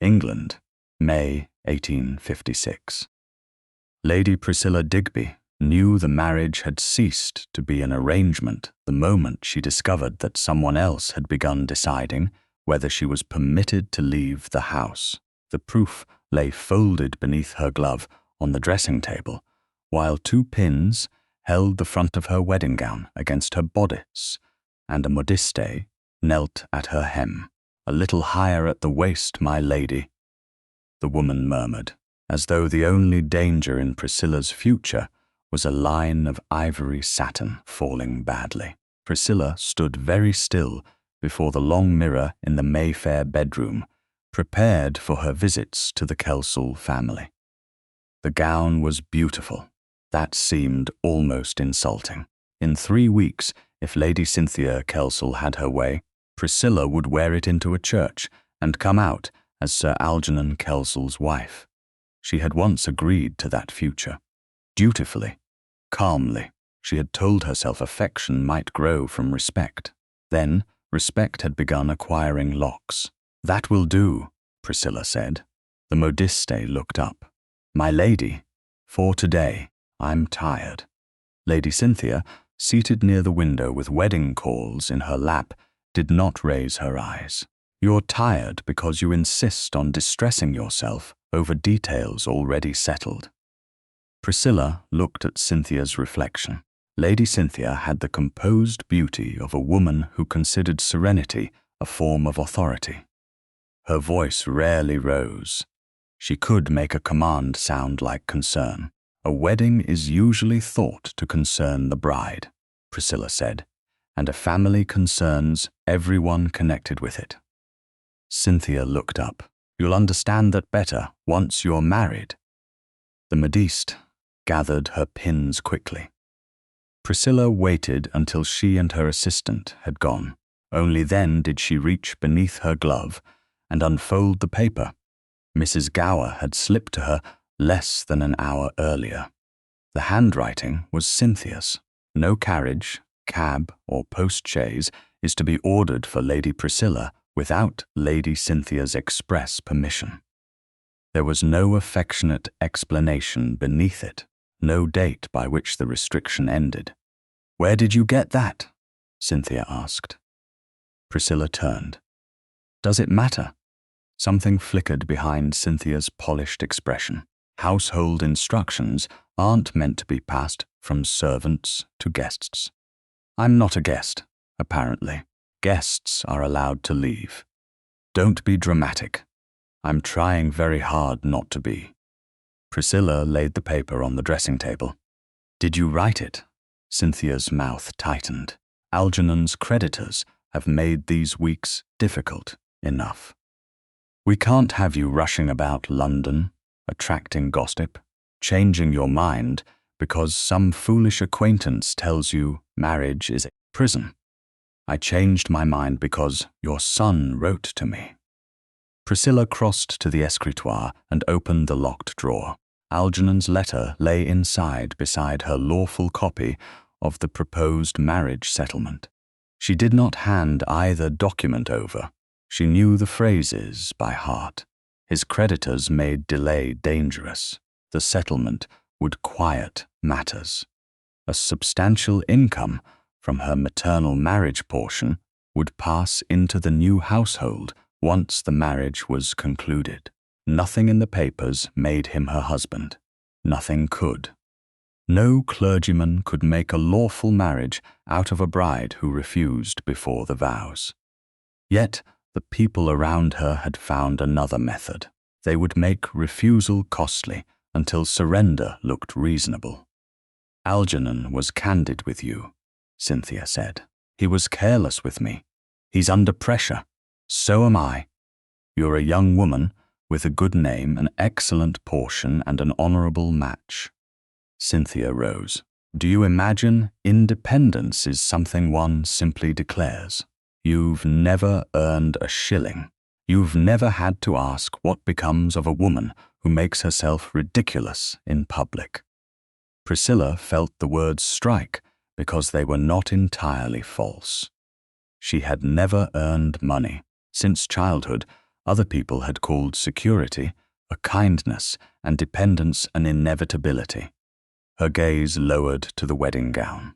England, May 1856. Lady Priscilla Digby knew the marriage had ceased to be an arrangement the moment she discovered that someone else had begun deciding whether she was permitted to leave the house. The proof lay folded beneath her glove on the dressing table, while 2 pins held the front of her wedding gown against her bodice, and a modiste knelt at her hem. "A little higher at the waist, my lady," the woman murmured, as though the only danger in Priscilla's future was a line of ivory satin falling badly. Priscilla stood very still before the long mirror in the Mayfair bedroom, prepared for her visits to the Kelsall family. The gown was beautiful. That seemed almost insulting. In 3 weeks, if Lady Cynthia Kelsall had her way, Priscilla would wear it into a church and come out as Sir Algernon Kelsall's wife. She had once agreed to that future. Dutifully, calmly, she had told herself affection might grow from respect. Then, respect had begun acquiring locks. "That will do," Priscilla said. The modiste looked up. "My lady, for today, I'm tired." Lady Cynthia, seated near the window with wedding calls in her lap, did not raise her eyes. "You're tired because you insist on distressing yourself over details already settled." Priscilla looked at Cynthia's reflection. Lady Cynthia had the composed beauty of a woman who considered serenity a form of authority. Her voice rarely rose. She could make a command sound like concern. "A wedding is usually thought to concern the bride," Priscilla said, "and a family concerns everyone connected with it." Cynthia looked up. "You'll understand that better once you're married." The modiste gathered her pins quickly. Priscilla waited until she and her assistant had gone. Only then did she reach beneath her glove and unfold the paper. Mrs. Gower had slipped to her less than an hour earlier. The handwriting was Cynthia's. No carriage, cab, or post-chaise is to be ordered for Lady Priscilla without Lady Cynthia's express permission. There was no affectionate explanation beneath it, no date by which the restriction ended. "Where did you get that?" Cynthia asked. Priscilla turned. "Does it matter?" Something flickered behind Cynthia's polished expression. Household instructions aren't meant to be passed from servants to guests. "I'm not a guest, apparently. Guests are allowed to leave." "Don't be dramatic." "I'm trying very hard not to be." Priscilla laid the paper on the dressing table. "Did you write it?" Cynthia's mouth tightened. "Algernon's creditors have made these weeks difficult enough. We can't have you rushing about London, attracting gossip, changing your mind because some foolish acquaintance tells you marriage is a prison. I changed my mind because your son wrote to me." Priscilla crossed to the escritoire and opened the locked drawer. Algernon's letter lay inside beside her lawful copy of the proposed marriage settlement. She did not hand either document over. She knew the phrases by heart. His creditors made delay dangerous. The settlement would quiet matters. A substantial income from her maternal marriage portion would pass into the new household once the marriage was concluded. Nothing in the papers made him her husband. Nothing could. No clergyman could make a lawful marriage out of a bride who refused before the vows. Yet the people around her had found another method. They would make refusal costly until surrender looked reasonable. "Algernon was candid with you," Cynthia said. "He was careless with me. He's under pressure. So am I. You're a young woman with a good name, an excellent portion, and an honourable match." Cynthia rose. "Do you imagine independence is something one simply declares? You've never earned a shilling. You've never had to ask what becomes of a woman who makes herself ridiculous in public." Priscilla felt the words strike because they were not entirely false. She had never earned money. Since childhood, Other people had called security a kindness and dependence an inevitability. Her gaze lowered to the wedding gown.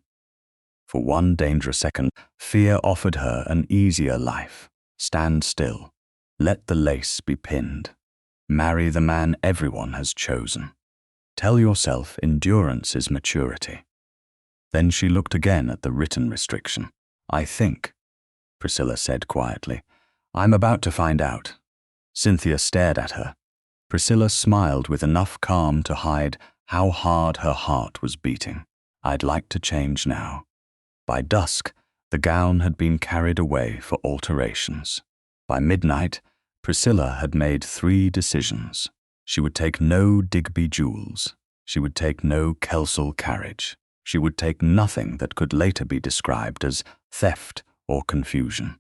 For one dangerous second, fear offered her an easier life. Stand still. Let the lace be pinned. Marry the man everyone has chosen. Tell yourself endurance is maturity. Then she looked again at the written restriction. I think, Priscilla said quietly. I'm about to find out. Cynthia stared at her. Priscilla smiled with enough calm to hide how hard her heart was beating. I'd like to change now. By dusk, the gown had been carried away for alterations. By midnight, Priscilla had made 3 decisions. She would take no Digby jewels. She would take no Kelsall carriage. She would take nothing that could later be described as theft or confusion.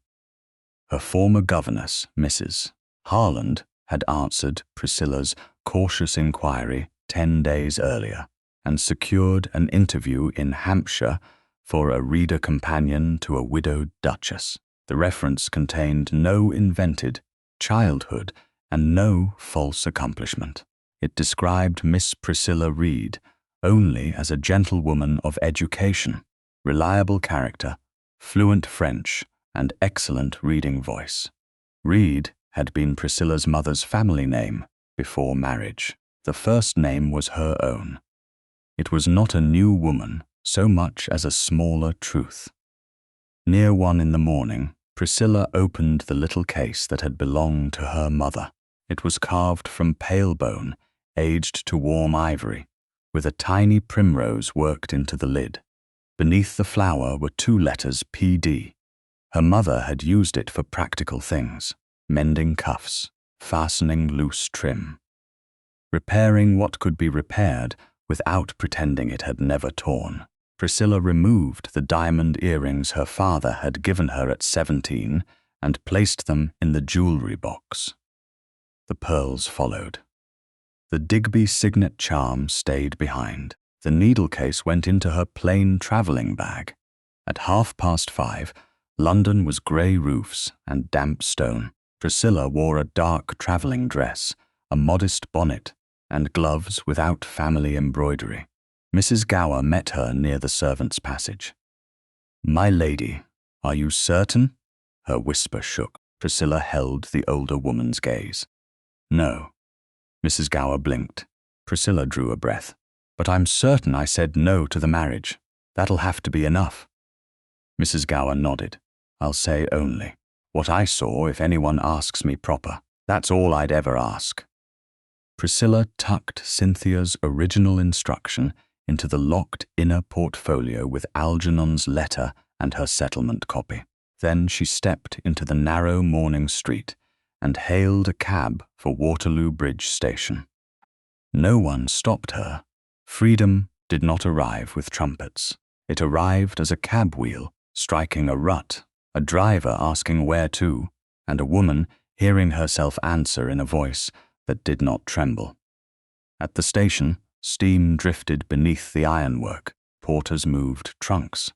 Her former governess, Mrs. Harland, had answered Priscilla's cautious inquiry 10 days earlier and secured an interview in Hampshire for a reader companion to a widowed duchess. The reference contained no invented childhood and no false accomplishment. It described Miss Priscilla Reed only as a gentlewoman of education, reliable character, fluent French, and excellent reading voice. Reed had been Priscilla's mother's family name before marriage. The first name was her own. It was not a new woman so much as a smaller truth. Near 1 in the morning, Priscilla opened the little case that had belonged to her mother. It was carved from pale bone, aged to warm ivory, with a tiny primrose worked into the lid. Beneath the flower were 2 letters PD. Her mother had used it for practical things, mending cuffs, fastening loose trim, repairing what could be repaired without pretending it had never torn. Priscilla removed the diamond earrings her father had given her at 17 and placed them in the jewelry box. The pearls followed. The Digby signet charm stayed behind. The needle case went into her plain travelling bag. At 5:30, London was grey roofs and damp stone. Priscilla wore a dark travelling dress, a modest bonnet, and gloves without family embroidery. Mrs. Gower met her near the servants' passage. My lady, are you certain? Her whisper shook. Priscilla held the older woman's gaze. No. Mrs. Gower blinked. Priscilla drew a breath. But I'm certain I said no to the marriage. That'll have to be enough. Mrs. Gower nodded. I'll say only what I saw if anyone asks me proper. That's all I'd ever ask. Priscilla tucked Cynthia's original instruction into the locked inner portfolio with Algernon's letter and her settlement copy. Then she stepped into the narrow morning street and hailed a cab for Waterloo Bridge Station. No one stopped her. Freedom did not arrive with trumpets. It arrived as a cab wheel striking a rut, a driver asking where to, and a woman hearing herself answer in a voice that did not tremble. At the station, steam drifted beneath the ironwork. Porters moved trunks.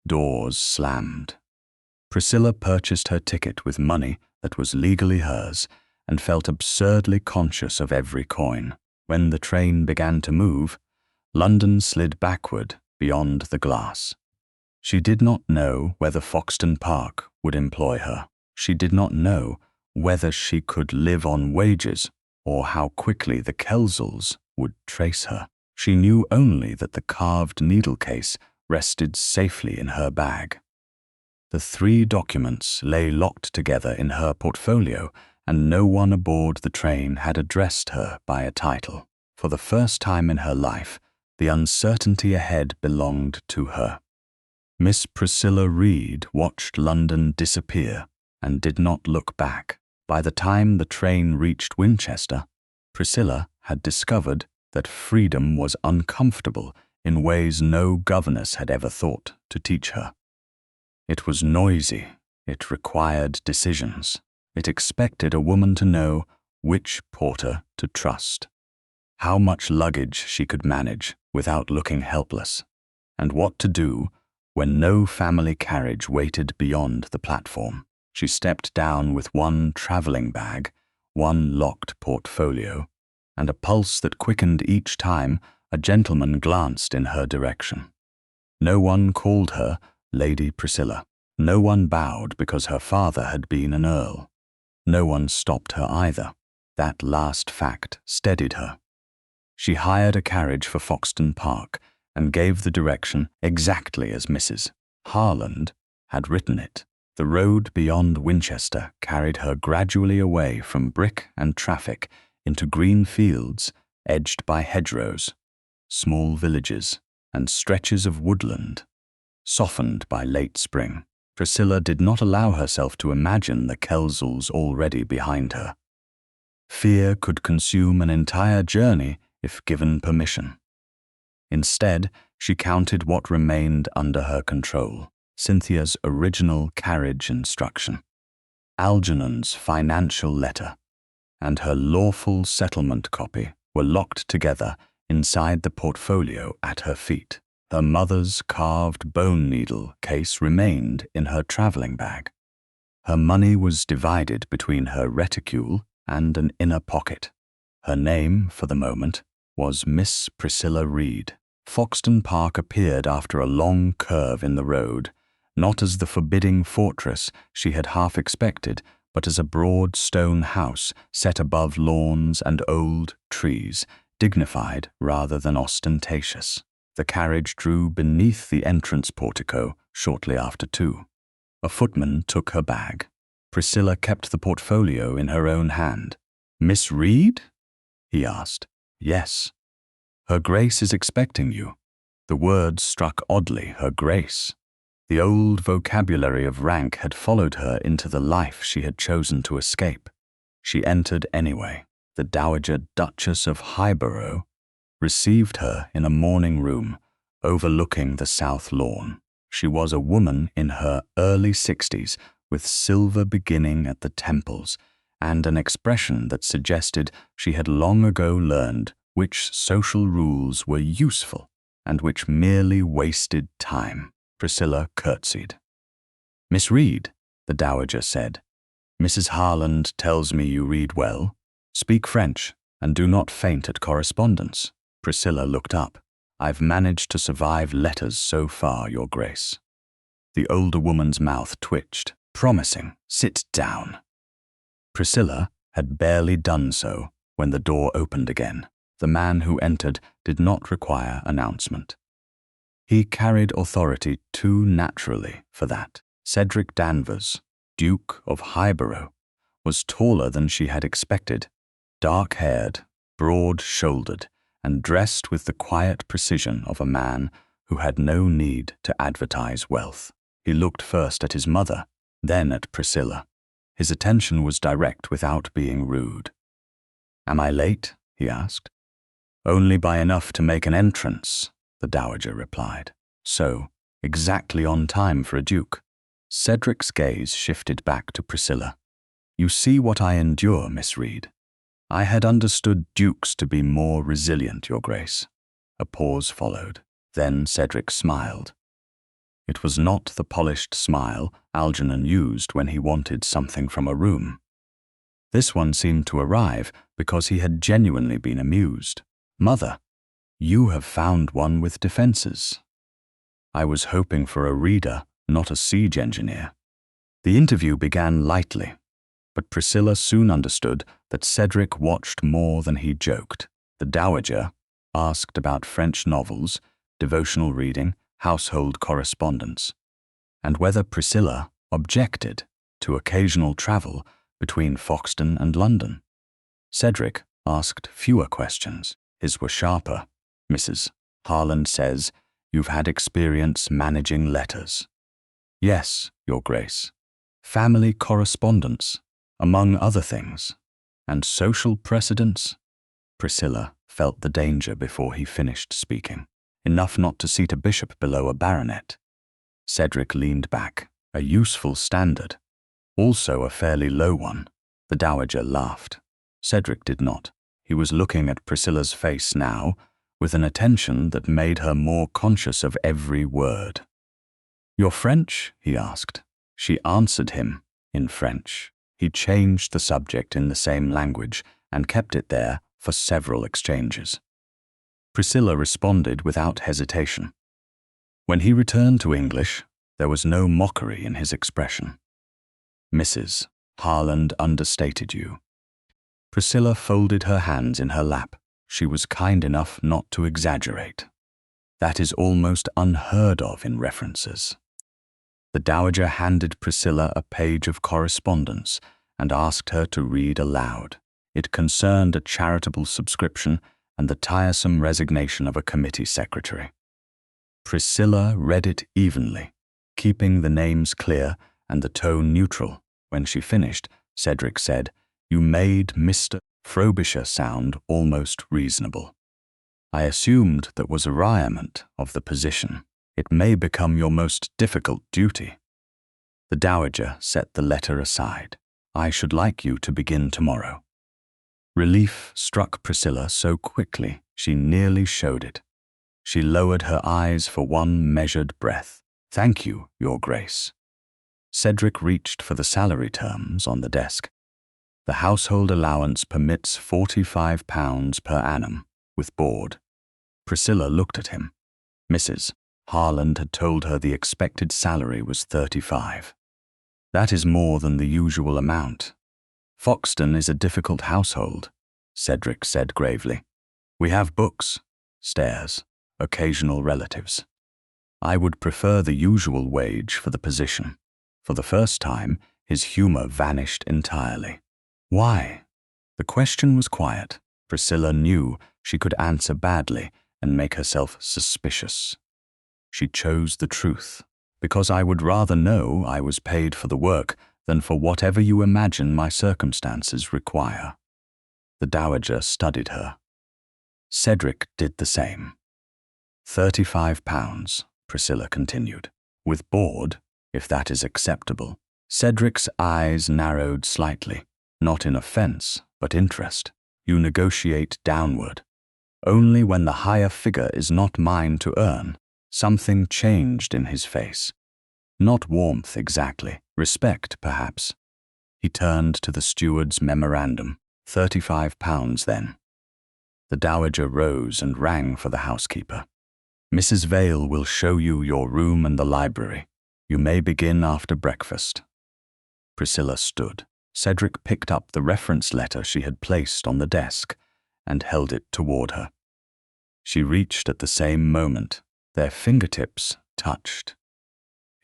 Doors slammed. Priscilla purchased her ticket with money that was legally hers and felt absurdly conscious of every coin. When the train began to move, London slid backward beyond the glass. She did not know whether Foxden Park would employ her. She did not know whether she could live on wages or how quickly the Kelsalls would trace her. She knew only that the carved needle case rested safely in her bag. The 3 documents lay locked together in her portfolio, and no one aboard the train had addressed her by a title. For the first time in her life, the uncertainty ahead belonged to her. Miss Priscilla Reed watched London disappear and did not look back. By the time the train reached Winchester, Priscilla had discovered that freedom was uncomfortable in ways no governess had ever thought to teach her. It was noisy, it required decisions, it expected a woman to know which porter to trust, how much luggage she could manage without looking helpless, and what to do when no family carriage waited beyond the platform. She stepped down with one travelling bag, one locked portfolio, and a pulse that quickened each time a gentleman glanced in her direction. No one called her Lady Priscilla. No one bowed because her father had been an earl. No one stopped her either. That last fact steadied her. She hired a carriage for Foxden Park and gave the direction exactly as Mrs. Harland had written it. The road beyond Winchester carried her gradually away from brick and traffic into green fields edged by hedgerows, small villages, and stretches of woodland, softened by late spring. Priscilla did not allow herself to imagine the Kelsalls already behind her. Fear could consume an entire journey if given permission. Instead, she counted what remained under her control: Cynthia's original carriage instruction, Algernon's financial letter, and her lawful settlement copy were locked together inside the portfolio at her feet. Her mother's carved bone needle case remained in her travelling bag. Her money was divided between her reticule and an inner pocket. Her name, for the moment, was Miss Priscilla Reed. Foxden Park appeared after a long curve in the road, not as the forbidding fortress she had half expected, but as a broad stone house set above lawns and old trees, dignified rather than ostentatious. The carriage drew beneath the entrance portico shortly after 2. A footman took her bag. Priscilla kept the portfolio in her own hand. "Miss Reed?" he asked. "Yes." "Her Grace is expecting you." The word struck oddly, her Grace. The old vocabulary of rank had followed her into the life she had chosen to escape. She entered anyway. The Dowager Duchess of Highborough received her in a morning room overlooking the south lawn. She was a woman in her early 60s with silver beginning at the temples and an expression that suggested she had long ago learned which social rules were useful and which merely wasted time. Priscilla curtsied. "Miss Reed," the Dowager said, "Mrs. Harland tells me you read well. Speak French and do not faint at correspondence." Priscilla looked up. "I've managed to survive letters so far, Your Grace." The older woman's mouth twitched. "Promising. Sit down." Priscilla had barely done so when the door opened again. The man who entered did not require announcement. He carried authority too naturally for that. Cedric Danvers, Duke of Highborough, was taller than she had expected, dark-haired, broad-shouldered, and dressed with the quiet precision of a man who had no need to advertise wealth. He looked first at his mother, then at Priscilla. His attention was direct without being rude. "Am I late?" he asked. "Only by enough to make an entrance," the Dowager replied. "So, exactly on time for a duke." Cedric's gaze shifted back to Priscilla. "You see what I endure, Miss Reed. I had understood dukes to be more resilient, Your Grace." A pause followed. Then Cedric smiled. It was not the polished smile Algernon used when he wanted something from a room. This one seemed to arrive because he had genuinely been amused. "Mother, you have found one with defenses." "I was hoping for a reader, not a siege engineer." The interview began lightly, but Priscilla soon understood that Cedric watched more than he joked. The Dowager asked about French novels, devotional reading, household correspondence, and whether Priscilla objected to occasional travel between Foxden and London. Cedric asked fewer questions. His were sharper. "Mrs. Harland says you've had experience managing letters." "Yes, Your Grace. Family correspondence, among other things. And social precedents." Priscilla felt the danger before he finished speaking, enough not to seat a bishop below a baronet. Cedric leaned back, a useful standard, also a fairly low one. The Dowager laughed. Cedric did not. He was looking at Priscilla's face now, with an attention that made her more conscious of every word. "You're French?" he asked. She answered him, in French. He changed the subject in the same language and kept it there for several exchanges. Priscilla responded without hesitation. When he returned to English, there was no mockery in his expression. "Mrs. Harland understated you." Priscilla folded her hands in her lap. She was kind enough not to exaggerate. That is almost unheard of in references. The Dowager handed Priscilla a page of correspondence and asked her to read aloud. It concerned a charitable subscription and the tiresome resignation of a committee secretary. Priscilla read it evenly, keeping the names clear and the tone neutral. When she finished, Cedric said, "You made Mr. Frobisher sound almost reasonable. I assumed that was a requirement of the position. It may become your most difficult duty." The Dowager set the letter aside. "I should like you to begin tomorrow." Relief struck Priscilla so quickly she nearly showed it. She lowered her eyes for one measured breath. "Thank you, Your Grace." Cedric reached for the salary terms on the desk. The household allowance permits £45 per annum, with board. Priscilla looked at him. Mrs. Harland had told her the expected salary was 35. "That is more than the usual amount. Foxden is a difficult household," Cedric said gravely. "We have books, stairs, occasional relatives. I would prefer the usual wage for the position." For the first time, his humor vanished entirely. "Why?" The question was quiet. Priscilla knew she could answer badly and make herself suspicious. She chose the truth. "Because I would rather know I was paid for the work than for whatever you imagine my circumstances require." The Dowager studied her. Cedric did the same. £35, Priscilla continued, "with board, if that is acceptable." Cedric's eyes narrowed slightly, not in offense, but interest. "You negotiate downward. Only when the higher figure is not mine to earn." Something changed in his face. Not warmth exactly, respect perhaps. He turned to the steward's memorandum. £35 then. The Dowager rose and rang for the housekeeper. "Mrs. Vale will show you your room and the library. You may begin after breakfast." Priscilla stood. Cedric picked up the reference letter she had placed on the desk and held it toward her. She reached at the same moment. Their fingertips touched.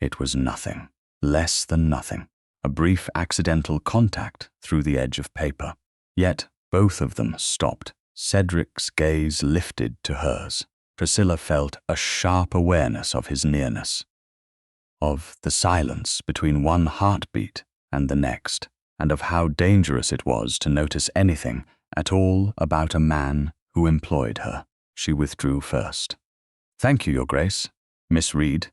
It was nothing, less than nothing, a brief accidental contact through the edge of paper. Yet both of them stopped. Cedric's gaze lifted to hers. Priscilla felt a sharp awareness of his nearness, of the silence between one heartbeat and the next, and of how dangerous it was to notice anything at all about a man who employed her. She withdrew first. "Thank you, Your Grace. Miss Reed."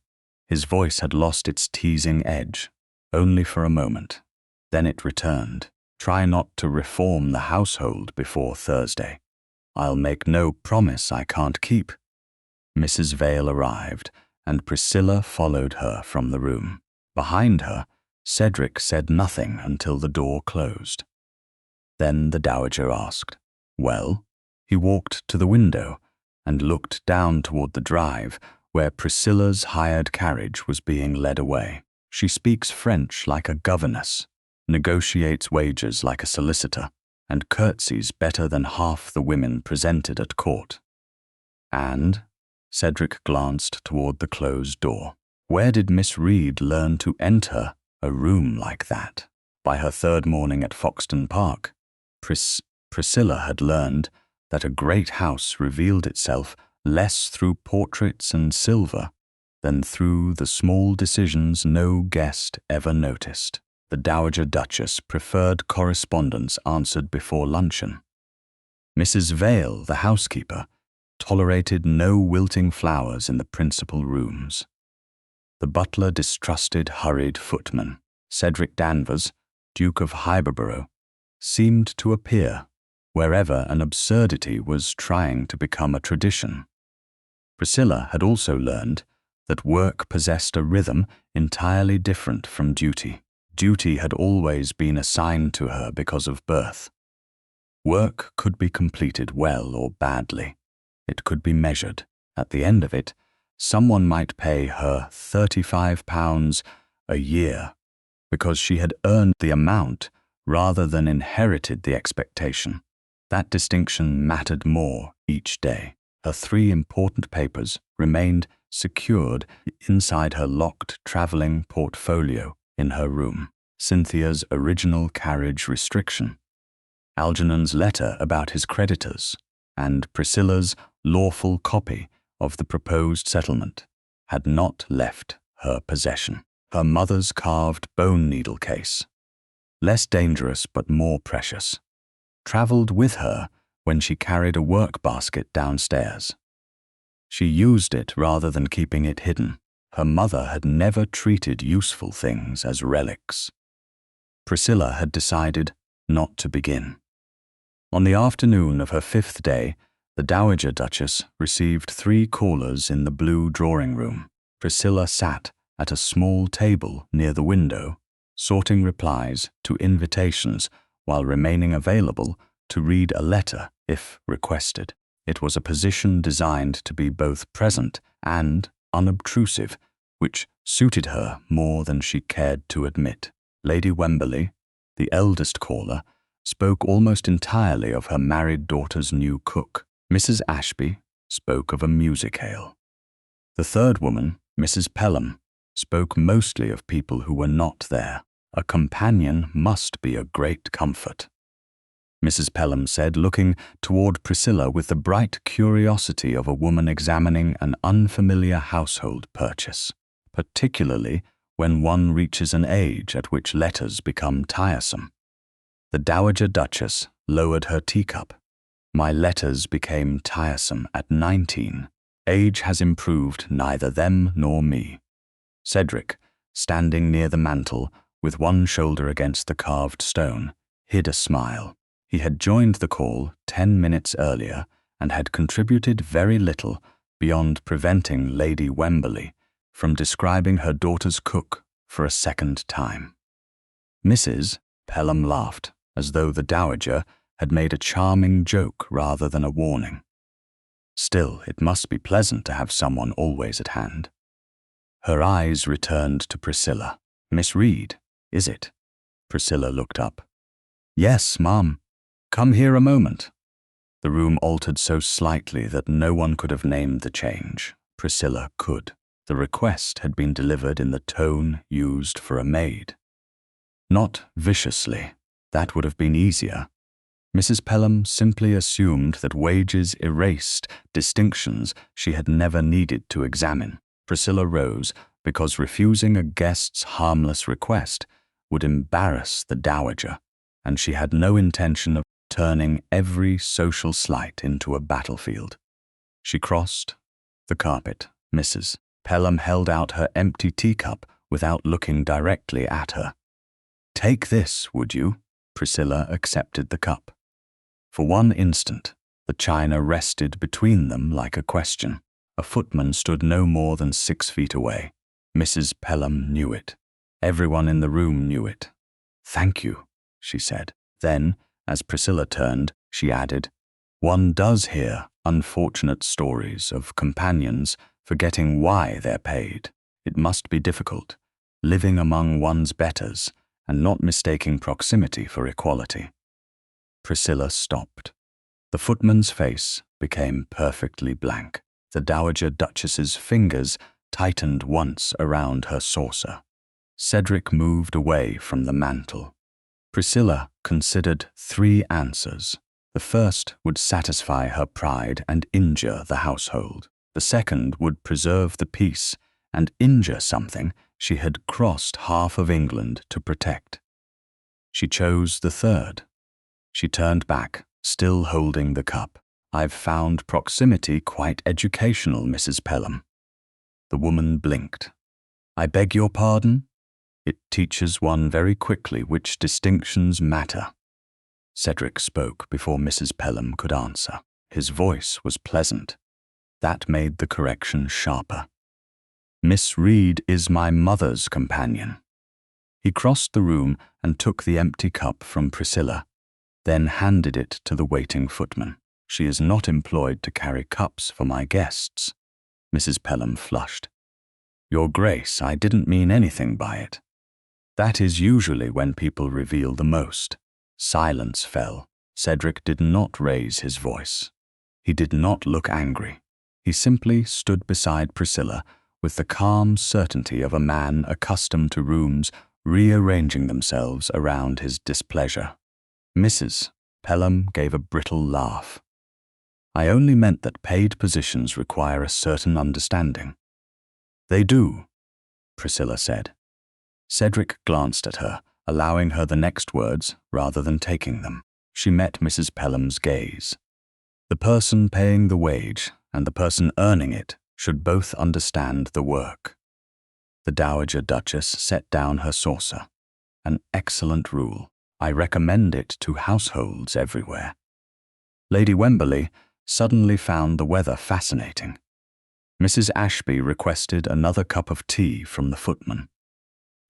His voice had lost its teasing edge, only for a moment. Then it returned. "Try not to reform the household before Thursday. I'll make no promise I can't keep." Mrs. Vale arrived, and Priscilla followed her from the room. Behind her, Cedric said nothing until the door closed. Then the Dowager asked, "Well?" He walked to the window and looked down toward the drive where Priscilla's hired carriage was being led away. "She speaks French like a governess, negotiates wages like a solicitor, and curtsies better than half the women presented at court." "And?" Cedric glanced toward the closed door. "Where did Miss Reed learn to enter a room like that?" By her third morning at Foxden Park, Priscilla had learned that a great house revealed itself less through portraits and silver than through the small decisions no guest ever noticed. The Dowager Duchess preferred correspondence answered before luncheon. Mrs. Vale, the housekeeper, tolerated no wilting flowers in the principal rooms. The butler distrusted hurried footmen. Cedric Danvers, Duke of Highborough, seemed to appear wherever an absurdity was trying to become a tradition. Priscilla had also learned that work possessed a rhythm entirely different from duty. Duty had always been assigned to her because of birth. Work could be completed well or badly. It could be measured. At the end of it, someone might pay her £35 a year because she had earned the amount rather than inherited the expectation. That distinction mattered more each day. Her 3 important papers remained secured inside her locked travelling portfolio in her room. Cynthia's original carriage restriction, Algernon's letter about his creditors, and Priscilla's lawful copy of the proposed settlement had not left her possession. Her mother's carved bone needle case, less dangerous but more precious, travelled with her when she carried a work basket downstairs. She used it rather than keeping it hidden. Her mother had never treated useful things as relics. Priscilla had decided not to begin. On the afternoon of her 5th day, the Dowager Duchess received 3 callers in the blue drawing-room. Priscilla sat at a small table near the window, sorting replies to invitations while remaining available to read a letter if requested. It was a position designed to be both present and unobtrusive, which suited her more than she cared to admit. Lady Wemberley, the eldest caller, spoke almost entirely of her married daughter's new cook. Mrs. Ashby spoke of a music-hall. The third woman, Mrs. Pelham, spoke mostly of people who were not there. A companion must be a great comfort, Mrs. Pelham said, looking toward Priscilla with the bright curiosity of a woman examining an unfamiliar household purchase, particularly when one reaches an age at which letters become tiresome. The Dowager Duchess lowered her teacup. My letters became tiresome at 19. Age has improved neither them nor me. Cedric, standing near the mantel, with one shoulder against the carved stone, hid a smile. He had joined the call 10 minutes earlier and had contributed very little beyond preventing Lady Wemberley from describing her daughter's cook for a second time. Mrs. Pelham laughed, as though the Dowager had made a charming joke rather than a warning. Still, it must be pleasant to have someone always at hand. Her eyes returned to Priscilla. "Miss Reed, is it?" Priscilla looked up. "Yes, ma'am. Come here a moment." The room altered so slightly that no one could have named the change. Priscilla could. The request had been delivered in the tone used for a maid. Not viciously. That would have been easier. Mrs. Pelham simply assumed that wages erased distinctions she had never needed to examine. Priscilla rose because refusing a guest's harmless request would embarrass the Dowager, and she had no intention of turning every social slight into a battlefield. She crossed the carpet. Mrs. Pelham held out her empty teacup without looking directly at her. "Take this, would you?" Priscilla accepted the cup. For one instant, the china rested between them like a question. A footman stood no more than 6 feet away. Mrs. Pelham knew it. Everyone in the room knew it. "Thank you," she said. Then, as Priscilla turned, she added, "One does hear unfortunate stories of companions forgetting why they're paid. It must be difficult, living among one's betters and not mistaking proximity for equality." Priscilla stopped. The footman's face became perfectly blank. The Dowager Duchess's fingers tightened once around her saucer. Cedric moved away from the mantel. Priscilla considered 3 answers. The first would satisfy her pride and injure the household. The second would preserve the peace and injure something she had crossed half of England to protect. She chose the third. She turned back, still holding the cup. "I've found proximity quite educational, Mrs. Pelham." The woman blinked. "I beg your pardon?" "It teaches one very quickly which distinctions matter." Cedric spoke before Mrs. Pelham could answer. His voice was pleasant. That made the correction sharper. "Miss Reed is my mother's companion." He crossed the room and took the empty cup from Priscilla, then handed it to the waiting footman. "She is not employed to carry cups for my guests." Mrs. Pelham flushed. "Your Grace, I didn't mean anything by it." That is usually when people reveal the most. Silence fell. Cedric did not raise his voice. He did not look angry. He simply stood beside Priscilla with the calm certainty of a man accustomed to rooms rearranging themselves around his displeasure. Mrs. Pelham gave a brittle laugh. "I only meant that paid positions require a certain understanding." "They do," Priscilla said. Cedric glanced at her, allowing her the next words rather than taking them. She met Mrs. Pelham's gaze. The person paying the wage and the person earning it should both understand the work. The Dowager Duchess set down her saucer. "An excellent rule. I recommend it to households everywhere." Lady Wemberley suddenly found the weather fascinating. Mrs. Ashby requested another cup of tea from the footman.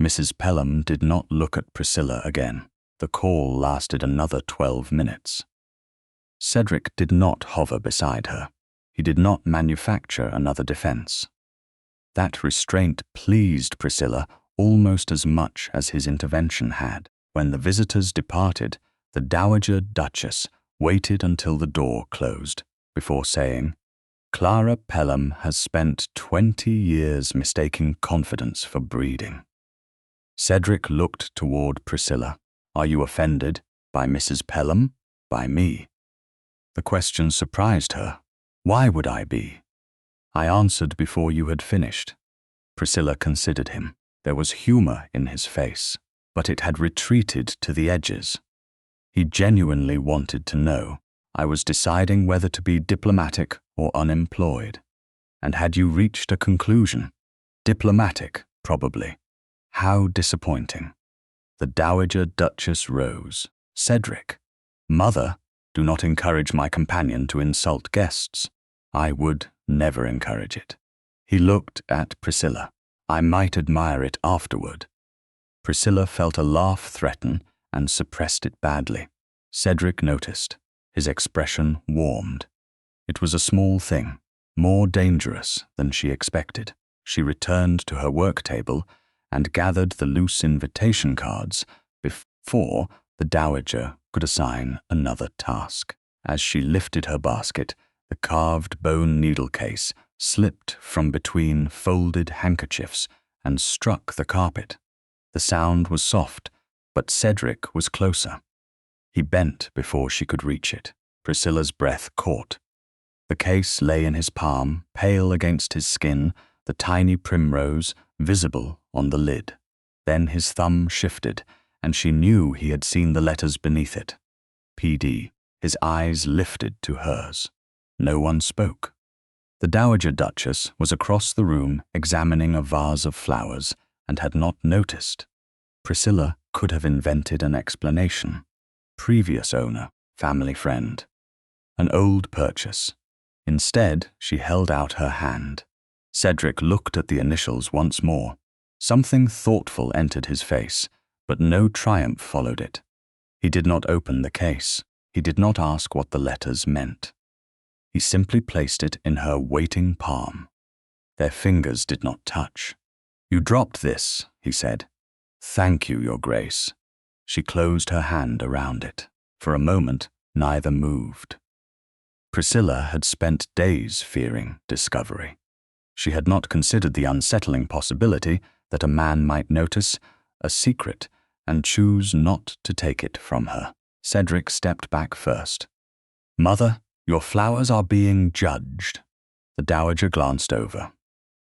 Mrs. Pelham did not look at Priscilla again. The call lasted another 12 minutes. Cedric did not hover beside her. He did not manufacture another defense. That restraint pleased Priscilla almost as much as his intervention had. When the visitors departed, the Dowager Duchess waited until the door closed before saying, "Clara Pelham has spent 20 years mistaking confidence for breeding." Cedric looked toward Priscilla. "Are you offended? By Mrs. Pelham? By me?" The question surprised her. "Why would I be?" "I answered before you had finished." Priscilla considered him. There was humor in his face, but it had retreated to the edges. He genuinely wanted to know. "I was deciding whether to be diplomatic or unemployed." "And had you reached a conclusion?" "Diplomatic, probably." "How disappointing." The Dowager Duchess rose. "Cedric, Mother, do not encourage my companion to insult guests." "I would never encourage it." He looked at Priscilla. "I might admire it afterward." Priscilla felt a laugh threaten and suppressed it badly. Cedric noticed. His expression warmed. It was a small thing, more dangerous than she expected. She returned to her work table and gathered the loose invitation cards before the Dowager could assign another task. As she lifted her basket, the carved bone needle case slipped from between folded handkerchiefs and struck the carpet. The sound was soft, but Cedric was closer. He bent before she could reach it. Priscilla's breath caught. The case lay in his palm, pale against his skin, the tiny primrose visible on the lid. Then his thumb shifted, and she knew he had seen the letters beneath it. PD. His eyes lifted to hers. No one spoke. The Dowager Duchess was across the room examining a vase of flowers and had not noticed. Priscilla could have invented an explanation. Previous owner, family friend. An old purchase. Instead, she held out her hand. Cedric looked at the initials once more. Something thoughtful entered his face, but no triumph followed it. He did not open the case. He did not ask what the letters meant. He simply placed it in her waiting palm. Their fingers did not touch. "You dropped this," he said. "Thank you, Your Grace." She closed her hand around it. For a moment, neither moved. Priscilla had spent days fearing discovery. She had not considered the unsettling possibility that a man might notice a secret and choose not to take it from her. Cedric stepped back first. "Mother, your flowers are being judged." The Dowager glanced over.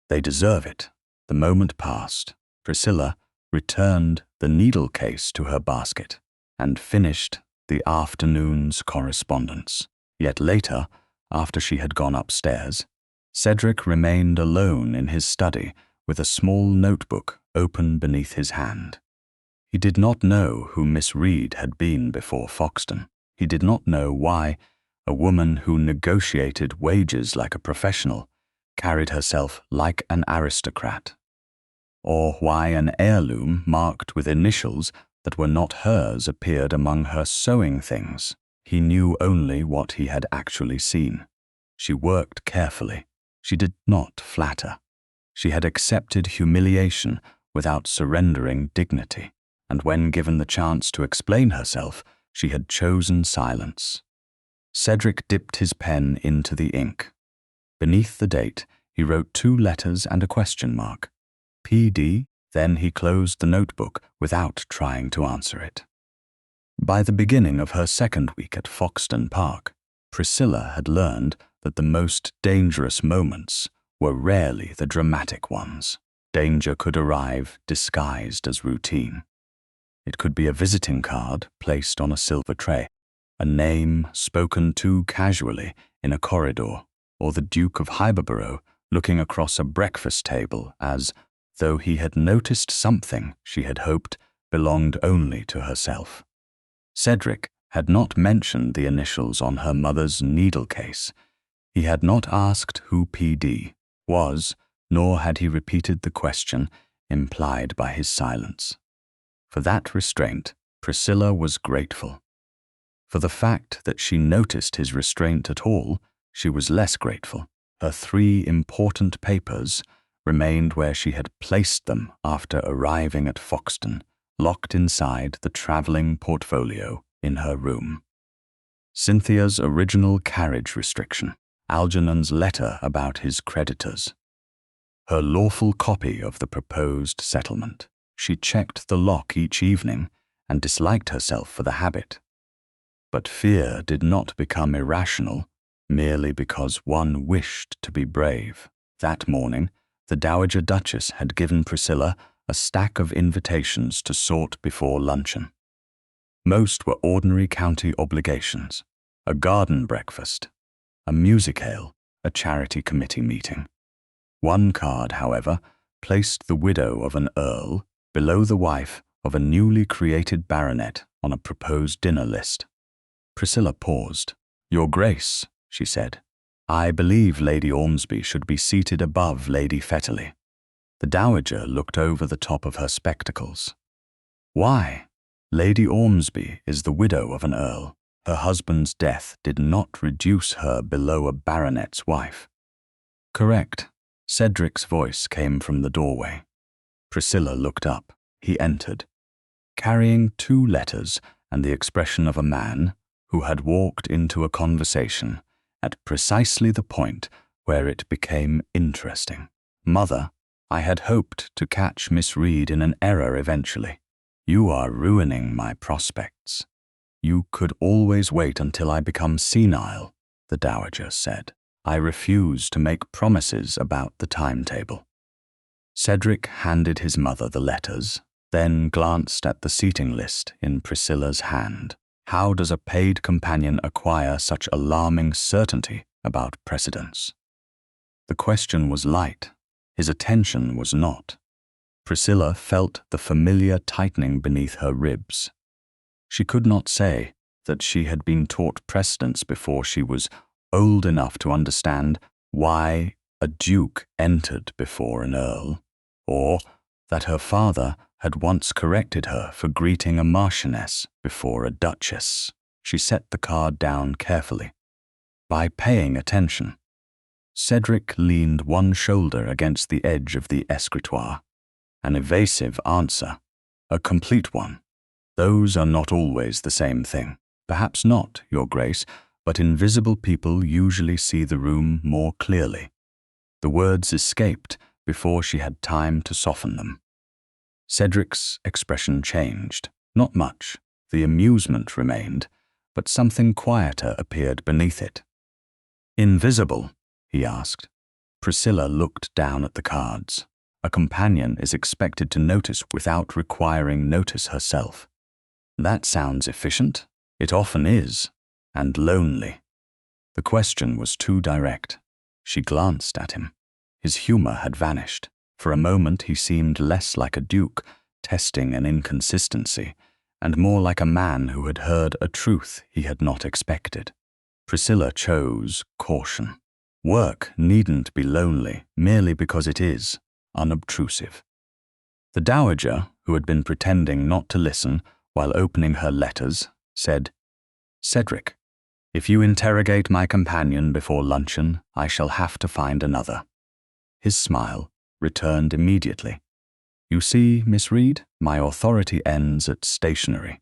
"They deserve it." The moment passed. Priscilla returned the needle case to her basket and finished the afternoon's correspondence. Yet later, after she had gone upstairs, Cedric remained alone in his study with a small notebook open beneath his hand. He did not know who Miss Reed had been before Foxden. He did not know why a woman who negotiated wages like a professional carried herself like an aristocrat. or why an heirloom marked with initials that were not hers appeared among her sewing things. He knew only what he had actually seen. She worked carefully. She did not flatter. She had accepted humiliation without surrendering dignity, and when given the chance to explain herself, she had chosen silence. Cedric dipped his pen into the ink. Beneath the date, he wrote 2 letters and a question mark. PD, then he closed the notebook without trying to answer it. By the beginning of her second week at Foxden Park, Priscilla had learned that the most dangerous moments were rarely the dramatic ones. Danger could arrive disguised as routine. It could be a visiting card placed on a silver tray, a name spoken too casually in a corridor, or the Duke of Highborough looking across a breakfast table as though he had noticed something she had hoped belonged only to herself. Cedric had not mentioned the initials on her mother's needle case. He had not asked who PD was, nor had he repeated the question implied by his silence. For that restraint, Priscilla was grateful. For the fact that she noticed his restraint at all, she was less grateful. Her 3 important papers remained where she had placed them after arriving at Foxden, locked inside the travelling portfolio in her room. Cynthia's original carriage restriction, Algernon's letter about his creditors, her lawful copy of the proposed settlement. She checked the lock each evening and disliked herself for the habit. But fear did not become irrational merely because one wished to be brave. That morning, the Dowager Duchess had given Priscilla a stack of invitations to sort before luncheon. Most were ordinary county obligations, a garden breakfast, a musicale, a charity committee meeting. One card, however, placed the widow of an earl below the wife of a newly created baronet on a proposed dinner list. Priscilla paused. "Your Grace," she said, "I believe Lady Ormsby should be seated above Lady Fetterly." The Dowager looked over the top of her spectacles. "Why? Lady Ormsby is the widow of an earl. Her husband's death did not reduce her below a baronet's wife." "Correct." Cedric's voice came from the doorway. Priscilla looked up. He entered, carrying 2 letters and the expression of a man who had walked into a conversation at precisely the point where it became interesting. "Mother, I had hoped to catch Miss Reed in an error eventually. You are ruining my prospects." "You could always wait until I become senile," the Dowager said. "I refuse to make promises about the timetable." Cedric handed his mother the letters, then glanced at the seating list in Priscilla's hand. How does a paid companion acquire such alarming certainty about precedence? The question was light. His attention was not. Priscilla felt the familiar tightening beneath her ribs. She could not say that she had been taught precedence before she was old enough to understand why a duke entered before an earl, or that her father had once corrected her for greeting a marchioness before a duchess. She set the card down carefully. By paying attention. Cedric leaned one shoulder against the edge of the escritoire. An evasive answer, a complete one. Those are not always the same thing. Perhaps not, Your Grace, but invisible people usually see the room more clearly. The words escaped before she had time to soften them. Cedric's expression changed. Not much. The amusement remained, but something quieter appeared beneath it. "Invisible?" he asked. Priscilla looked down at the cards. A companion is expected to notice without requiring notice herself. That sounds efficient. It often is. And lonely. The question was too direct. She glanced at him. His humor had vanished. For a moment he seemed less like a duke, testing an inconsistency, and more like a man who had heard a truth he had not expected. Priscilla chose caution. Work needn't be lonely merely because it is unobtrusive. The dowager, who had been pretending not to listen while opening her letters, said, "Cedric, if you interrogate my companion before luncheon, I shall have to find another." His smile returned immediately. "You see, Miss Reed, my authority ends at stationery.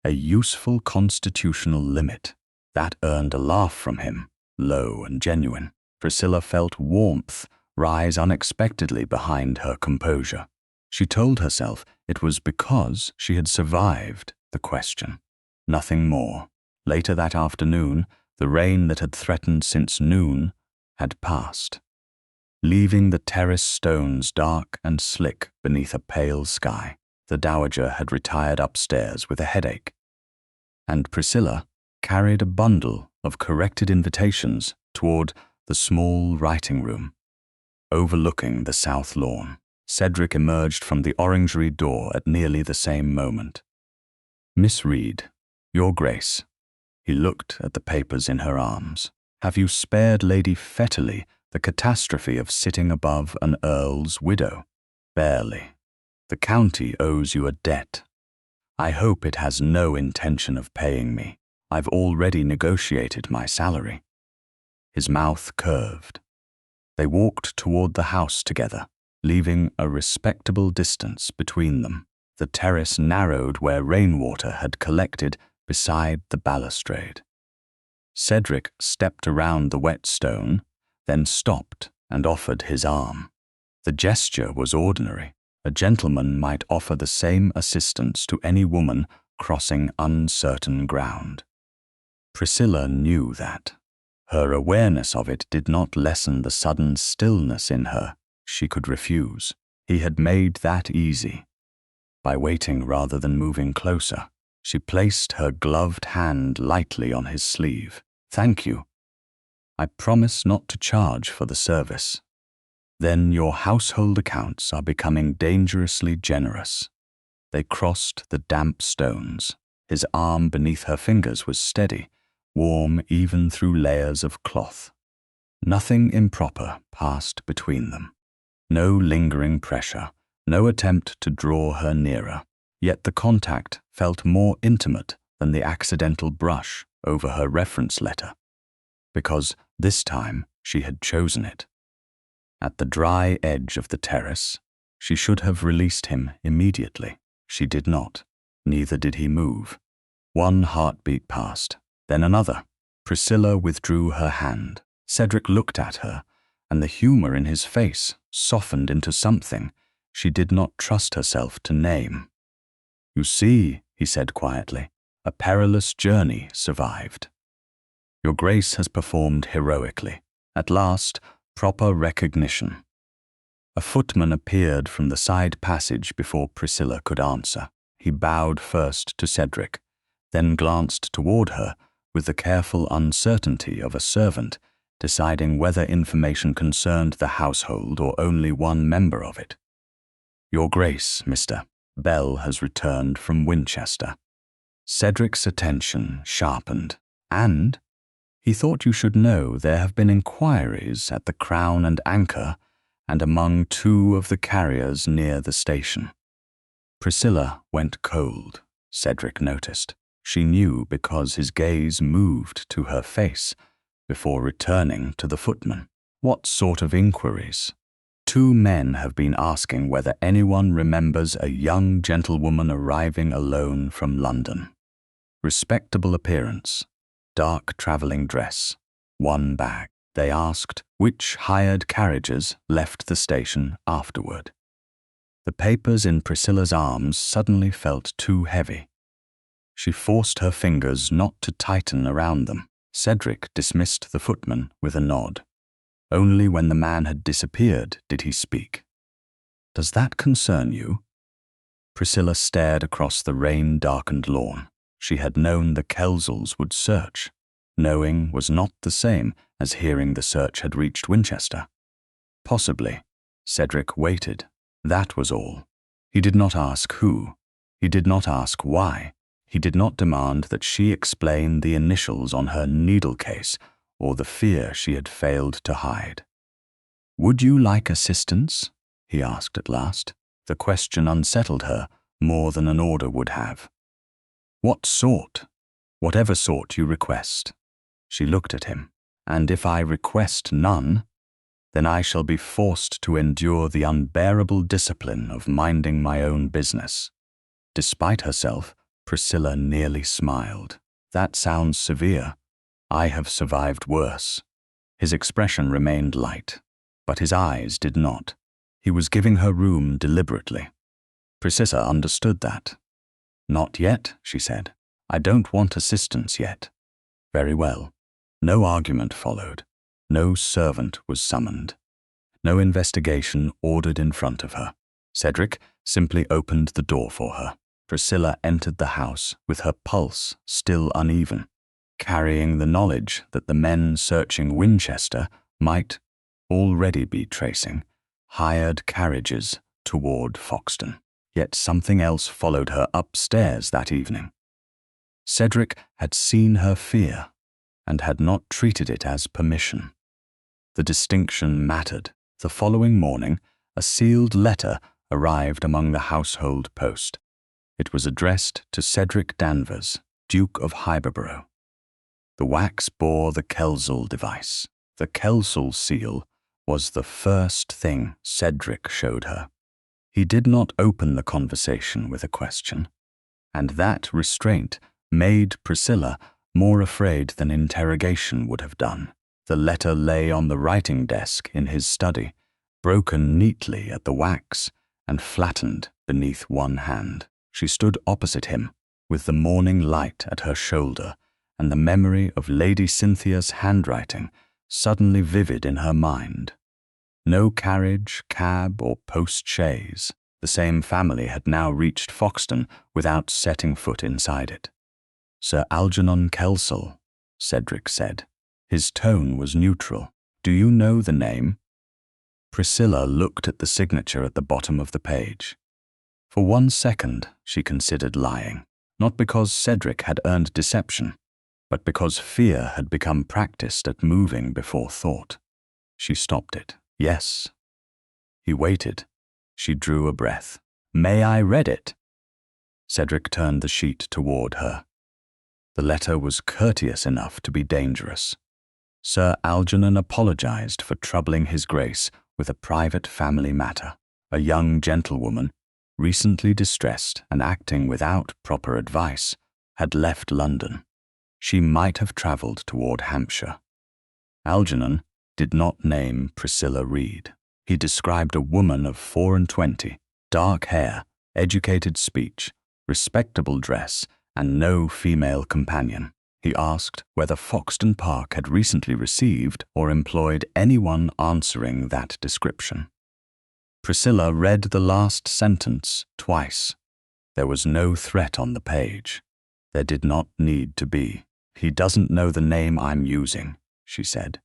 A useful constitutional limit." That earned a laugh from him, low and genuine. Priscilla felt warmth rise unexpectedly behind her composure. She told herself it was because she had survived the question. Nothing more. Later that afternoon, the rain that had threatened since noon had passed, leaving the terrace stones dark and slick beneath a pale sky. The dowager had retired upstairs with a headache, and Priscilla carried a bundle of corrected invitations toward the small writing room overlooking the south lawn. Cedric emerged from the orangery door at nearly the same moment. "Miss Reed, Your Grace." He looked at the papers in her arms. "Have you spared Lady Fetterly the catastrophe of sitting above an earl's widow?" "Barely. The county owes you a debt. I hope it has no intention of paying me. I've already negotiated my salary." His mouth curved. They walked toward the house together, leaving a respectable distance between them. The terrace narrowed where rainwater had collected beside the balustrade. Cedric stepped around the wet stone, then stopped and offered his arm. The gesture was ordinary. A gentleman might offer the same assistance to any woman crossing uncertain ground. Priscilla knew that. Her awareness of it did not lessen the sudden stillness in her. She could refuse. He had made that easy. By waiting rather than moving closer, she placed her gloved hand lightly on his sleeve. "Thank you. I promise not to charge for the service." "Then your household accounts are becoming dangerously generous." They crossed the damp stones. His arm beneath her fingers was steady, warm even through layers of cloth. Nothing improper passed between them. No lingering pressure, no attempt to draw her nearer. Yet the contact felt more intimate than the accidental brush over her reference letter, because this time she had chosen it. At the dry edge of the terrace, she should have released him immediately. She did not. Neither did he move. One heartbeat passed, then another. Priscilla withdrew her hand. Cedric looked at her, and the humor in his face softened into something she did not trust herself to name. "You see," he said quietly, "a perilous journey survived. Your Grace has performed heroically. At last, proper recognition." A footman appeared from the side passage before Priscilla could answer. He bowed first to Cedric, then glanced toward her with the careful uncertainty of a servant deciding whether information concerned the household or only one member of it. "Your Grace, Mr. Bell has returned from Winchester." Cedric's attention sharpened. "And he thought you should know there have been inquiries at the Crown and Anchor and among 2 of the carriers near the station." Priscilla went cold, Cedric noticed. She knew because his gaze moved to her face before returning to the footman. "What sort of inquiries?" 2 men have been asking whether anyone remembers a young gentlewoman arriving alone from London. Respectable appearance, dark travelling dress, 1 bag. They asked which hired carriages left the station afterward. The papers in Priscilla's arms suddenly felt too heavy. She forced her fingers not to tighten around them. Cedric dismissed the footman with a nod. Only when the man had disappeared did he speak. "Does that concern you?" Priscilla stared across the rain-darkened lawn. She had known the Kelsalls would search. Knowing was not the same as hearing the search had reached Winchester. Possibly. Cedric waited. That was all. He did not ask who. He did not ask why. He did not demand that she explain the initials on her needle case or the fear she had failed to hide. "Would you like assistance?" he asked at last. The question unsettled her more than an order would have. What sort? Whatever sort you request. She looked at him. And if I request none, then I shall be forced to endure the unbearable discipline of minding my own business. Despite herself, Priscilla nearly smiled. That sounds severe. I have survived worse. His expression remained light, but his eyes did not. He was giving her room deliberately. Priscilla understood that. Not yet, she said. I don't want assistance yet. Very well. No argument followed. No servant was summoned. No investigation ordered in front of her. Cedric simply opened the door for her. Priscilla entered the house with her pulse still uneven, carrying the knowledge that the men searching Winchester might already be tracing hired carriages toward Foxden. Yet something else followed her upstairs that evening. Cedric had seen her fear and had not treated it as permission. The distinction mattered. The following morning, a sealed letter arrived among the household post. It was addressed to Cedric Danvers, Duke of Highborough. The wax bore the Kelsall device. The Kelsall seal was the first thing Cedric showed her. He did not open the conversation with a question, and that restraint made Priscilla more afraid than interrogation would have done. The letter lay on the writing desk in his study, broken neatly at the wax and flattened beneath one hand. She stood opposite him, with the morning light at her shoulder and the memory of Lady Cynthia's handwriting suddenly vivid in her mind. No carriage, cab, or post-chaise. The same family had now reached Foxden without setting foot inside it. Sir Algernon Kelsall, Cedric said. His tone was neutral. Do you know the name? Priscilla looked at the signature at the bottom of the page. For 1 second, she considered lying, not because Cedric had earned deception, but because fear had become practiced at moving before thought. She stopped it. Yes. He waited. She drew a breath. May I read it? Cedric turned the sheet toward her. The letter was courteous enough to be dangerous. Sir Algernon apologized for troubling his grace with a private family matter. A young gentlewoman, recently distressed and acting without proper advice, had left London. She might have travelled toward Hampshire. Algernon did not name Priscilla Reed. He described a woman of 24, dark hair, educated speech, respectable dress, and no female companion. He asked whether Foxden Park had recently received or employed anyone answering that description. Priscilla read the last sentence twice. There was no threat on the page. There did not need to be. He doesn't know the name I'm using, she said.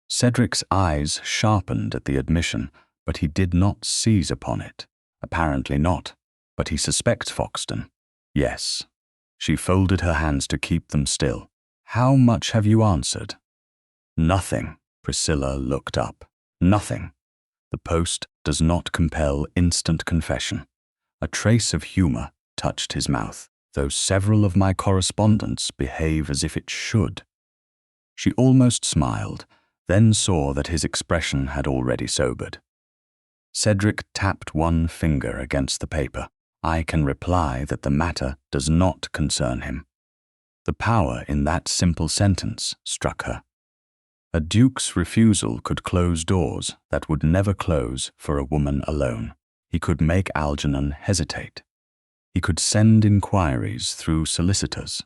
Cedric's eyes sharpened at the admission, but he did not seize upon it. Apparently not, but he suspects Foxden. Yes. She folded her hands to keep them still. How much have you answered? Nothing. Priscilla looked up. Nothing. The post does not compel instant confession. A trace of humor touched his mouth, though several of my correspondents behave as if it should. She almost smiled, then saw that his expression had already sobered. Cedric tapped one finger against the paper. I can reply that the matter does not concern him. The power in that simple sentence struck her. A duke's refusal could close doors that would never close for a woman alone. He could make Algernon hesitate. He could send inquiries through solicitors,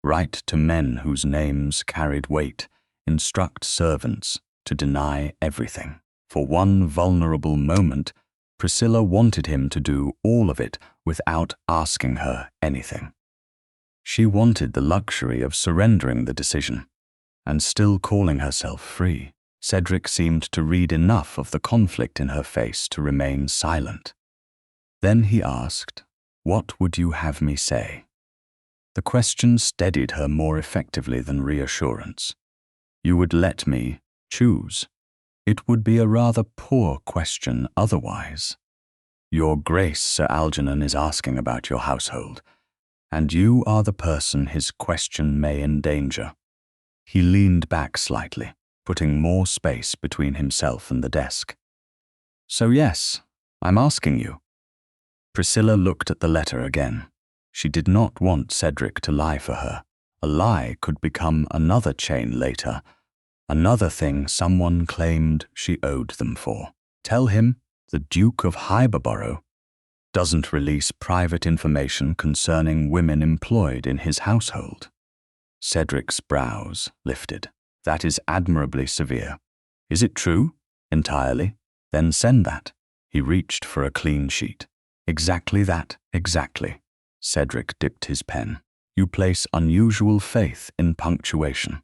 write to men whose names carried weight, instruct servants to deny everything. For one vulnerable moment, Priscilla wanted him to do all of it without asking her anything. She wanted the luxury of surrendering the decision and still calling herself free. Cedric seemed to read enough of the conflict in her face to remain silent. Then he asked, "What would you have me say?" The question steadied her more effectively than reassurance. You would let me choose. It would be a rather poor question otherwise. Your Grace, Sir Algernon is asking about your household, and you are the person his question may endanger." He leaned back slightly, putting more space between himself and the desk. "So yes, I'm asking you." Priscilla looked at the letter again. She did not want Cedric to lie for her. A lie could become another chain later, another thing someone claimed she owed them for. Tell him the Duke of Highborough doesn't release private information concerning women employed in his household. Cedric's brows lifted. That is admirably severe. Is it true? Entirely? Then send that. He reached for a clean sheet. Exactly that, exactly. Cedric dipped his pen. You place unusual faith in punctuation.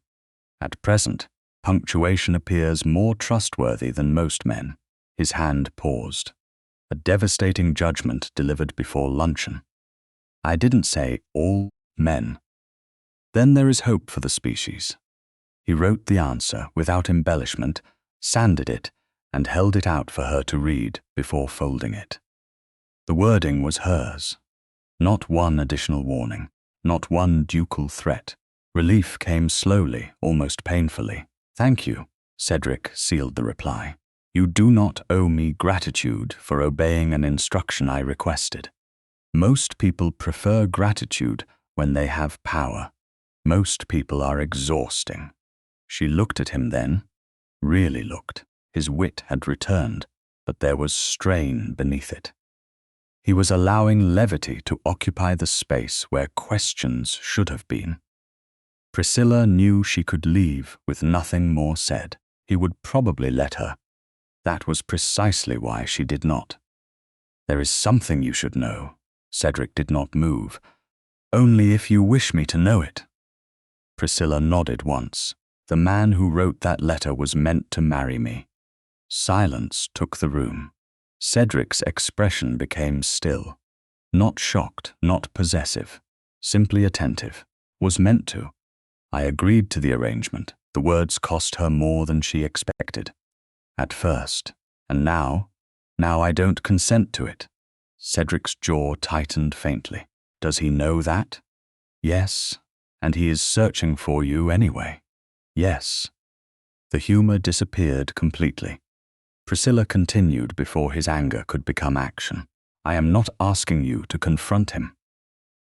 At present, punctuation appears more trustworthy than most men. His hand paused. A devastating judgment delivered before luncheon. I didn't say all men. Then there is hope for the species. He wrote the answer without embellishment, sanded it, and held it out for her to read before folding it. The wording was hers. Not one additional warning, not one ducal threat. Relief came slowly, almost painfully. Thank you, Cedric sealed the reply. You do not owe me gratitude for obeying an instruction I requested. Most people prefer gratitude when they have power. Most people are exhausting. She looked at him then, really looked. His wit had returned, but there was strain beneath it. He was allowing levity to occupy the space where questions should have been. Priscilla knew she could leave with nothing more said. He would probably let her. That was precisely why she did not. There is something you should know. Cedric did not move. Only if you wish me to know it. Priscilla nodded once. The man who wrote that letter was meant to marry me. Silence took the room. Cedric's expression became still. Not shocked, not possessive, simply attentive. Was meant to. I agreed to the arrangement. The words cost her more than she expected. At first. And now I don't consent to it. Cedric's jaw tightened faintly. Does he know that? Yes, and he is searching for you anyway. Yes. The humor disappeared completely. Priscilla continued before his anger could become action. I am not asking you to confront him.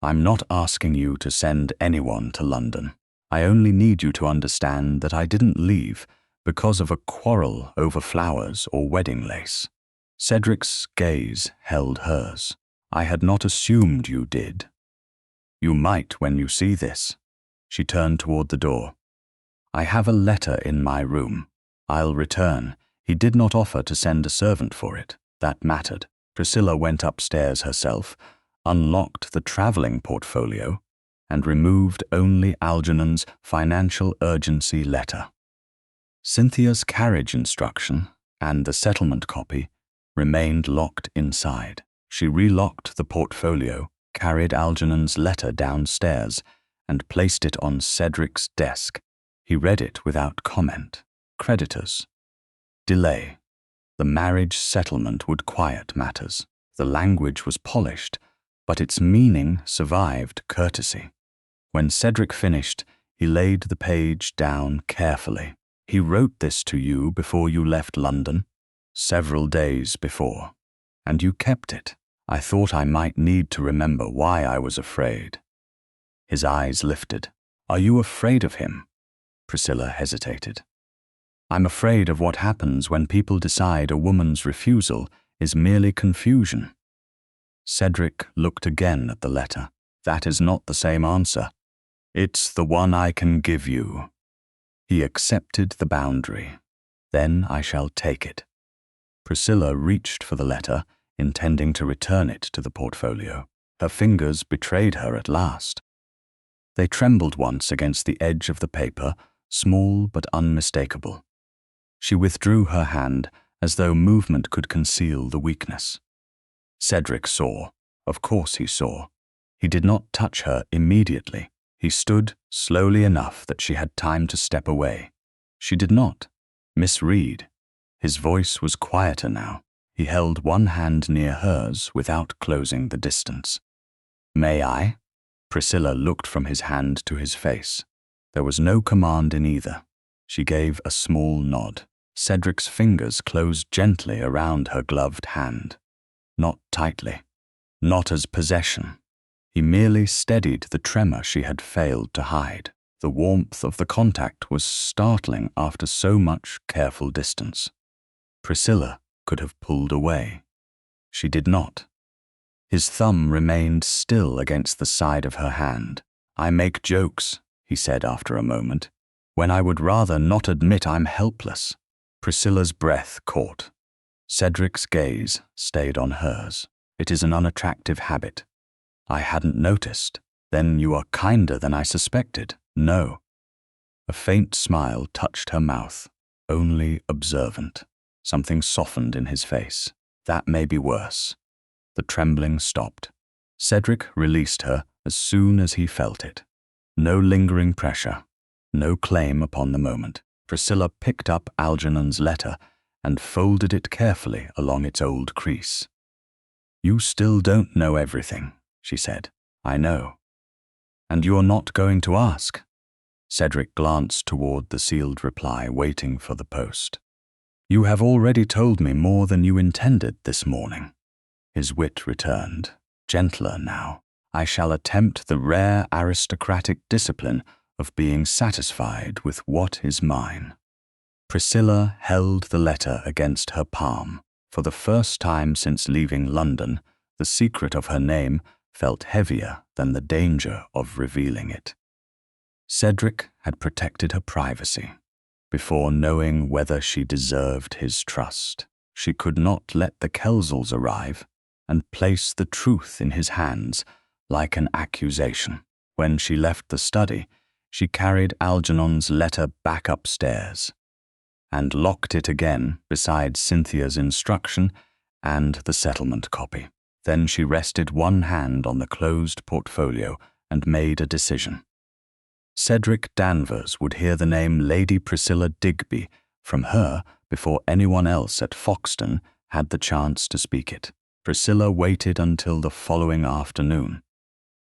I'm not asking you to send anyone to London. I only need you to understand that I didn't leave because of a quarrel over flowers or wedding lace. Cedric's gaze held hers. I had not assumed you did. You might when you see this. She turned toward the door. I have a letter in my room. I'll return. He did not offer to send a servant for it. That mattered. Priscilla went upstairs herself, unlocked the traveling portfolio, and removed only Algernon's financial urgency letter. Cynthia's carriage instruction and the settlement copy remained locked inside. She relocked the portfolio, carried Algernon's letter downstairs, and placed it on Cedric's desk. He read it without comment. Creditors. Delay. The marriage settlement would quiet matters. The language was polished, but its meaning survived courtesy. When Cedric finished, he laid the page down carefully. He wrote this to you before you left London, several days before, and you kept it. I thought I might need to remember why I was afraid. His eyes lifted. Are you afraid of him? Priscilla hesitated. I'm afraid of what happens when people decide a woman's refusal is merely confusion. Cedric looked again at the letter. That is not the same answer. It's the one I can give you. He accepted the boundary. Then I shall take it. Priscilla reached for the letter, intending to return it to the portfolio. Her fingers betrayed her at last. They trembled once against the edge of the paper, small but unmistakable. She withdrew her hand as though movement could conceal the weakness. Cedric saw. Of course he saw. He did not touch her immediately. He stood slowly enough that she had time to step away. She did not misread. His voice was quieter now. He held one hand near hers without closing the distance. "May I?" Priscilla looked from his hand to his face. There was no command in either. She gave a small nod. Cedric's fingers closed gently around her gloved hand. Not tightly, not as possession. He merely steadied the tremor she had failed to hide. The warmth of the contact was startling after so much careful distance. Priscilla could have pulled away. She did not. His thumb remained still against the side of her hand. "I make jokes," he said after a moment, "when I would rather not admit I'm helpless." Priscilla's breath caught. Cedric's gaze stayed on hers. "It is an unattractive habit." "I hadn't noticed. Then you are kinder than I suspected." "No." A faint smile touched her mouth, only observant. Something softened in his face. "That may be worse." The trembling stopped. Cedric released her as soon as he felt it. No lingering pressure, no claim upon the moment. Priscilla picked up Algernon's letter and folded it carefully along its old crease. "You still don't know everything," she said. "I know." "And you're not going to ask?" Cedric glanced toward the sealed reply waiting for the post. "You have already told me more than you intended this morning." His wit returned, gentler now. "I shall attempt the rare aristocratic discipline of being satisfied with what is mine." Priscilla held the letter against her palm. For the first time since leaving London, the secret of her name felt heavier than the danger of revealing it. Cedric had protected her privacy. Before knowing whether she deserved his trust, she could not let the Kelsalls arrive and place the truth in his hands like an accusation. When she left the study, she carried Algernon's letter back upstairs and locked it again beside Cynthia's instruction and the settlement copy. Then she rested one hand on the closed portfolio and made a decision. Cedric Danvers would hear the name Lady Priscilla Digby from her before anyone else at Foxden had the chance to speak it. Priscilla waited until the following afternoon,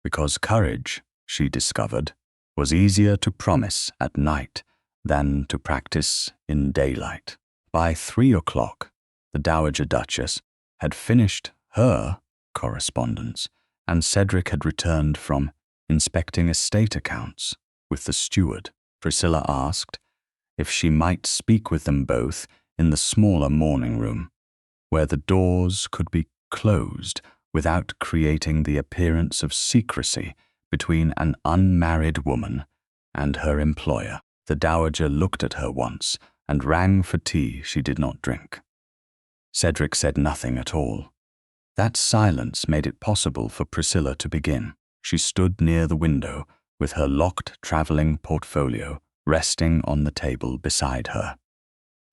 because courage, she discovered, was easier to promise at night than to practice in daylight. By 3 o'clock, the Dowager Duchess had finished her correspondence, and Cedric had returned from inspecting estate accounts with the steward. Priscilla asked if she might speak with them both in the smaller morning room, where the doors could be closed without creating the appearance of secrecy between an unmarried woman and her employer. The Dowager looked at her once and rang for tea she did not drink. Cedric said nothing at all. That silence made it possible for Priscilla to begin. She stood near the window with her locked travelling portfolio resting on the table beside her.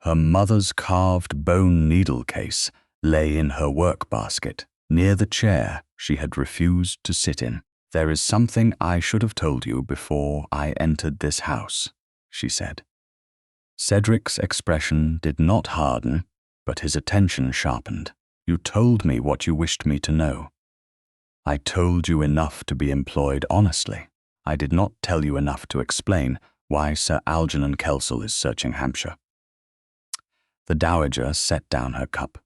Her mother's carved bone needle case lay in her work basket, near the chair she had refused to sit in. "There is something I should have told you before I entered this house," she said. Cedric's expression did not harden, but his attention sharpened. "You told me what you wished me to know." "I told you enough to be employed honestly. I did not tell you enough to explain why Sir Algernon Kelsall is searching Hampshire." The Dowager set down her cup.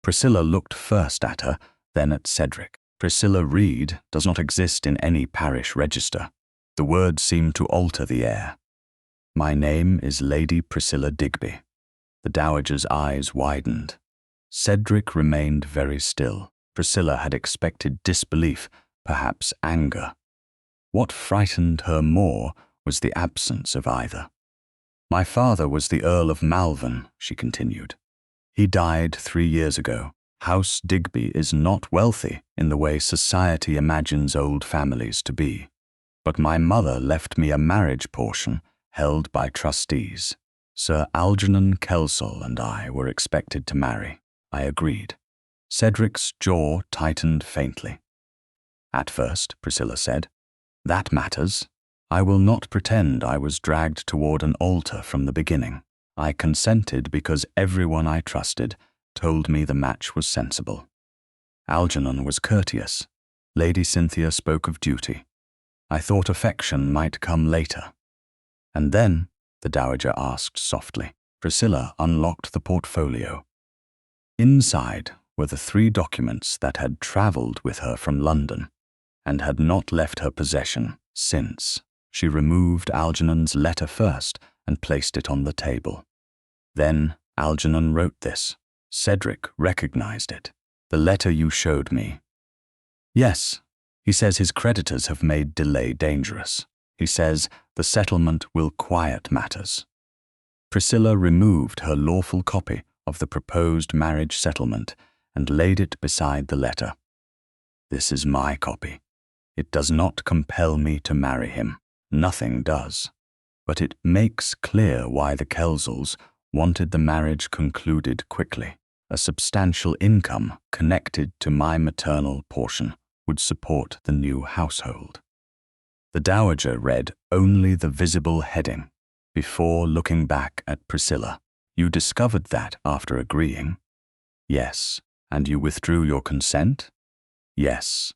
Priscilla looked first at her, then at Cedric. "Priscilla Reed does not exist in any parish register." The word seemed to alter the air. "My name is Lady Priscilla Digby." The Dowager's eyes widened. Cedric remained very still. Priscilla had expected disbelief, perhaps anger. What frightened her more was the absence of either. "My father was the Earl of Malvern," she continued. "He died 3 years ago. House Digby is not wealthy in the way society imagines old families to be. But my mother left me a marriage portion held by trustees. Sir Algernon Kelsall and I were expected to marry. I agreed." Cedric's jaw tightened faintly. "At first," Priscilla said, "that matters. I will not pretend I was dragged toward an altar from the beginning. I consented because everyone I trusted told me the match was sensible. Algernon was courteous. Lady Cynthia spoke of duty. I thought affection might come later. And then, the Dowager asked softly, Priscilla unlocked the portfolio. Inside were the 3 documents that had travelled with her from London and had not left her possession since. She removed Algernon's letter first and placed it on the table. Then Algernon wrote this. Cedric recognized it. The letter you showed me. Yes, he says his creditors have made delay dangerous. He says the settlement will quiet matters. Priscilla removed her lawful copy of the proposed marriage settlement and laid it beside the letter. This is my copy. It does not compel me to marry him. Nothing does. But it makes clear why the Kelsalls wanted the marriage concluded quickly. A substantial income connected to my maternal portion would support the new household. The Dowager read only the visible heading before looking back at Priscilla. You discovered that after agreeing? Yes. And you withdrew your consent? Yes.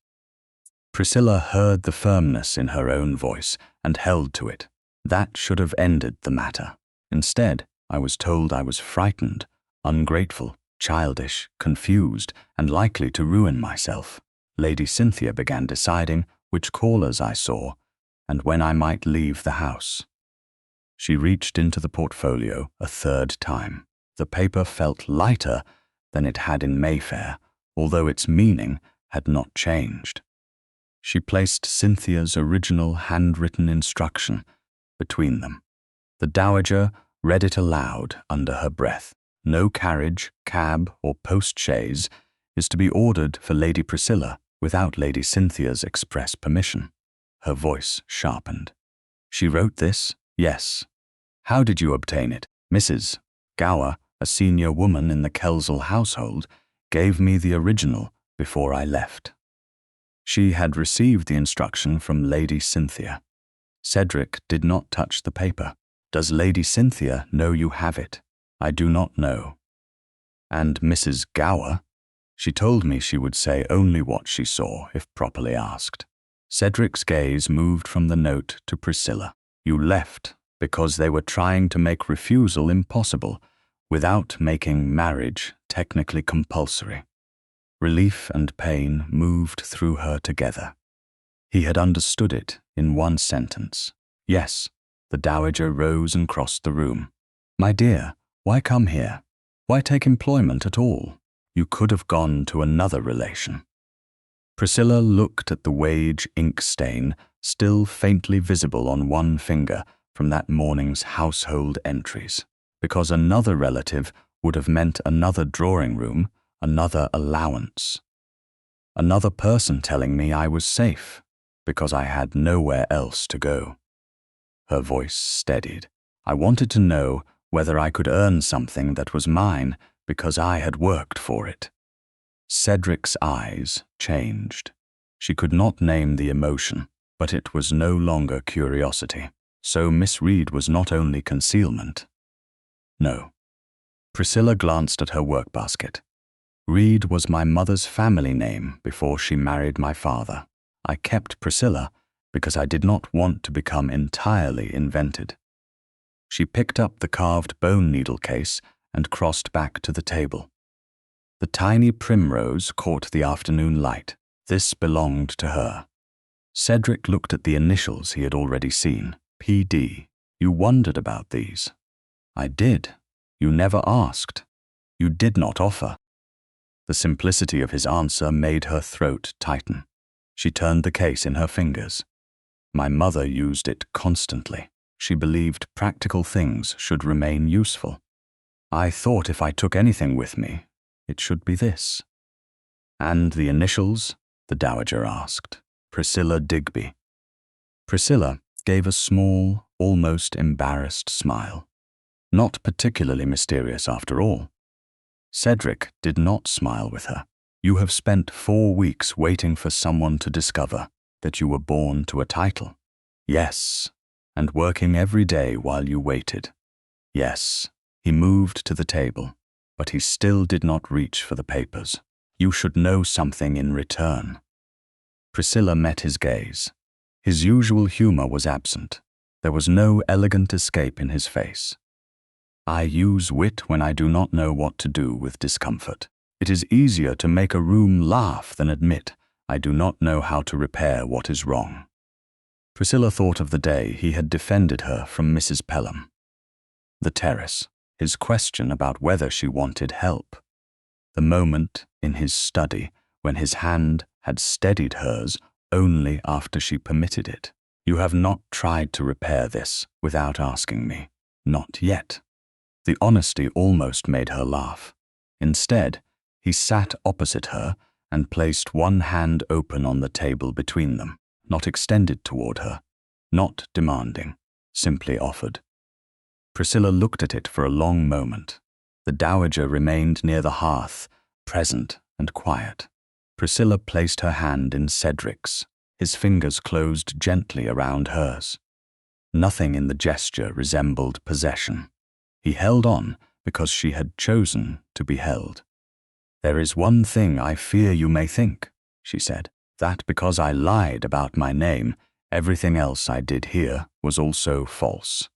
Priscilla heard the firmness in her own voice and held to it. That should have ended the matter. Instead, I was told I was frightened, ungrateful, childish, confused, and likely to ruin myself. Lady Cynthia began deciding which callers I saw and when I might leave the house. She reached into the portfolio a 3rd time. The paper felt lighter than it had in Mayfair, although its meaning had not changed. She placed Cynthia's original handwritten instruction between them. The Dowager read it aloud under her breath. No carriage, cab, or post-chaise is to be ordered for Lady Priscilla without Lady Cynthia's express permission. Her voice sharpened. She wrote this? Yes. How did you obtain it? Mrs. Gower, a senior woman in the Kelsall household, gave me the original before I left. She had received the instruction from Lady Cynthia. Cedric did not touch the paper. Does Lady Cynthia know you have it? I do not know. And Mrs. Gower? She told me she would say only what she saw if properly asked. Cedric's gaze moved from the note to Priscilla. You left because they were trying to make refusal impossible without making marriage technically compulsory. Relief and pain moved through her together. He had understood it in one sentence. Yes, the Dowager rose and crossed the room. My dear, why come here? Why take employment at all? You could have gone to another relation. Priscilla looked at the wage ink stain still faintly visible on one finger from that morning's household entries, because another relative would have meant another drawing room, another allowance. Another person telling me I was safe, because I had nowhere else to go. Her voice steadied. I wanted to know whether I could earn something that was mine because I had worked for it. Cedric's eyes changed. She could not name the emotion, but it was no longer curiosity. So Miss Reed was not only concealment. No. Priscilla glanced at her work-basket. Reed was my mother's family name before she married my father. I kept Priscilla because I did not want to become entirely invented. She picked up the carved bone needle case and crossed back to the table. The tiny primrose caught the afternoon light. This belonged to her. Cedric looked at the initials he had already seen. P.D. You wondered about these. I did. You never asked. You did not offer. The simplicity of his answer made her throat tighten. She turned the case in her fingers. My mother used it constantly. She believed practical things should remain useful. I thought if I took anything with me, it should be this. And the initials? The Dowager asked. Priscilla Digby. Priscilla gave a small, almost embarrassed smile. Not particularly mysterious after all. Cedric did not smile with her. You have spent 4 weeks waiting for someone to discover that you were born to a title. Yes. And working every day while you waited. Yes. He moved to the table. but he still did not reach for the papers. You should know something in return. Priscilla met his gaze. His usual humor was absent. There was no elegant escape in his face. I use wit when I do not know what to do with discomfort. It is easier to make a room laugh than admit I do not know how to repair what is wrong. Priscilla thought of the day he had defended her from Mrs. Pelham. The terrace, his question about whether she wanted help. The moment in his study when his hand had steadied hers only after she permitted it. You have not tried to repair this without asking me. Not yet. The honesty almost made her laugh. Instead, he sat opposite her and placed one hand open on the table between them, not extended toward her, not demanding, simply offered. Priscilla looked at it for a long moment. The dowager remained near the hearth, present and quiet. Priscilla placed her hand in Cedric's. His fingers closed gently around hers. Nothing in the gesture resembled possession. He held on because she had chosen to be held. There is one thing I fear you may think, she said, that because I lied about my name, everything else I did here was also false.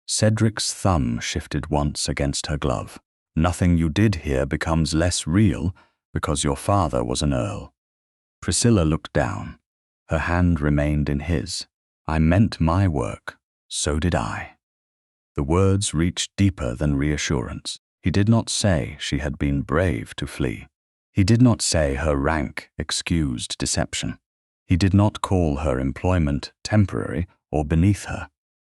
Cedric's thumb shifted once against her glove. Nothing you did here becomes less real because your father was an earl. Priscilla looked down. Her hand remained in his. I meant my work. So did I. The words reached deeper than reassurance. He did not say she had been brave to flee. He did not say her rank excused deception. He did not call her employment temporary or beneath her.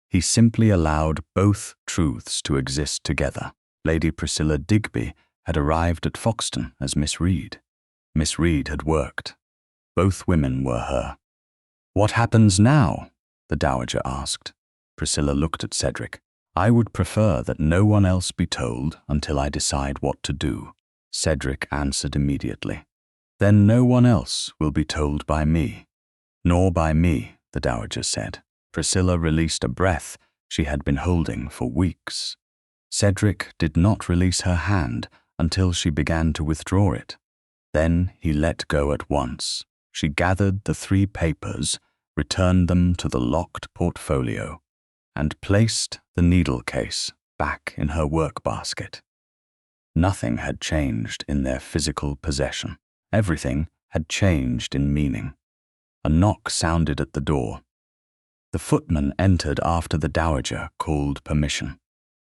He simply allowed both truths to exist together. Lady Priscilla Digby had arrived at Foxden as Miss Reed. Miss Reed had worked. Both women were her. What happens now? The dowager asked. Priscilla looked at Cedric. I would prefer that no one else be told until I decide what to do. Cedric answered immediately. Then no one else will be told by me. Nor by me, the dowager said. Priscilla released a breath she had been holding for weeks. Cedric did not release her hand until she began to withdraw it. Then he let go at once. She gathered the 3 papers, returned them to the locked portfolio, and placed the needle case back in her work basket. Nothing had changed in their physical possession. Everything had changed in meaning. A knock sounded at the door. The footman entered after the dowager called permission.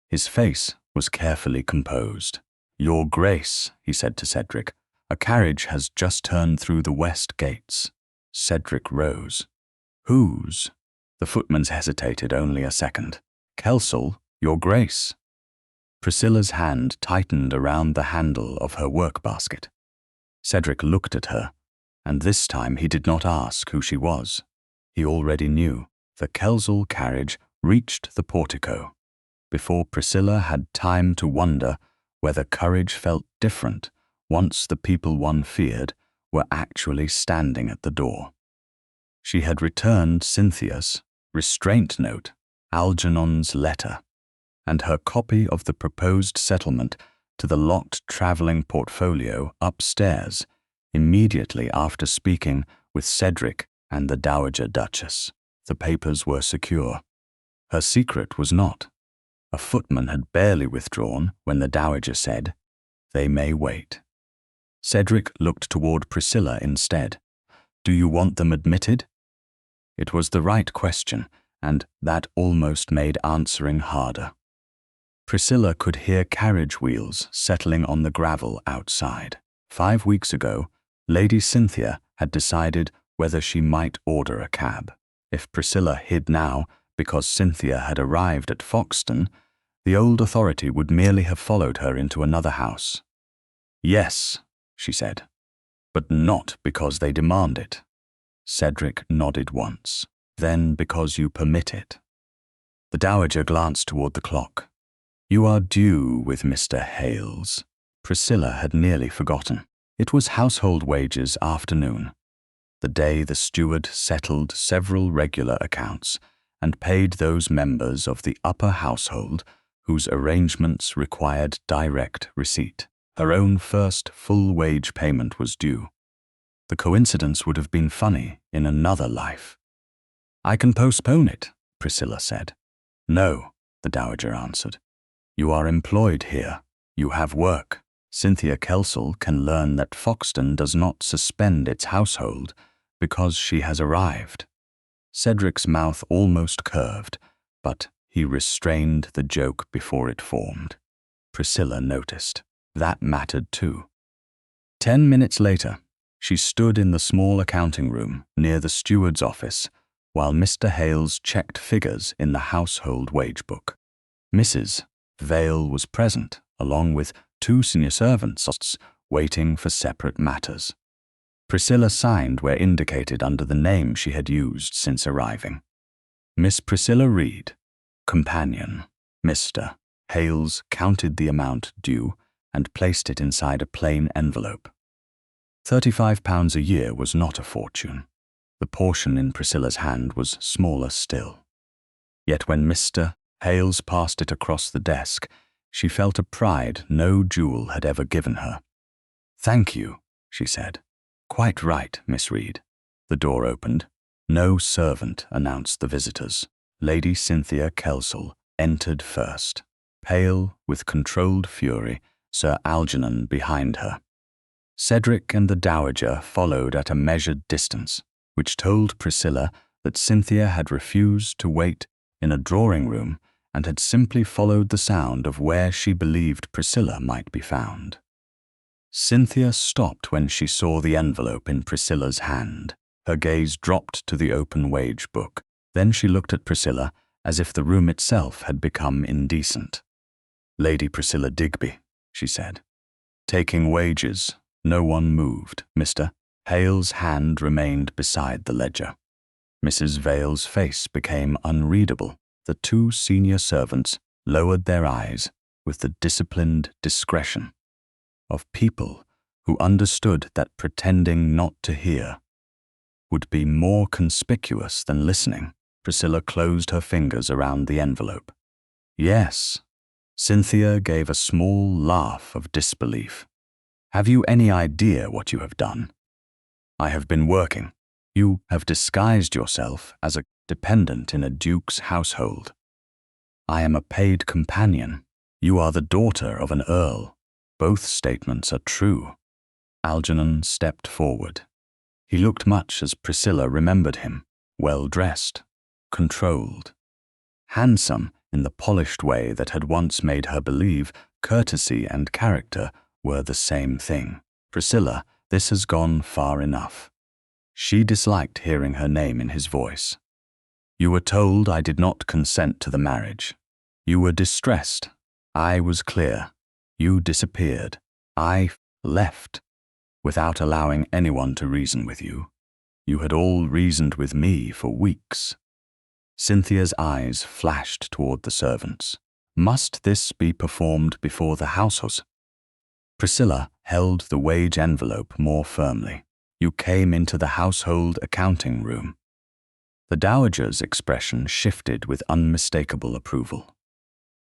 His face was carefully composed. Your Grace, he said to Cedric, a carriage has just turned through the west gates. Cedric rose. Whose? The footman hesitated only a second. Kelsall, Your Grace. Priscilla's hand tightened around the handle of her work basket. Cedric looked at her, and this time he did not ask who she was. He already knew. The Kelsall carriage reached the portico. Before Priscilla had time to wonder whether courage felt different once the people one feared were actually standing at the door. She had returned Cynthia's restraint note, Algernon's letter, and her copy of the proposed settlement to the locked travelling portfolio upstairs immediately after speaking with Cedric and the Dowager Duchess. The papers were secure. Her secret was not. A footman had barely withdrawn when the dowager said, "They may wait." Cedric looked toward Priscilla instead. "Do you want them admitted?" It was the right question, and that almost made answering harder. Priscilla could hear carriage wheels settling on the gravel outside. 5 weeks ago, Lady Cynthia had decided whether she might order a cab. If Priscilla hid now because Cynthia had arrived at Foxden, the old authority would merely have followed her into another house. "Yes," she said, "but not because they demand it." Cedric nodded once. "Then because you permit it." The dowager glanced toward the clock. "You are due with Mr. Hales." Priscilla had nearly forgotten. It was household wages afternoon, the day the steward settled several regular accounts and paid those members of the upper household whose arrangements required direct receipt. Her own first full wage payment was due. The coincidence would have been funny in another life. "I can postpone it," Priscilla said. "No," the Dowager answered. "You are employed here. You have work. Cynthia Kelsall can learn that Foxden does not suspend its household because she has arrived." Cedric's mouth almost curved, but he restrained the joke before it formed. Priscilla noticed. That mattered too. 10 minutes later, she stood in the small accounting room near the steward's office while Mr. Hales checked figures in the household wage book. Mrs. Vale was present, along with 2 senior servants waiting for separate matters. Priscilla signed where indicated under the name she had used since arriving. Miss Priscilla Reed, companion. Mr. Hales counted the amount due and placed it inside a plain envelope. £35 a year was not a fortune. The portion in Priscilla's hand was smaller still. Yet when Mr. Hales passed it across the desk, she felt a pride no jewel had ever given her. "Thank you," she said. "Quite right, Miss Reed." The door opened. No servant announced the visitors. Lady Cynthia Kelsall entered first, pale with controlled fury, Sir Algernon behind her. Cedric and the Dowager followed at a measured distance, which told Priscilla that Cynthia had refused to wait in a drawing room and had simply followed the sound of where she believed Priscilla might be found. Cynthia stopped when she saw the envelope in Priscilla's hand. Her gaze dropped to the open wage book. Then she looked at Priscilla as if the room itself had become indecent. "Lady Priscilla Digby," she said. "Taking wages." No one moved. Mr. Hale's hand remained beside the ledger. Mrs. Vale's face became unreadable. The 2 senior servants lowered their eyes with the disciplined discretion of people who understood that pretending not to hear would be more conspicuous than listening. Priscilla closed her fingers around the envelope. "Yes." Cynthia gave a small laugh of disbelief. "Have you any idea what you have done? I have been working. You have disguised yourself as a dependent in a duke's household. I am a paid companion. You are the daughter of an earl. Both statements are true." Algernon stepped forward. He looked much as Priscilla remembered him, well-dressed, controlled, handsome in the polished way that had once made her believe courtesy and character were the same thing. "Priscilla, this has gone far enough." She disliked hearing her name in his voice. "You were told I did not consent to the marriage. You were distressed. I was clear. You disappeared. I left without allowing anyone to reason with you. You had all reasoned with me for weeks." Cynthia's eyes flashed toward the servants. Must this be performed before the household? Priscilla held the wage envelope more firmly. "You came into the household accounting room." The Dowager's expression shifted with unmistakable approval.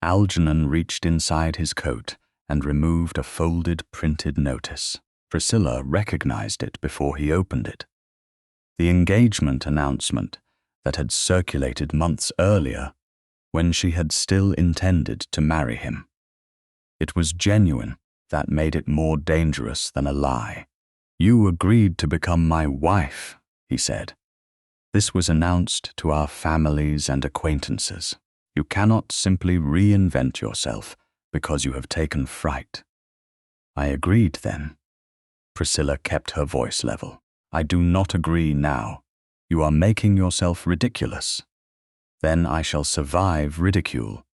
Algernon reached inside his coat and removed a folded printed notice. Priscilla recognized it before he opened it. The engagement announcement that had circulated months earlier when she had still intended to marry him. It was genuine. That made it more dangerous than a lie. "You agreed to become my wife," he said. "This was announced to our families and acquaintances. You cannot simply reinvent yourself because you have taken fright." "I agreed then." Priscilla kept her voice level. "I do not agree now. You are making yourself ridiculous. Then I shall survive ridicule."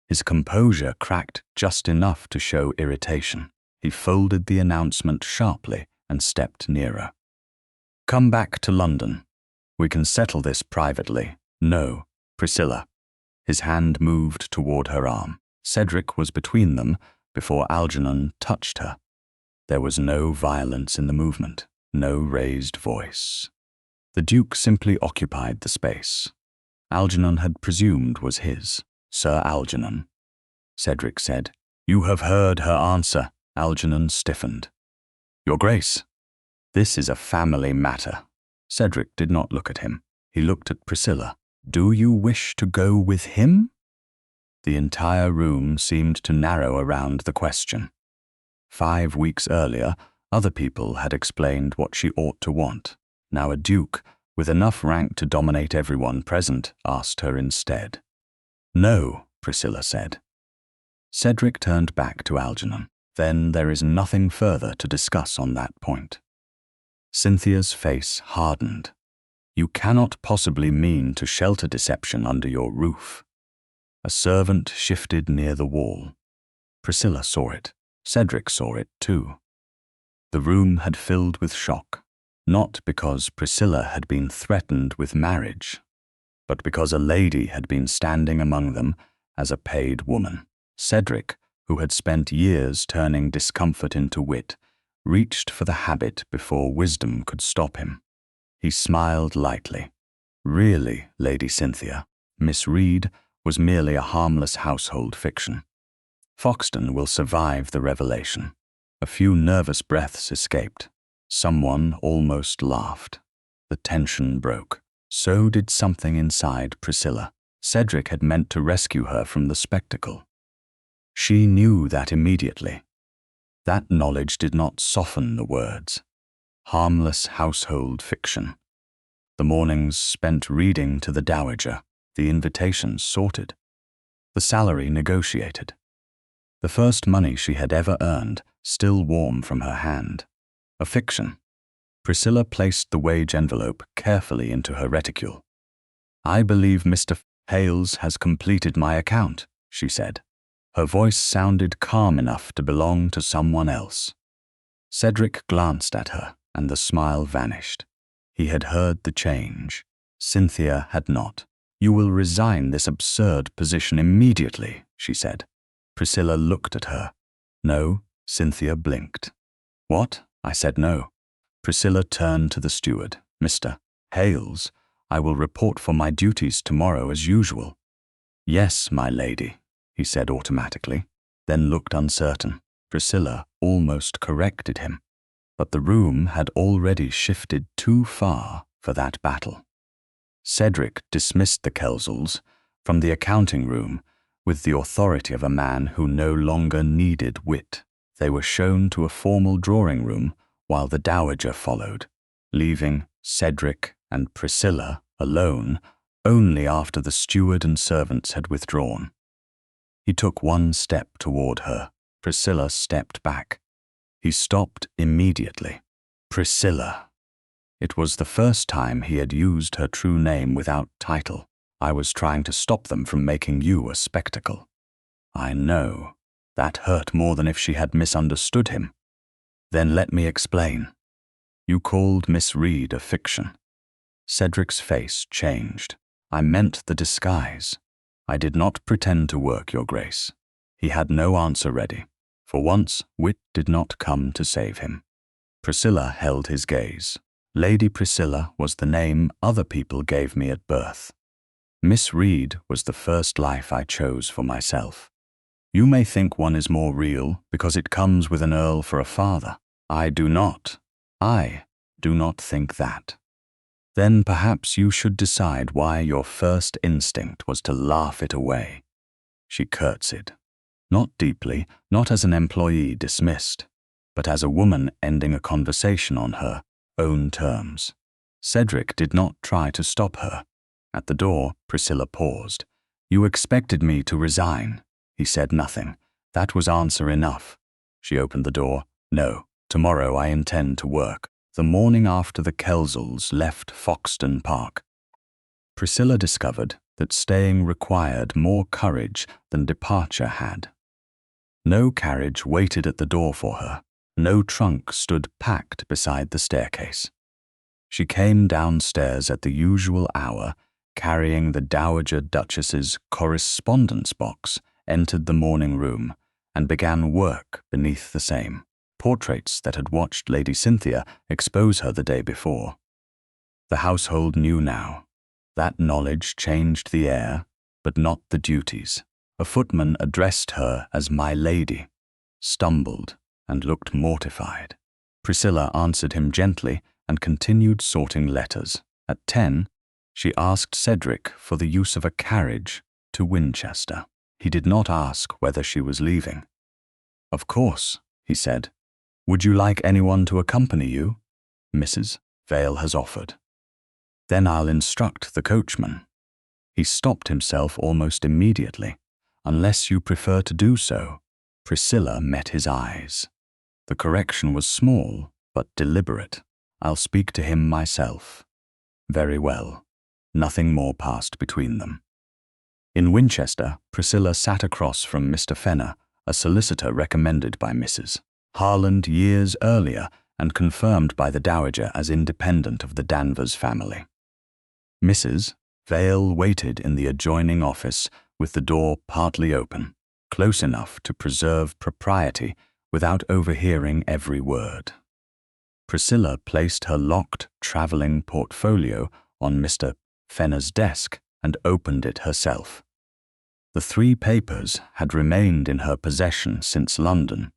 His composure cracked just enough to show irritation. He folded the announcement sharply and stepped nearer. "Come back to London. We can settle this privately." "No, Priscilla." His hand moved toward her arm. Cedric was between them before Algernon touched her. There was no violence in the movement, no raised voice. The Duke simply occupied the space Algernon had presumed was his. Sir Algernon. Cedric said. You have heard her answer. Algernon stiffened. Your Grace, this is a family matter. Cedric did not look at him. He looked at Priscilla. Do you wish to go with him? The entire room seemed to narrow around the question. 5 weeks earlier, other people had explained what she ought to want. Now a duke, with enough rank to dominate everyone present, asked her instead. No, Priscilla said. Cedric turned back to Algernon. Then there is nothing further to discuss on that point. Cynthia's face hardened. You cannot possibly mean to shelter deception under your roof. A servant shifted near the wall. Priscilla saw it. Cedric saw it too. The room had filled with shock, not because Priscilla had been threatened with marriage, but because a lady had been standing among them as a paid woman. Cedric, who had spent years turning discomfort into wit, reached for the habit before wisdom could stop him. He smiled lightly. Really, Lady Cynthia, Miss Reed was merely a harmless household fiction. Foxden will survive the revelation. A few nervous breaths escaped. Someone almost laughed. The tension broke. So did something inside Priscilla. Cedric had meant to rescue her from the spectacle. She knew that immediately. That knowledge did not soften the words. Harmless household fiction. The mornings spent reading to the dowager, the invitations sorted, the salary negotiated. The first money she had ever earned, still warm from her hand. A fiction. Priscilla placed the wage envelope carefully into her reticule. I believe Mr. Hales has completed my account, she said. Her voice sounded calm enough to belong to someone else. Cedric glanced at her, and the smile vanished. He had heard the change. Cynthia had not. You will resign this absurd position immediately, she said. Priscilla looked at her. No, Cynthia blinked. What? I said no. Priscilla turned to the steward. Mr. Hales, I will report for my duties tomorrow as usual. Yes, my lady, he said automatically, then looked uncertain. Priscilla almost corrected him, but the room had already shifted too far for that battle. Cedric dismissed the Kelsalls from the accounting room with the authority of a man who no longer needed wit. They were shown to a formal drawing room while the dowager followed, leaving Cedric and Priscilla alone only after the steward and servants had withdrawn. He took one step toward her. Priscilla stepped back. He stopped immediately. Priscilla. It was the first time he had used her true name without title. I was trying to stop them from making you a spectacle. I know. That hurt more than if she had misunderstood him. Then let me explain. You called Miss Reed a fiction. Cedric's face changed. I meant the disguise. I did not pretend to work, Your Grace. He had no answer ready. For once, wit did not come to save him. Priscilla held his gaze. Lady Priscilla was the name other people gave me at birth. Miss Reed was the first life I chose for myself. You may think one is more real because it comes with an earl for a father. I do not. I do not think that. Then perhaps you should decide why your first instinct was to laugh it away. She curtsied. Not deeply, not as an employee dismissed, but as a woman ending a conversation on her own terms. Cedric did not try to stop her. At the door, Priscilla paused. You expected me to resign. He said nothing. That was answer enough. She opened the door. No, tomorrow I intend to work. The morning after the Kelsalls left Foxden Park, Priscilla discovered that staying required more courage than departure had. No carriage waited at the door for her. No trunk stood packed beside the staircase. She came downstairs at the usual hour, carrying the Dowager Duchess's correspondence box, entered the morning room, and began work beneath the same. Portraits that had watched Lady Cynthia expose her the day before. The household knew now. That knowledge changed the air, but not the duties. A footman addressed her as my lady, stumbled, and looked mortified. Priscilla answered him gently and continued sorting letters. At 10, she asked Cedric for the use of a carriage to Winchester. He did not ask whether she was leaving. "Of course," he said. "Would you like anyone to accompany you?" "Mrs. Vale has offered." "Then I'll instruct the coachman." He stopped himself almost immediately. "Unless you prefer to do so." Priscilla met his eyes. The correction was small, but deliberate. "I'll speak to him myself." Very well. Nothing more passed between them. In Winchester, Priscilla sat across from Mr. Fenner, a solicitor recommended by Mrs. Harland years earlier and confirmed by the Dowager as independent of the Danvers family. Mrs. Vale waited in the adjoining office with the door partly open, close enough to preserve propriety without overhearing every word. Priscilla placed her locked travelling portfolio on Mr. Fenner's desk and opened it herself. The 3 papers had remained in her possession since London.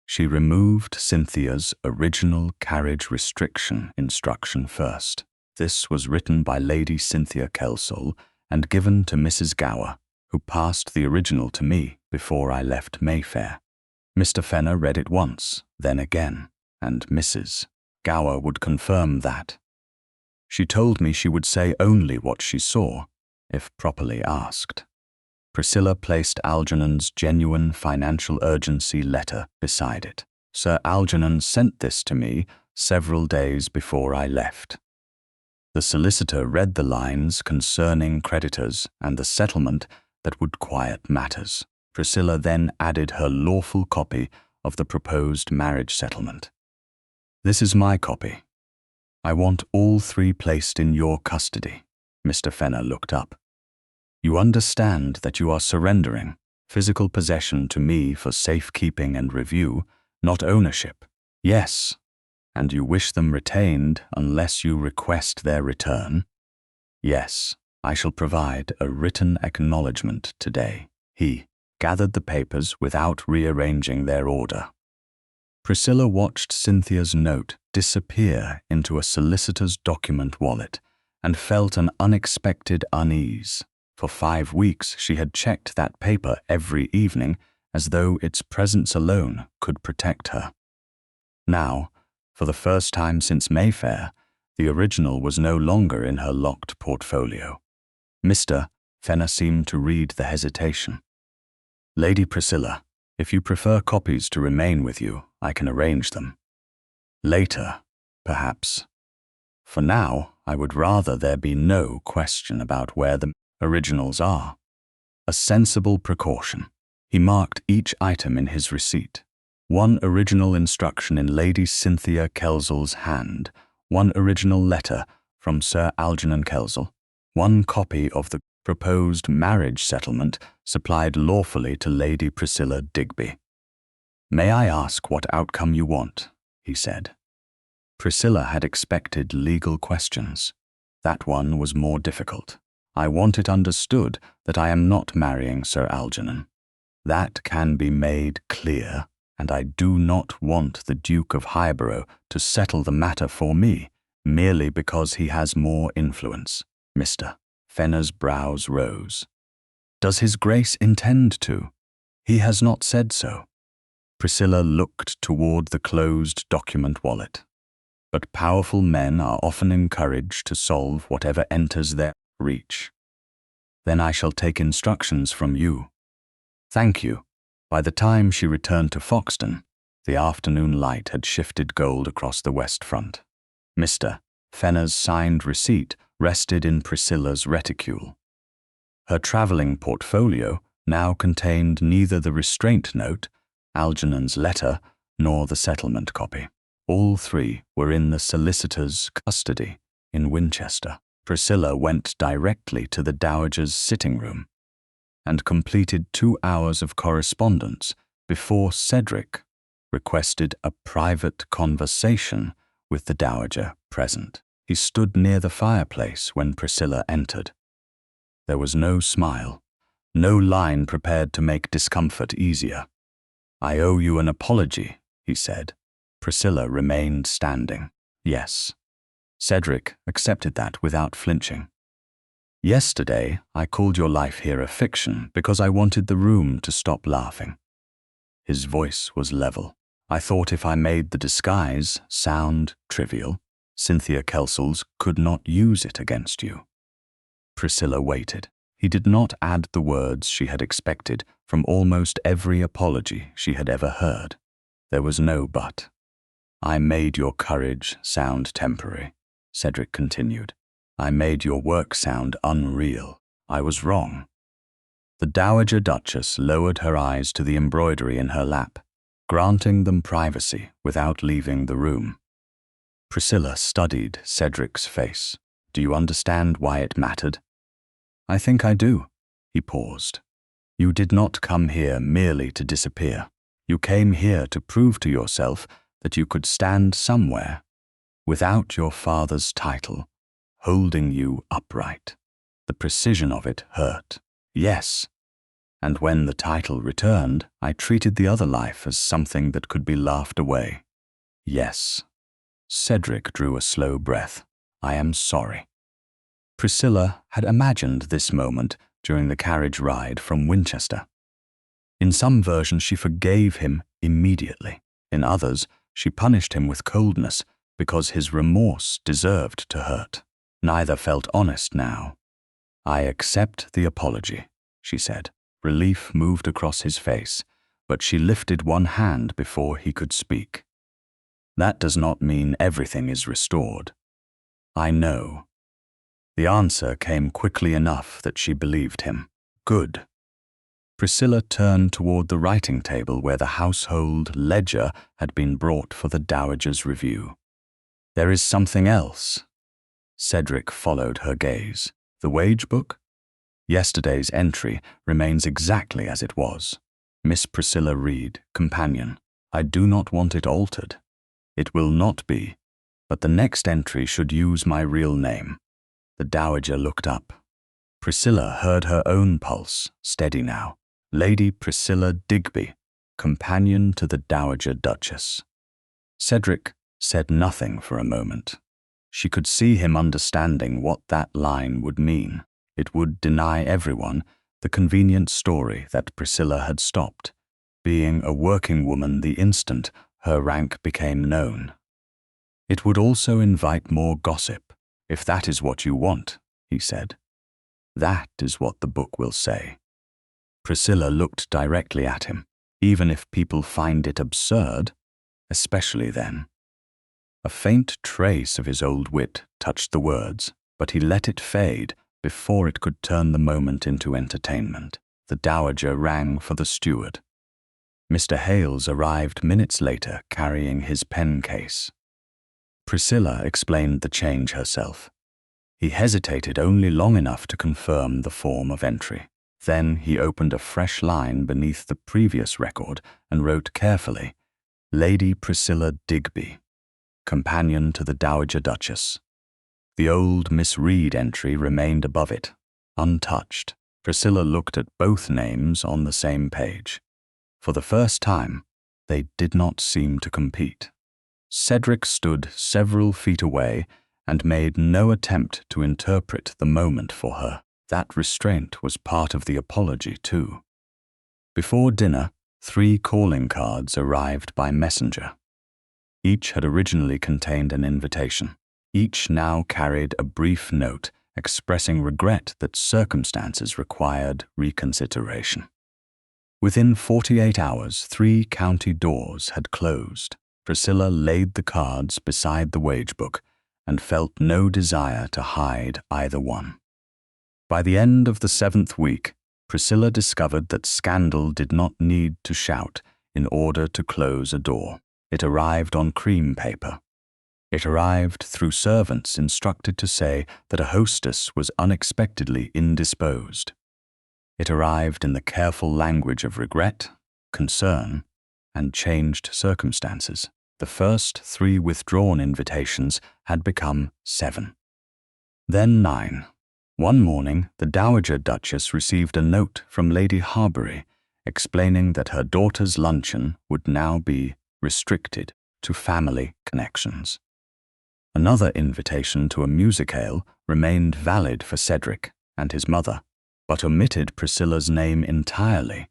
She removed Cynthia's original carriage restriction instruction first. This was written by Lady Cynthia Kelsall and given to Mrs. Gower, who passed the original to me before I left Mayfair. Mr. Fenner read it once, then again, and Mrs. Gower would confirm that. She told me she would say only what she saw, if properly asked. Priscilla placed Algernon's genuine financial urgency letter beside it. Sir Algernon sent this to me several days before I left. The solicitor read the lines concerning creditors and the settlement that would quiet matters. Priscilla then added her lawful copy of the proposed marriage settlement. "This is my copy. I want all 3 placed in your custody." Mr. Fenner looked up. "You understand that you are surrendering physical possession to me for safekeeping and review, not ownership." "Yes. And you wish them retained unless you request their return?" "Yes. I shall provide a written acknowledgement today." He gathered the papers without rearranging their order. Priscilla watched Cynthia's note disappear into a solicitor's document wallet and felt an unexpected unease. For 5 weeks she had checked that paper every evening as though its presence alone could protect her. Now, for the first time since Mayfair, the original was no longer in her locked portfolio. Mr. Fenner seemed to read the hesitation. "Lady Priscilla, if you prefer copies to remain with you, I can arrange them. Later, perhaps. For now, I would rather there be no question about where the originals are." A sensible precaution. He marked each item in his receipt. 1 original instruction in Lady Cynthia Kelsall's hand, 1 original letter from Sir Algernon Kelsall, 1 copy of the proposed marriage settlement supplied lawfully to Lady Priscilla Digby. "May I ask what outcome you want?" he said. Priscilla had expected legal questions. That one was more difficult. "I want it understood that I am not marrying Sir Algernon. That can be made clear, and I do not want the Duke of Highborough to settle the matter for me merely because he has more influence." Mr. Fenner's brows rose. "Does His Grace intend to?" "He has not said so." Priscilla looked toward the closed document wallet. "But powerful men are often encouraged to solve whatever enters their reach." "Then I shall take instructions from you." "Thank you." By the time she returned to Foxden, the afternoon light had shifted gold across the west front. Mr. Fenner's signed receipt rested in Priscilla's reticule. Her travelling portfolio now contained neither the restraint note, Algernon's letter, nor the settlement copy. All 3 were in the solicitor's custody in Winchester. Priscilla went directly to the Dowager's sitting room and completed 2 hours of correspondence before Cedric requested a private conversation with the Dowager present. He stood near the fireplace when Priscilla entered. There was no smile, no line prepared to make discomfort easier. "I owe you an apology," he said. Priscilla remained standing. "Yes." Cedric accepted that without flinching. "Yesterday, I called your life here a fiction because I wanted the room to stop laughing." His voice was level. "I thought if I made the disguise sound trivial, Cynthia Kelsall's could not use it against you." Priscilla waited. He did not add the words she had expected from almost every apology she had ever heard. There was no but. "I made your courage sound temporary," Cedric continued. "I made your work sound unreal. I was wrong." The Dowager Duchess lowered her eyes to the embroidery in her lap, granting them privacy without leaving the room. Priscilla studied Cedric's face. "Do you understand why it mattered?" "I think I do." He paused. "You did not come here merely to disappear. You came here to prove to yourself that you could stand somewhere, without your father's title, holding you upright." The precision of it hurt. "Yes. And when the title returned, I treated the other life as something that could be laughed away." "Yes." Cedric drew a slow breath. "I am sorry." Priscilla had imagined this moment during the carriage ride from Winchester. In some versions she forgave him immediately. In others, she punished him with coldness because his remorse deserved to hurt. Neither felt honest now. "I accept the apology," she said. Relief moved across his face, but she lifted one hand before he could speak. "That does not mean everything is restored." "I know." The answer came quickly enough that she believed him. "Good." Priscilla turned toward the writing table where the household ledger had been brought for the Dowager's review. "There is something else." Cedric followed her gaze. "The wage book?" "Yesterday's entry remains exactly as it was. Miss Priscilla Reed, companion. I do not want it altered. It will not be, but the next entry should use my real name." The Dowager looked up. Priscilla heard her own pulse, steady now. "Lady Priscilla Digby, companion to the Dowager Duchess." Cedric said nothing for a moment. She could see him understanding what that line would mean. It would deny everyone the convenient story that Priscilla had stopped, being a working woman the instant her rank became known. It would also invite more gossip. "If that is what you want," he said, "that is what the book will say." Priscilla looked directly at him. "Even if people find it absurd, especially then." A faint trace of his old wit touched the words, but he let it fade before it could turn the moment into entertainment. The Dowager rang for the steward. Mr. Hales arrived minutes later carrying his pen case. Priscilla explained the change herself. He hesitated only long enough to confirm the form of entry. Then he opened a fresh line beneath the previous record and wrote carefully, "Lady Priscilla Digby, companion to the Dowager Duchess." The old Miss Reed entry remained above it, untouched. Priscilla looked at both names on the same page. For the first time, they did not seem to compete. Cedric stood several feet away and made no attempt to interpret the moment for her. That restraint was part of the apology, too. Before dinner, 3 calling cards arrived by messenger. Each had originally contained an invitation. Each now carried a brief note expressing regret that circumstances required reconsideration. Within 48 hours, 3 county doors had closed. Priscilla laid the cards beside the wage book and felt no desire to hide either one. By the end of the 7th week, Priscilla discovered that scandal did not need to shout in order to close a door. It arrived on cream paper. It arrived through servants instructed to say that a hostess was unexpectedly indisposed. It arrived in the careful language of regret, concern, and changed circumstances. The first 3 withdrawn invitations had become 7. Then 9. One morning, the Dowager Duchess received a note from Lady Highborough explaining that her daughter's luncheon would now be restricted to family connections. Another invitation to a musicale remained valid for Cedric and his mother, but omitted Priscilla's name entirely,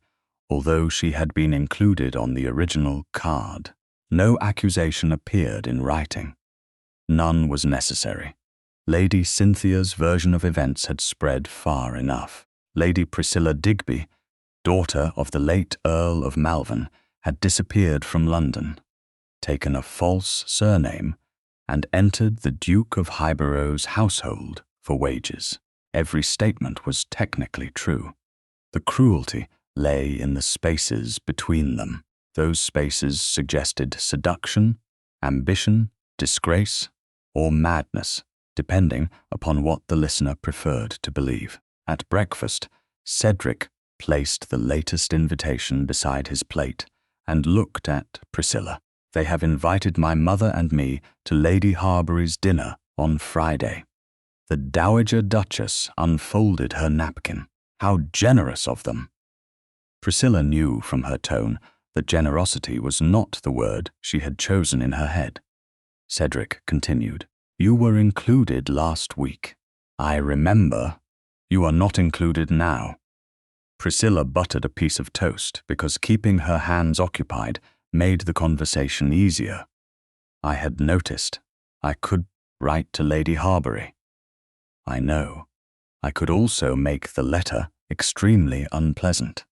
although she had been included on the original card. No accusation appeared in writing. None was necessary. Lady Cynthia's version of events had spread far enough. Lady Priscilla Digby, daughter of the late Earl of Malvern, had disappeared from London, taken a false surname, and entered the Duke of Highborough's household for wages. Every statement was technically true. The cruelty lay in the spaces between them. Those spaces suggested seduction, ambition, disgrace, or madness, depending upon what the listener preferred to believe. At breakfast, Cedric placed the latest invitation beside his plate and looked at Priscilla. "They have invited my mother and me to Lady Highborough's dinner on Friday." The Dowager Duchess unfolded her napkin. How generous of them! Priscilla knew from her tone that generosity was not the word she had chosen in her head. Cedric continued, "You were included last week. I remember. You are not included now." Priscilla buttered a piece of toast because keeping her hands occupied made the conversation easier. "I had noticed. I could write to Lady Highborough." "I know. I could also make the letter extremely unpleasant."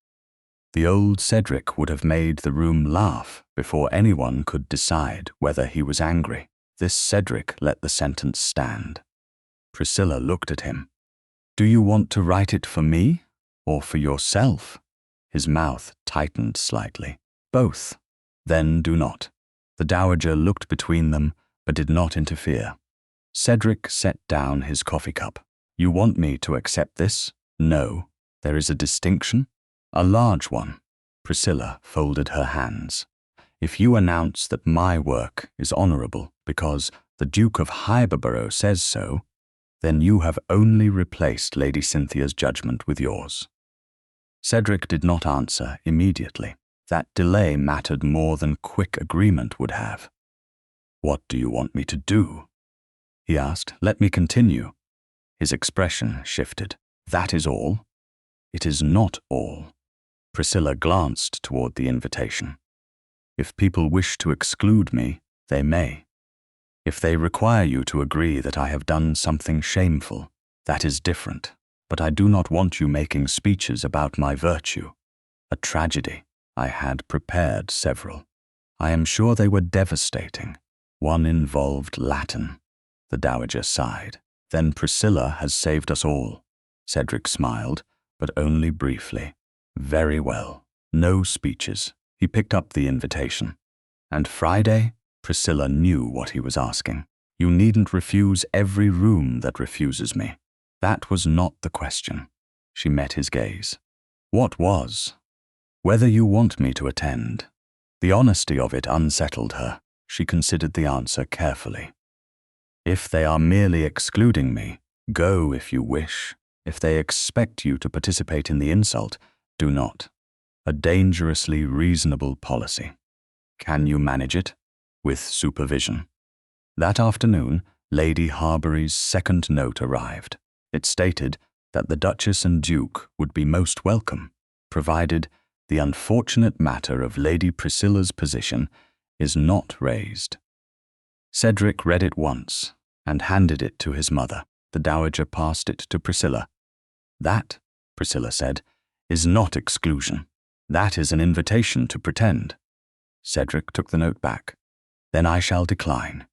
The old Cedric would have made the room laugh before anyone could decide whether he was angry. This Cedric let the sentence stand. Priscilla looked at him. "Do you want to write it for me or for yourself?" His mouth tightened slightly. "Both." "Then do not." The Dowager looked between them but did not interfere. Cedric set down his coffee cup. "You want me to accept this?" "No. There is a distinction." "A large one." Priscilla folded her hands. "If you announce that my work is honorable because the Duke of Highborough says so, then you have only replaced Lady Cynthia's judgment with yours." Cedric did not answer immediately. That delay mattered more than quick agreement would have. "What do you want me to do?" he asked. "Let me continue." His expression shifted. "That is all?" "It is not all." Priscilla glanced toward the invitation. "If people wish to exclude me, they may. If they require you to agree that I have done something shameful, that is different. But I do not want you making speeches about my virtue. A tragedy. I had prepared several. I am sure they were devastating. One involved Latin." The Dowager sighed. "Then Priscilla has saved us all." Cedric smiled, but only briefly. "Very well. No speeches." He picked up the invitation. "And Friday?" Priscilla knew what he was asking. "You needn't refuse every room that refuses me." That was not the question. She met his gaze. "What was?" "Whether you want me to attend." The honesty of it unsettled her. She considered the answer carefully. "If they are merely excluding me, go if you wish. If they expect you to participate in the insult, do not. A dangerously reasonable policy. Can you manage it?" "With supervision." That afternoon, Lady Highborough's second note arrived. It stated that the Duchess and Duke would be most welcome, provided the unfortunate matter of Lady Priscilla's position is not raised. Cedric read it once and handed it to his mother. The Dowager passed it to Priscilla. "That," Priscilla said, "is not exclusion. That is an invitation to pretend." Cedric took the note back. "Then I shall decline."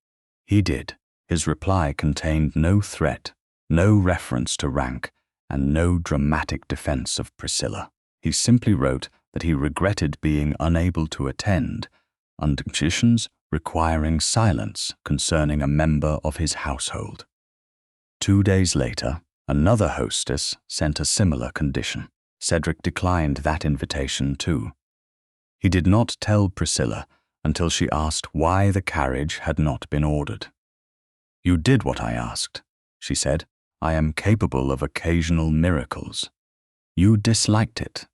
He did. His reply contained no threat, no reference to rank, and no dramatic defense of Priscilla. He simply wrote that he regretted being unable to attend under conditions requiring silence concerning a member of his household. 2 days later, another hostess sent a similar condition. Cedric declined that invitation too. He did not tell Priscilla until she asked why the carriage had not been ordered. "You did what I asked," she said. I am capable of occasional miracles. You disliked it.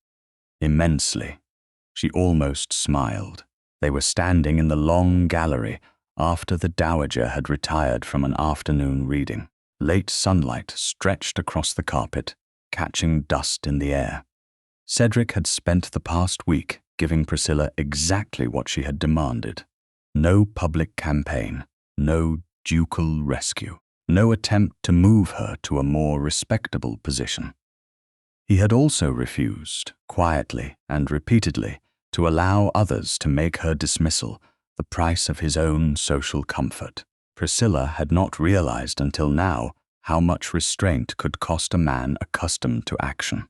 Immensely. She almost smiled. They were standing in the long gallery after the dowager had retired from an afternoon reading. Late sunlight stretched across the carpet, catching dust in the air. Cedric had spent the past week giving Priscilla exactly what she had demanded. No public campaign, no ducal rescue, no attempt to move her to a more respectable position. He had also refused, quietly and repeatedly, to allow others to make her dismissal the price of his own social comfort. Priscilla had not realized until now how much restraint could cost a man accustomed to action.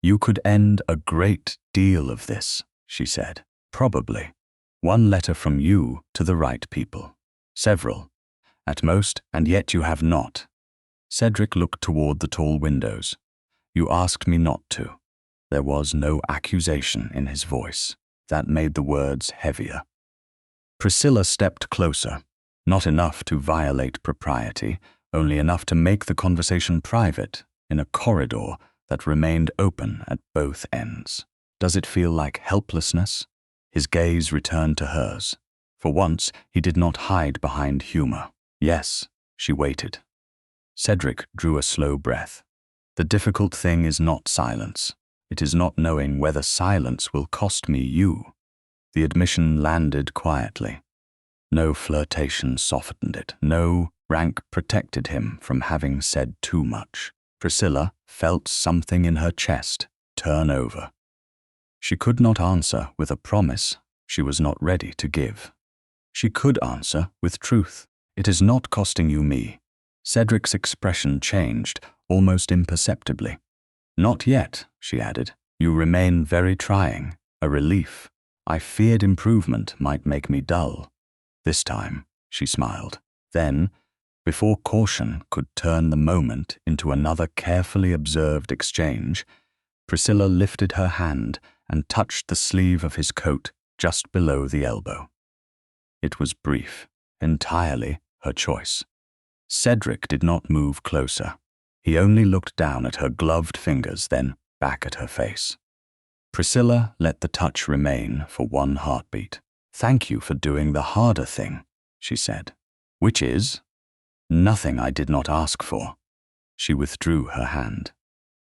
You could end a great deal of this, she said. Probably. One letter from you to the right people. Several, at most, and yet you have not. Cedric looked toward the tall windows. You asked me not to. There was no accusation in his voice. That made the words heavier. Priscilla stepped closer, not enough to violate propriety, only enough to make the conversation private, in a corridor that remained open at both ends. Does it feel like helplessness? His gaze returned to hers. For once, he did not hide behind humor. Yes, she waited. Cedric drew a slow breath. The difficult thing is not silence. It is not knowing whether silence will cost me you. The admission landed quietly. No flirtation softened it. No rank protected him from having said too much. Priscilla felt something in her chest turn over. She could not answer with a promise she was not ready to give. She could answer with truth. It is not costing you me. Cedric's expression changed, almost imperceptibly. Not yet, she added. You remain very trying, a relief. I feared improvement might make me dull. This time, she smiled. Then, before caution could turn the moment into another carefully observed exchange, Priscilla lifted her hand and touched the sleeve of his coat just below the elbow. It was brief, entirely her choice. Cedric did not move closer. He only looked down at her gloved fingers, then back at her face. Priscilla let the touch remain for one heartbeat. Thank you for doing the harder thing, she said. Which is? Nothing I did not ask for. She withdrew her hand.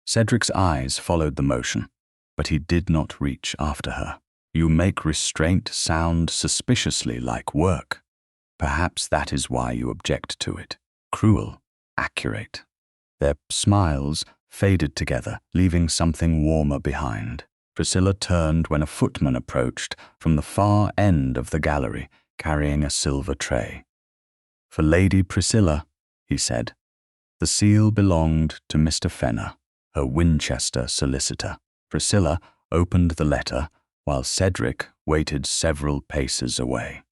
Cedric's eyes followed the motion, but he did not reach after her. You make restraint sound suspiciously like work. Perhaps that is why you object to it. Cruel, accurate. Their smiles faded together, leaving something warmer behind. Priscilla turned when a footman approached from the far end of the gallery, carrying a silver tray. For Lady Priscilla, he said. The seal belonged to Mr. Fenner, her Winchester solicitor. Priscilla opened the letter, while Cedric waited several paces away.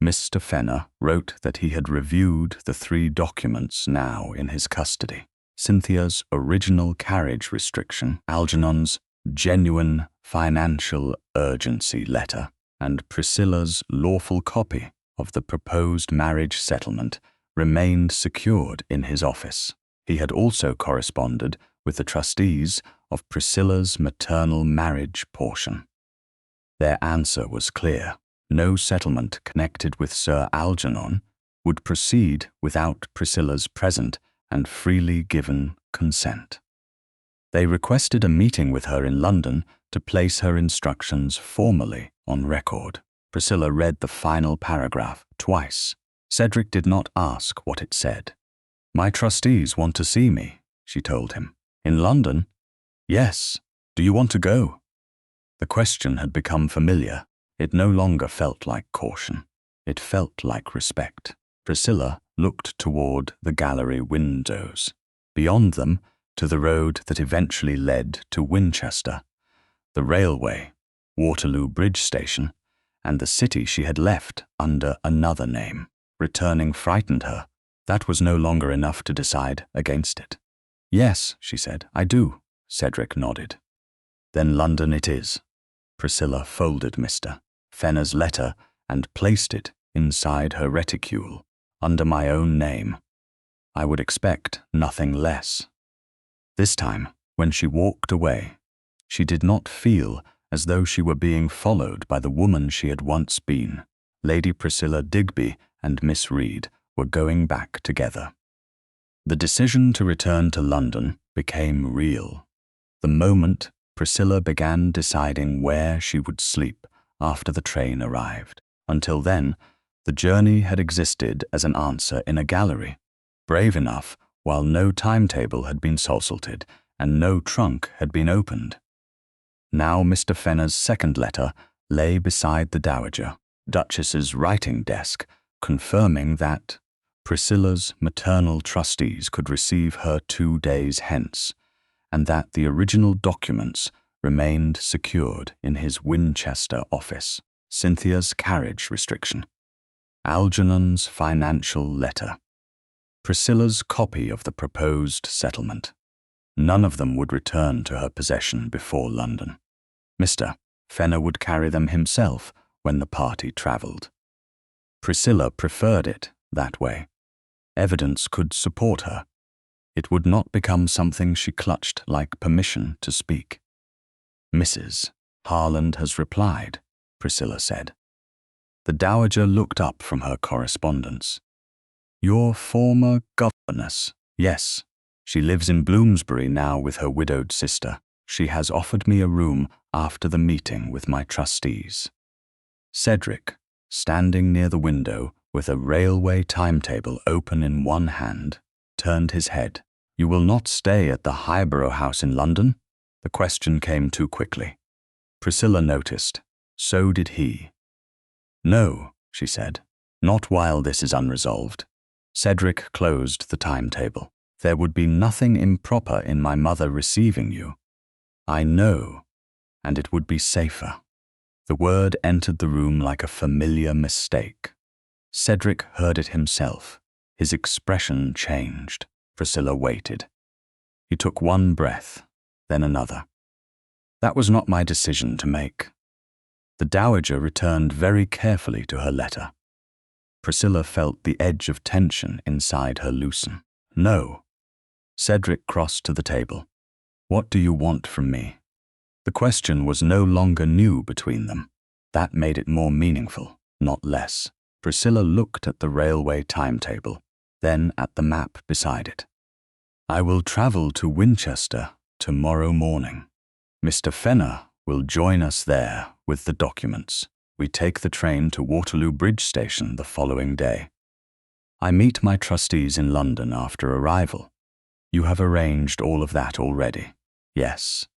Mr. Fenner wrote that he had reviewed the 3 documents now in his custody. Cynthia's original carriage restriction, Algernon's genuine financial urgency letter, and Priscilla's lawful copy of the proposed marriage settlement remained secured in his office. He had also corresponded with the trustees of Priscilla's maternal marriage portion. Their answer was clear. No settlement connected with Sir Algernon would proceed without Priscilla's present and freely given consent. They requested a meeting with her in London to place her instructions formally on record. Priscilla read the final paragraph twice. Cedric did not ask what it said. My trustees want to see me, she told him. In London? Yes. Do you want to go? The question had become familiar. It no longer felt like caution. It felt like respect. Priscilla looked toward the gallery windows. Beyond them, to the road that eventually led to Winchester, the railway, Waterloo Bridge Station, and the city she had left under another name. Returning frightened her. That was no longer enough to decide against it. Yes, she said, I do. Cedric nodded. Then London it is. Priscilla folded Mr. Fenner's letter and placed it inside her reticule under my own name. I would expect nothing less. This time, when she walked away, she did not feel as though she were being followed by the woman she had once been. Lady Priscilla Digby and Miss Reed were going back together. The decision to return to London became real. The moment Priscilla began deciding where she would sleep after the train arrived. Until then, the journey had existed as an answer in a gallery, brave enough while no timetable had been consulted and no trunk had been opened. Now Mr. Fenner's second letter lay beside the Dowager Duchess's writing desk, confirming that Priscilla's maternal trustees could receive her 2 days hence, and that the original documents remained secured in his Winchester office. Cynthia's carriage restriction, Algernon's financial letter, Priscilla's copy of the proposed settlement. None of them would return to her possession before London. Mr. Fenner would carry them himself when the party travelled. Priscilla preferred it that way. Evidence could support her. It would not become something she clutched like permission to speak. "Mrs. Harland has replied," Priscilla said. The Dowager looked up from her correspondence. "Your former governess, yes. She lives in Bloomsbury now with her widowed sister. She has offered me a room after the meeting with my trustees." Cedric, standing near the window with a railway timetable open in one hand, turned his head. "You will not stay at the Highborough house in London?" The question came too quickly. Priscilla noticed. So did he. "No," she said, "not while this is unresolved." Cedric closed the timetable. "There would be nothing improper in my mother receiving you. I know, and it would be safer." The word entered the room like a familiar mistake. Cedric heard it himself. His expression changed. Priscilla waited. He took one breath, then another. "That was not my decision to make." The Dowager returned very carefully to her letter. Priscilla felt the edge of tension inside her loosen. "No." Cedric crossed to the table. "What do you want from me?" The question was no longer new between them. That made it more meaningful, not less. Priscilla looked at the railway timetable, then at the map beside it. "I will travel to Winchester tomorrow morning. Mr. Fenner will join us there with the documents. We take the train to Waterloo Bridge Station the following day. I meet my trustees in London after arrival. You have arranged all of that already." "Yes."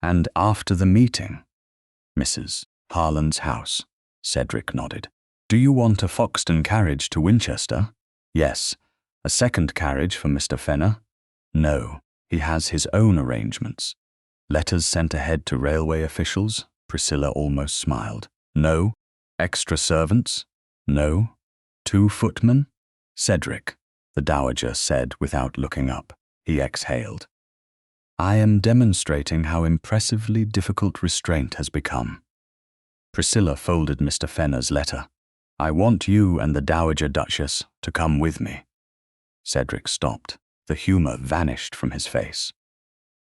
"And after the meeting?" "Mrs. Harland's house." Cedric nodded. "Do you want a Foxden carriage to Winchester?" "Yes." "A second carriage for Mr. Fenner?" "No. He has his own arrangements." "Letters sent ahead to railway officials?" Priscilla almost smiled. "No." "Extra servants?" "No." "2 footmen?" "Cedric," the Dowager said without looking up. He exhaled. "I am demonstrating how impressively difficult restraint has become." Priscilla folded Mr. Fenner's letter. "I want you and the Dowager Duchess to come with me." Cedric stopped. The humour vanished from his face.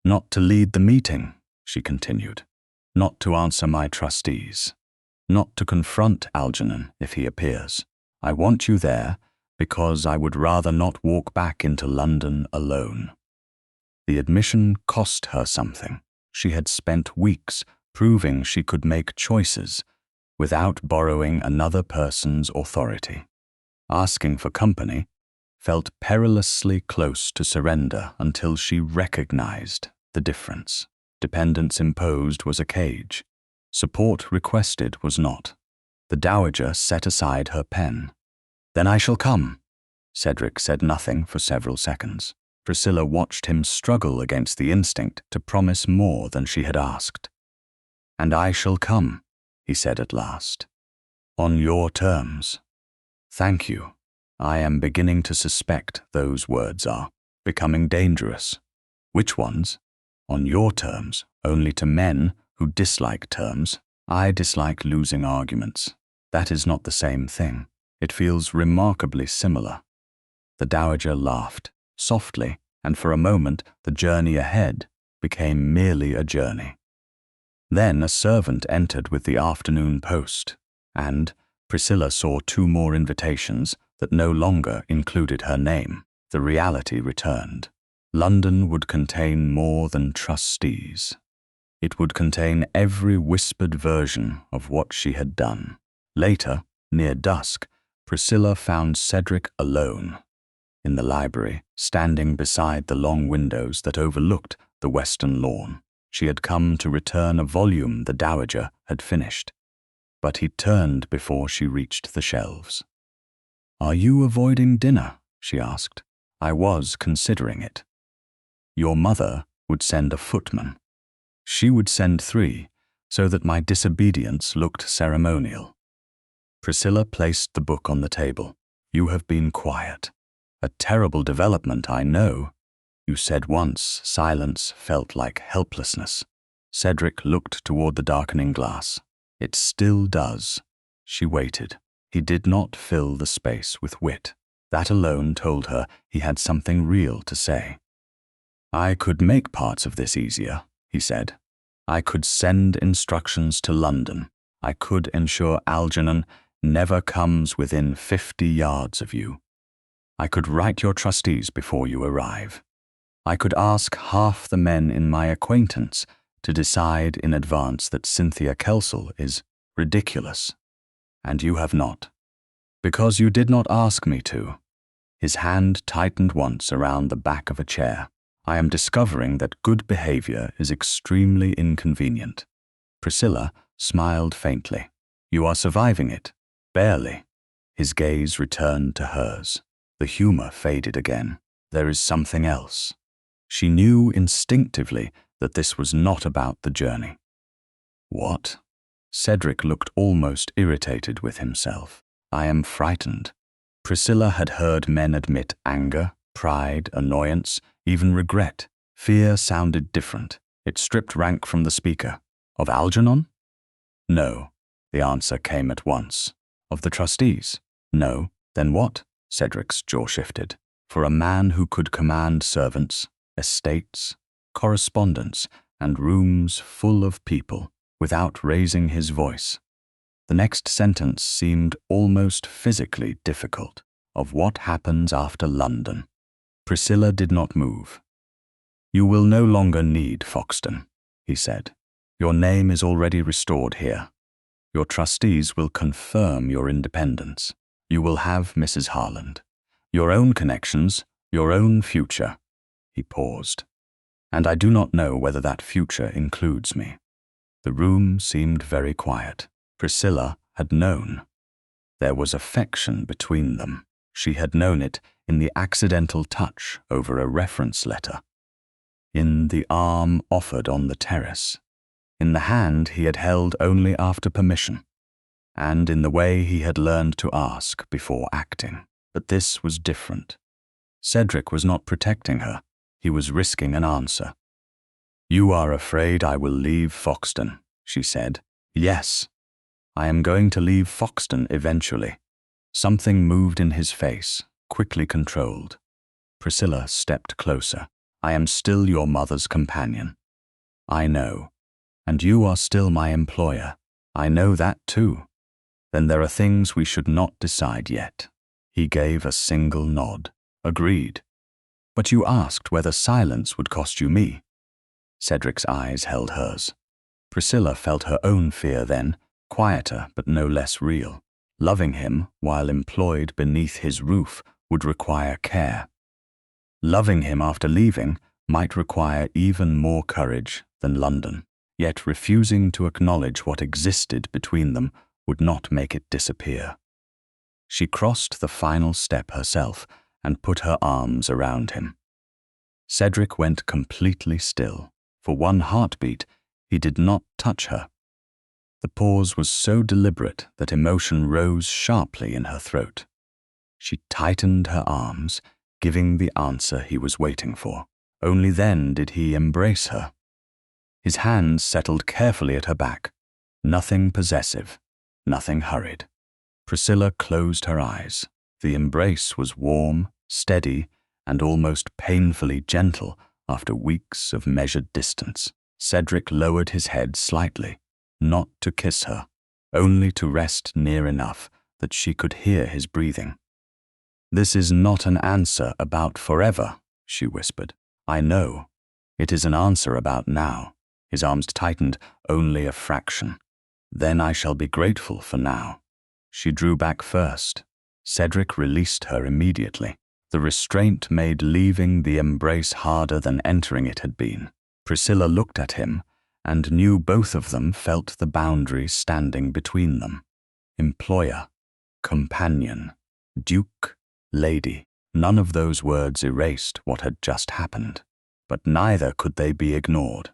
"Not to lead the meeting," she continued. "Not to answer my trustees. Not to confront Algernon if he appears. I want you there because I would rather not walk back into London alone." The admission cost her something. She had spent weeks proving she could make choices without borrowing another person's authority. Asking for company felt perilously close to surrender until she recognized the difference. Dependence imposed was a cage. Support requested was not. The Dowager set aside her pen. "Then I shall come." Cedric said nothing for several seconds. Priscilla watched him struggle against the instinct to promise more than she had asked. "And I shall come," he said at last. "On your terms." "Thank you. I am beginning to suspect those words are becoming dangerous." "Which ones?" "On your terms, only to men who dislike terms. I dislike losing arguments. That is not the same thing. It feels remarkably similar." The dowager laughed, softly, and for a moment the journey ahead became merely a journey. Then a servant entered with the afternoon post, and Priscilla saw 2 more invitations that no longer included her name. The reality returned. London would contain more than trustees. It would contain every whispered version of what she had done. Later, near dusk, Priscilla found Cedric alone in the library, standing beside the long windows that overlooked the western lawn. She had come to return a volume the dowager had finished, but he turned before she reached the shelves. "Are you avoiding dinner?" she asked. "I was considering it." "Your mother would send a footman. She would send 3, so that my disobedience looked ceremonial." Priscilla placed the book on the table. "You have been quiet. A terrible development, I know. You said once silence felt like helplessness." Cedric looked toward the darkening glass. "It still does." She waited. He did not fill the space with wit. That alone told her he had something real to say. "I could make parts of this easier," he said. "I could send instructions to London. I could ensure Algernon never comes within 50 yards of you. I could write your trustees before you arrive. I could ask half the men in my acquaintance to decide in advance that Cynthia Kelsall is ridiculous. And you have not. Because you did not ask me to." His hand tightened once around the back of a chair. "I am discovering that good behavior is extremely inconvenient." Priscilla smiled faintly. "You are surviving it. Barely." His gaze returned to hers. The humor faded again. "There is something else." She knew instinctively that this was not about the journey. "What?" Cedric looked almost irritated with himself. "I am frightened." Priscilla had heard men admit anger, pride, annoyance, even regret. Fear sounded different. It stripped rank from the speaker. "Of Algernon?" "No." The answer came at once. "Of the trustees?" "No." "Then what?" Cedric's jaw shifted. For a man who could command servants, estates, correspondence, and rooms full of people without raising his voice. The next sentence seemed almost physically difficult. "Of what happens after London." Priscilla did not move. "You will no longer need Foxden," he said. "Your name is already restored here. Your trustees will confirm your independence. You will have Mrs. Harland. Your own connections, your own future." He paused. "And I do not know whether that future includes me." The room seemed very quiet. Priscilla had known. There was affection between them. She had known it in the accidental touch over a reference letter, in the arm offered on the terrace, in the hand he had held only after permission, and in the way he had learned to ask before acting. But this was different. Cedric was not protecting her. He was risking an answer. "You are afraid I will leave Foxden," she said. "Yes. I am going to leave Foxden eventually." Something moved in his face, quickly controlled. Priscilla stepped closer. "I am still your mother's companion." "I know. And you are still my employer." "I know that too." "Then there are things we should not decide yet." He gave a single nod. "Agreed." "But you asked whether silence would cost you me." Cedric's eyes held hers. Priscilla felt her own fear then, quieter but no less real. Loving him while employed beneath his roof would require care. Loving him after leaving might require even more courage than London, yet refusing to acknowledge what existed between them would not make it disappear. She crossed the final step herself and put her arms around him. Cedric went completely still. For one heartbeat, he did not touch her. The pause was so deliberate that emotion rose sharply in her throat. She tightened her arms, giving the answer he was waiting for. Only then did he embrace her. His hands settled carefully at her back. Nothing possessive, nothing hurried. Priscilla closed her eyes. The embrace was warm, steady and almost painfully gentle after weeks of measured distance. Cedric lowered his head slightly, not to kiss her, only to rest near enough that she could hear his breathing. "This is not an answer about forever," she whispered. "I know. It is an answer about now." His arms tightened only a fraction. "Then I shall be grateful for now." She drew back first. Cedric released her immediately. The restraint made leaving the embrace harder than entering it had been. Priscilla looked at him and knew both of them felt the boundary standing between them. Employer, companion, duke, lady. None of those words erased what had just happened, but neither could they be ignored.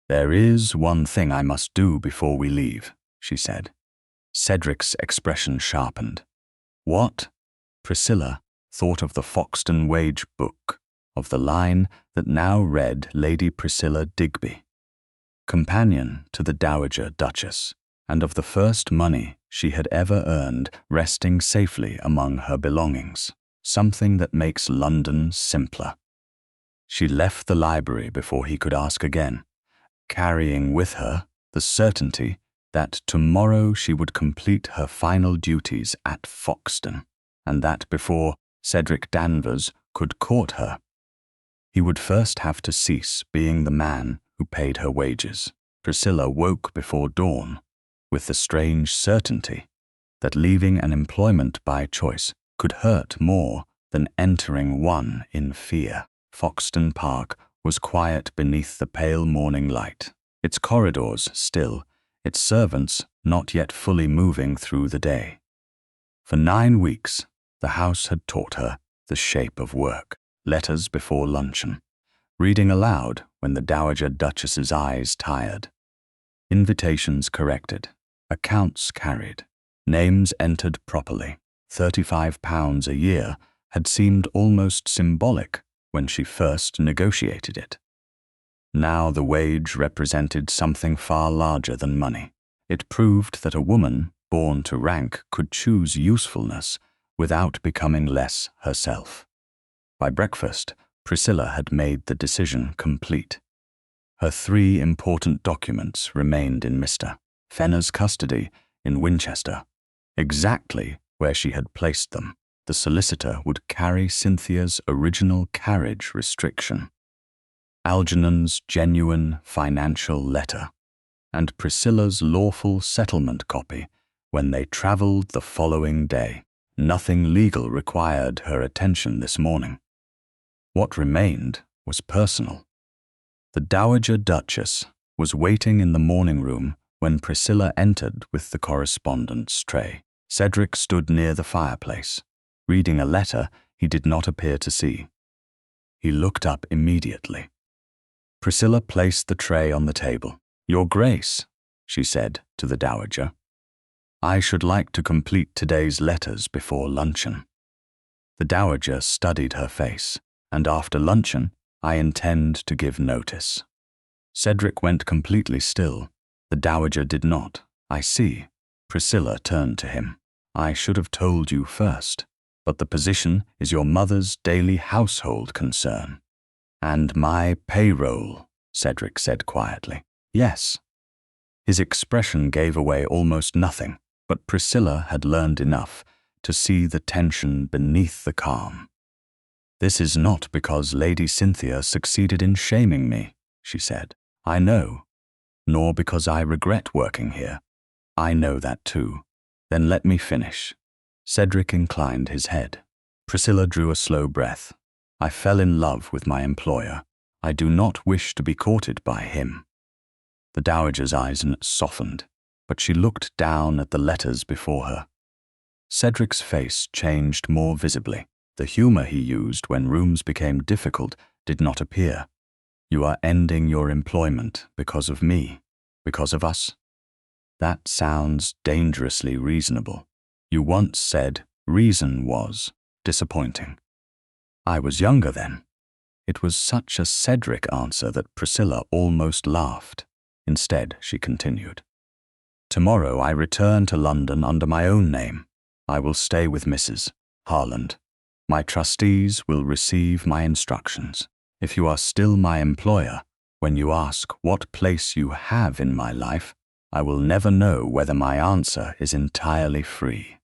"There is one thing I must do before we leave," she said. Cedric's expression sharpened. "What?" Priscilla thought of the Foxden wage book, of the line that now read Lady Priscilla Digby, companion to the Dowager Duchess, and of the first money she had ever earned resting safely among her belongings, something that makes London simpler. She left the library before he could ask again, carrying with her the certainty that tomorrow she would complete her final duties at Foxden, and that before Cedric Danvers could court her, he would first have to cease being the man who paid her wages. Priscilla woke before dawn with the strange certainty that leaving an employment by choice could hurt more than entering one in fear. Foxden Park was quiet beneath the pale morning light, its corridors still, its servants not yet fully moving through the day. For 9 weeks, the house had taught her the shape of work: letters before luncheon, reading aloud when the Dowager Duchess's eyes tired, invitations corrected, accounts carried, names entered properly. £35 a year had seemed almost symbolic when she first negotiated it. Now the wage represented something far larger than money. It proved that a woman born to rank could choose usefulness without becoming less herself. By breakfast, Priscilla had made the decision complete. Her 3 important documents remained in Mr. Fenner's custody in Winchester, exactly where she had placed them. The solicitor would carry Cynthia's original carriage restriction, Algernon's genuine financial letter, and Priscilla's lawful settlement copy when they travelled the following day. Nothing legal required her attention this morning. What remained was personal. The Dowager Duchess was waiting in the morning room when Priscilla entered with the correspondence tray. Cedric stood near the fireplace, reading a letter he did not appear to see. He looked up immediately. Priscilla placed the tray on the table. "Your Grace," she said to the Dowager, "I should like to complete today's letters before luncheon." The Dowager studied her face, and after luncheon, "I intend to give notice." Cedric went completely still. The Dowager did not. "I see." Priscilla turned to him. "I should have told you first, but the position is your mother's daily household concern." "And my payroll," Cedric said quietly. "Yes." His expression gave away almost nothing, but Priscilla had learned enough to see the tension beneath the calm. "This is not because Lady Cynthia succeeded in shaming me," she said. "I know. Nor because I regret working here. I know that too. Then let me finish." Cedric inclined his head. Priscilla drew a slow breath. "I fell in love with my employer. I do not wish to be courted by him." The Dowager's eyes softened, but she looked down at the letters before her. Cedric's face changed more visibly. The humor he used when rooms became difficult did not appear. "You are ending your employment because of me, because of us? That sounds dangerously reasonable. You once said reason was disappointing." "I was younger then." It was such a Cedric answer that Priscilla almost laughed. Instead, she continued, "Tomorrow I return to London under my own name. I will stay with Mrs. Harland. My trustees will receive my instructions. If you are still my employer, when you ask what place you have in my life, I will never know whether my answer is entirely free."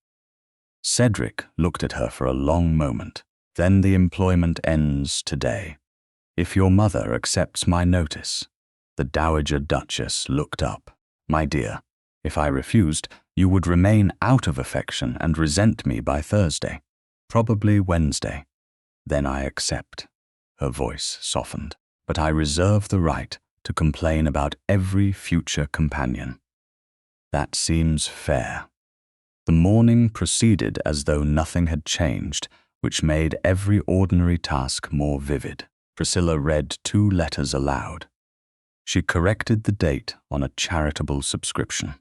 Cedric looked at her for a long moment. "Then the employment ends today. If your mother accepts my notice." The Dowager Duchess looked up. "My dear, if I refused, you would remain out of affection and resent me by Thursday, probably Wednesday. Then I accept." Her voice softened. "But I reserve the right to complain about every future companion." "That seems fair." The morning proceeded as though nothing had changed, which made every ordinary task more vivid. Priscilla read 2 letters aloud. She corrected the date on a charitable subscription.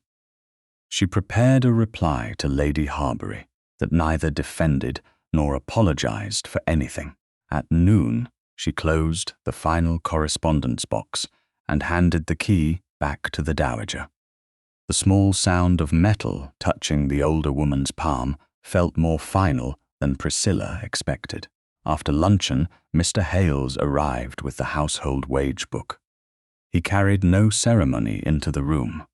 She prepared a reply to Lady Highborough that neither defended nor apologized for anything. At noon, she closed the final correspondence box and handed the key back to the Dowager. The small sound of metal touching the older woman's palm felt more final than Priscilla expected. After luncheon, Mr. Hales arrived with the household wage book. He carried no ceremony into the room.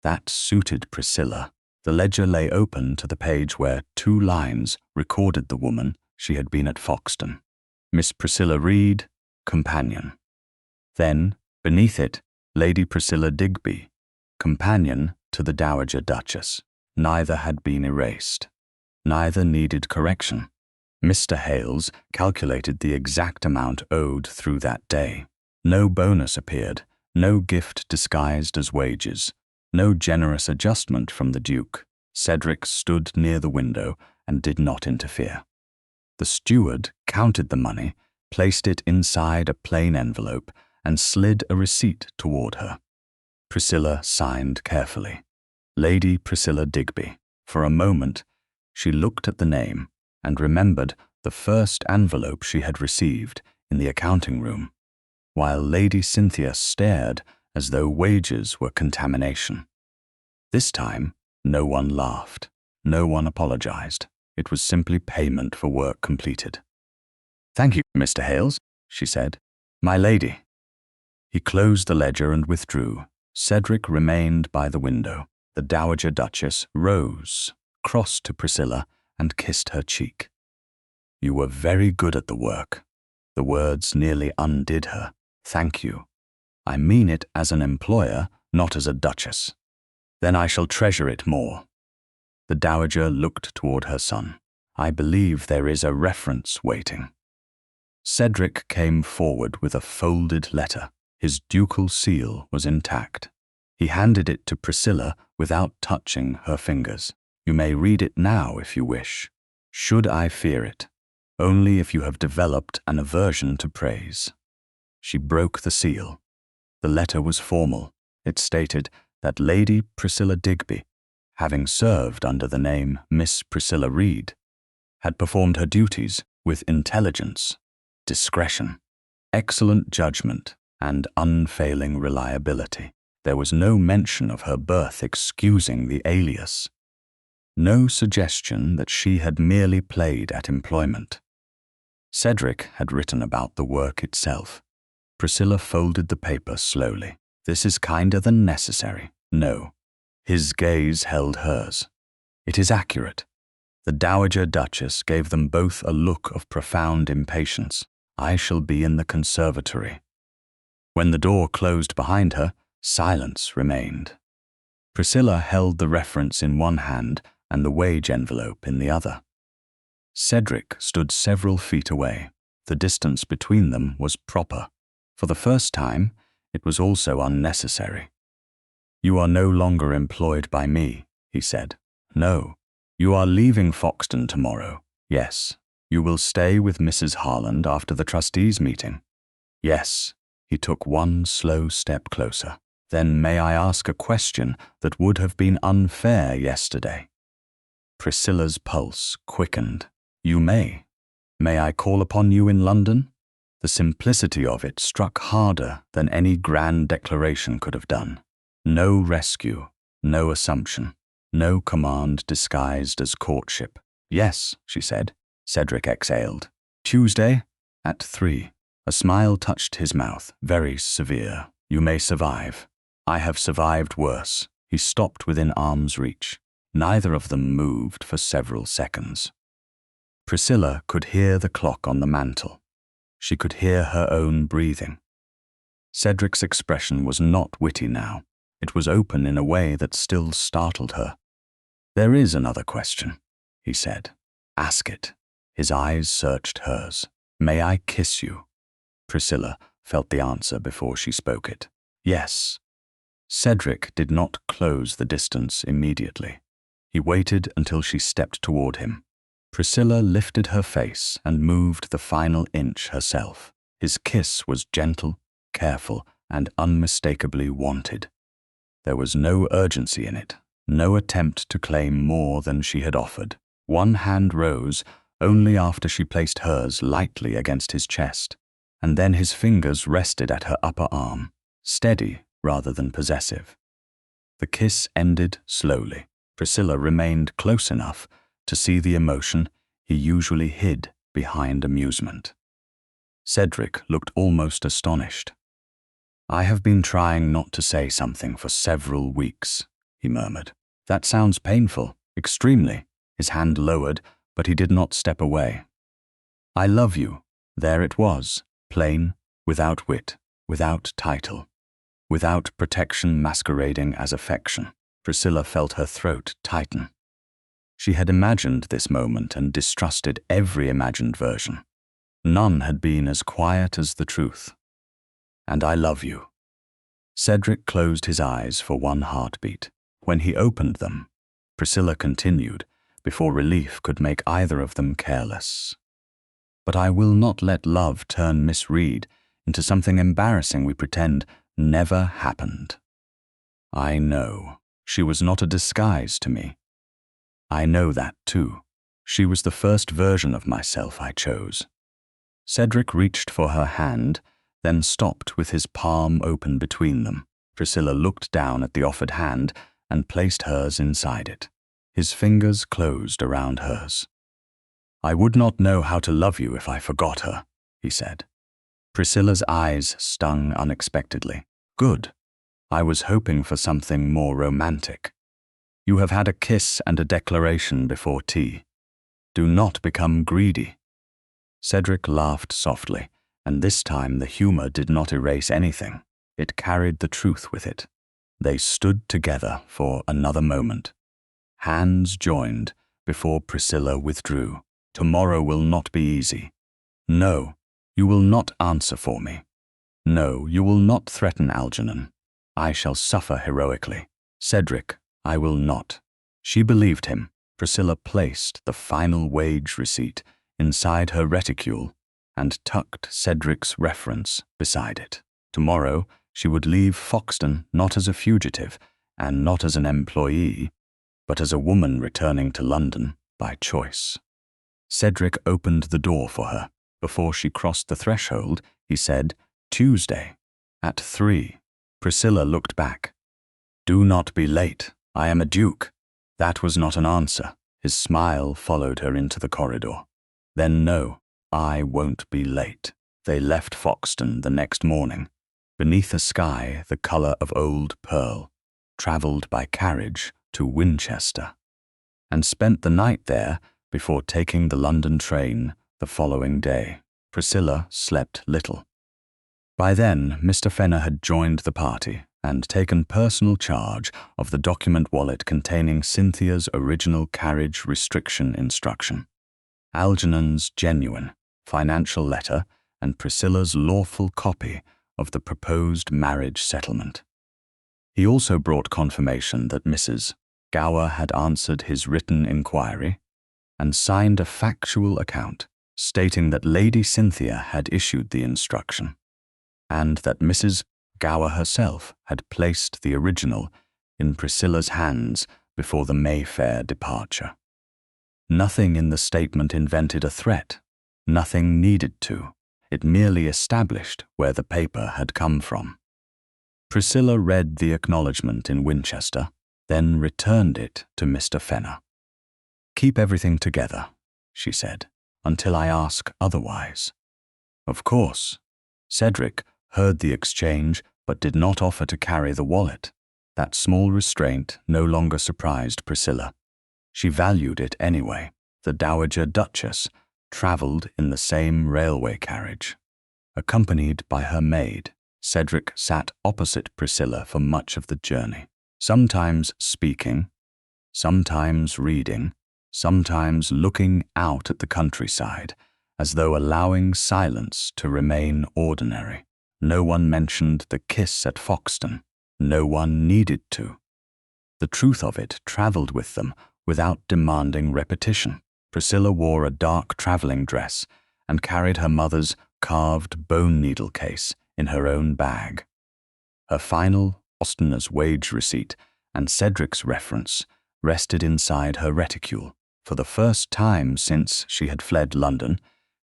That suited Priscilla. The ledger lay open to the page where 2 lines recorded the woman she had been at Foxden. Miss Priscilla Reed, companion. Then, beneath it, Lady Priscilla Digby, companion to the Dowager Duchess. Neither had been erased. Neither needed correction. Mr. Hales calculated the exact amount owed through that day. No bonus appeared, no gift disguised as wages, no generous adjustment from the Duke. Cedric stood near the window and did not interfere. The steward counted the money, placed it inside a plain envelope, and slid a receipt toward her. Priscilla signed carefully. Lady Priscilla Digby. For a moment, she looked at the name and remembered the first envelope she had received in the accounting room, while Lady Cynthia stared as though wages were contamination. This time, no one laughed, no one apologized. It was simply payment for work completed. "Thank you, Mr. Hales," she said. "My lady." He closed the ledger and withdrew. Cedric remained by the window. The Dowager Duchess rose, crossed to Priscilla, and kissed her cheek. "You were very good at the work." The words nearly undid her. "Thank you. I mean it as an employer, not as a duchess." "Then I shall treasure it more." The Dowager looked toward her son. "I believe there is a reference waiting." Cedric came forward with a folded letter. His ducal seal was intact. He handed it to Priscilla without touching her fingers. "You may read it now if you wish. Should I fear it? Only if you have developed an aversion to praise." She broke the seal. The letter was formal. It stated that Lady Priscilla Digby, having served under the name Miss Priscilla Reed, had performed her duties with intelligence, discretion, excellent judgment, and unfailing reliability. There was no mention of her birth excusing the alias. No suggestion that she had merely played at employment. Cedric had written about the work itself. Priscilla folded the paper slowly. "This is kinder than necessary." "No." His gaze held hers. "It is accurate." The Dowager Duchess gave them both a look of profound impatience. "I shall be in the conservatory." When the door closed behind her, silence remained. Priscilla held the reference in one hand and the wage envelope in the other. Cedric stood several feet away. The distance between them was proper. For the first time, it was also unnecessary. "You are no longer employed by me," he said. "No. You are leaving Foxden tomorrow." "Yes." "You will stay with Mrs. Harland after the trustees' meeting." "Yes." He took one slow step closer. "Then may I ask a question that would have been unfair yesterday?" Priscilla's pulse quickened. "You may. May I call upon you in London?" The simplicity of it struck harder than any grand declaration could have done. No rescue, no assumption, no command disguised as courtship. "Yes," she said. Cedric exhaled. Tuesday, at 3. A smile touched his mouth, very severe. You may survive. I have survived worse. He stopped within arm's reach. Neither of them moved for several seconds. Priscilla could hear the clock on the mantel. She could hear her own breathing. Cedric's expression was not witty now. It was open in a way that still startled her. There is another question, he said. Ask it. His eyes searched hers. May I kiss you? Priscilla felt the answer before she spoke it. Yes. Cedric did not close the distance immediately. He waited until she stepped toward him. Priscilla lifted her face and moved the final inch herself. His kiss was gentle, careful, and unmistakably wanted. There was no urgency in it, no attempt to claim more than she had offered. One hand rose only after she placed hers lightly against his chest, and then his fingers rested at her upper arm, steady rather than possessive. The kiss ended slowly. Priscilla remained close enough to see the emotion he usually hid behind amusement. Cedric looked almost astonished. I have been trying not to say something for several weeks, he murmured. That sounds painful, extremely. His hand lowered, but he did not step away. I love you. There it was, plain, without wit, without title, without protection masquerading as affection. Priscilla felt her throat tighten. She had imagined this moment and distrusted every imagined version. None had been as quiet as the truth. And I love you. Cedric closed his eyes for one heartbeat. When he opened them, Priscilla continued, before relief could make either of them careless. But I will not let love turn Miss Reed into something embarrassing we pretend never happened. I know. She was not a disguise to me. I know that too. She was the first version of myself I chose. Cedric reached for her hand, then stopped with his palm open between them. Priscilla looked down at the offered hand and placed hers inside it. His fingers closed around hers. I would not know how to love you if I forgot her, he said. Priscilla's eyes stung unexpectedly. Good. I was hoping for something more romantic. You have had a kiss and a declaration before tea. Do not become greedy. Cedric laughed softly, and this time the humor did not erase anything. It carried the truth with it. They stood together for another moment. Hands joined before Priscilla withdrew. Tomorrow will not be easy. No, you will not answer for me. No, you will not threaten Algernon. I shall suffer heroically. Cedric, I will not. She believed him. Priscilla placed the final wage receipt inside her reticule and tucked Cedric's reference beside it. Tomorrow, she would leave Foxden not as a fugitive and not as an employee, but as a woman returning to London by choice. Cedric opened the door for her. Before she crossed the threshold, he said, Tuesday, at 3. Priscilla looked back. Do not be late. I am a duke. That was not an answer. His smile followed her into the corridor. Then no, I won't be late. They left Foxden the next morning, beneath a sky the colour of old pearl, travelled by carriage to Winchester, and spent the night there before taking the London train the following day. Priscilla slept little. By then, Mr. Fenner had joined the party and taken personal charge of the document wallet containing Cynthia's original carriage restriction instruction, Algernon's genuine financial letter, and Priscilla's lawful copy of the proposed marriage settlement. He also brought confirmation that Mrs. Gower had answered his written inquiry and signed a factual account stating that Lady Cynthia had issued the instruction and that Mrs. Gower herself had placed the original in Priscilla's hands before the Mayfair departure. Nothing in the statement invented a threat. Nothing needed to. It merely established where the paper had come from. Priscilla read the acknowledgement in Winchester, then returned it to Mr. Fenner. Keep everything together, she said. until I ask otherwise." Of course. Cedric heard the exchange but did not offer to carry the wallet. That small restraint no longer surprised Priscilla. She valued it anyway. The Dowager Duchess travelled in the same railway carriage. Accompanied by her maid, Cedric sat opposite Priscilla for much of the journey, sometimes speaking, sometimes reading, sometimes looking out at the countryside, as though allowing silence to remain ordinary. No one mentioned the kiss at Foxden. No one needed to. The truth of it travelled with them without demanding repetition. Priscilla wore a dark travelling dress and carried her mother's carved bone needle case in her own bag. Her final Austen's wage receipt and Cedric's reference rested inside her reticule. For the first time since she had fled London,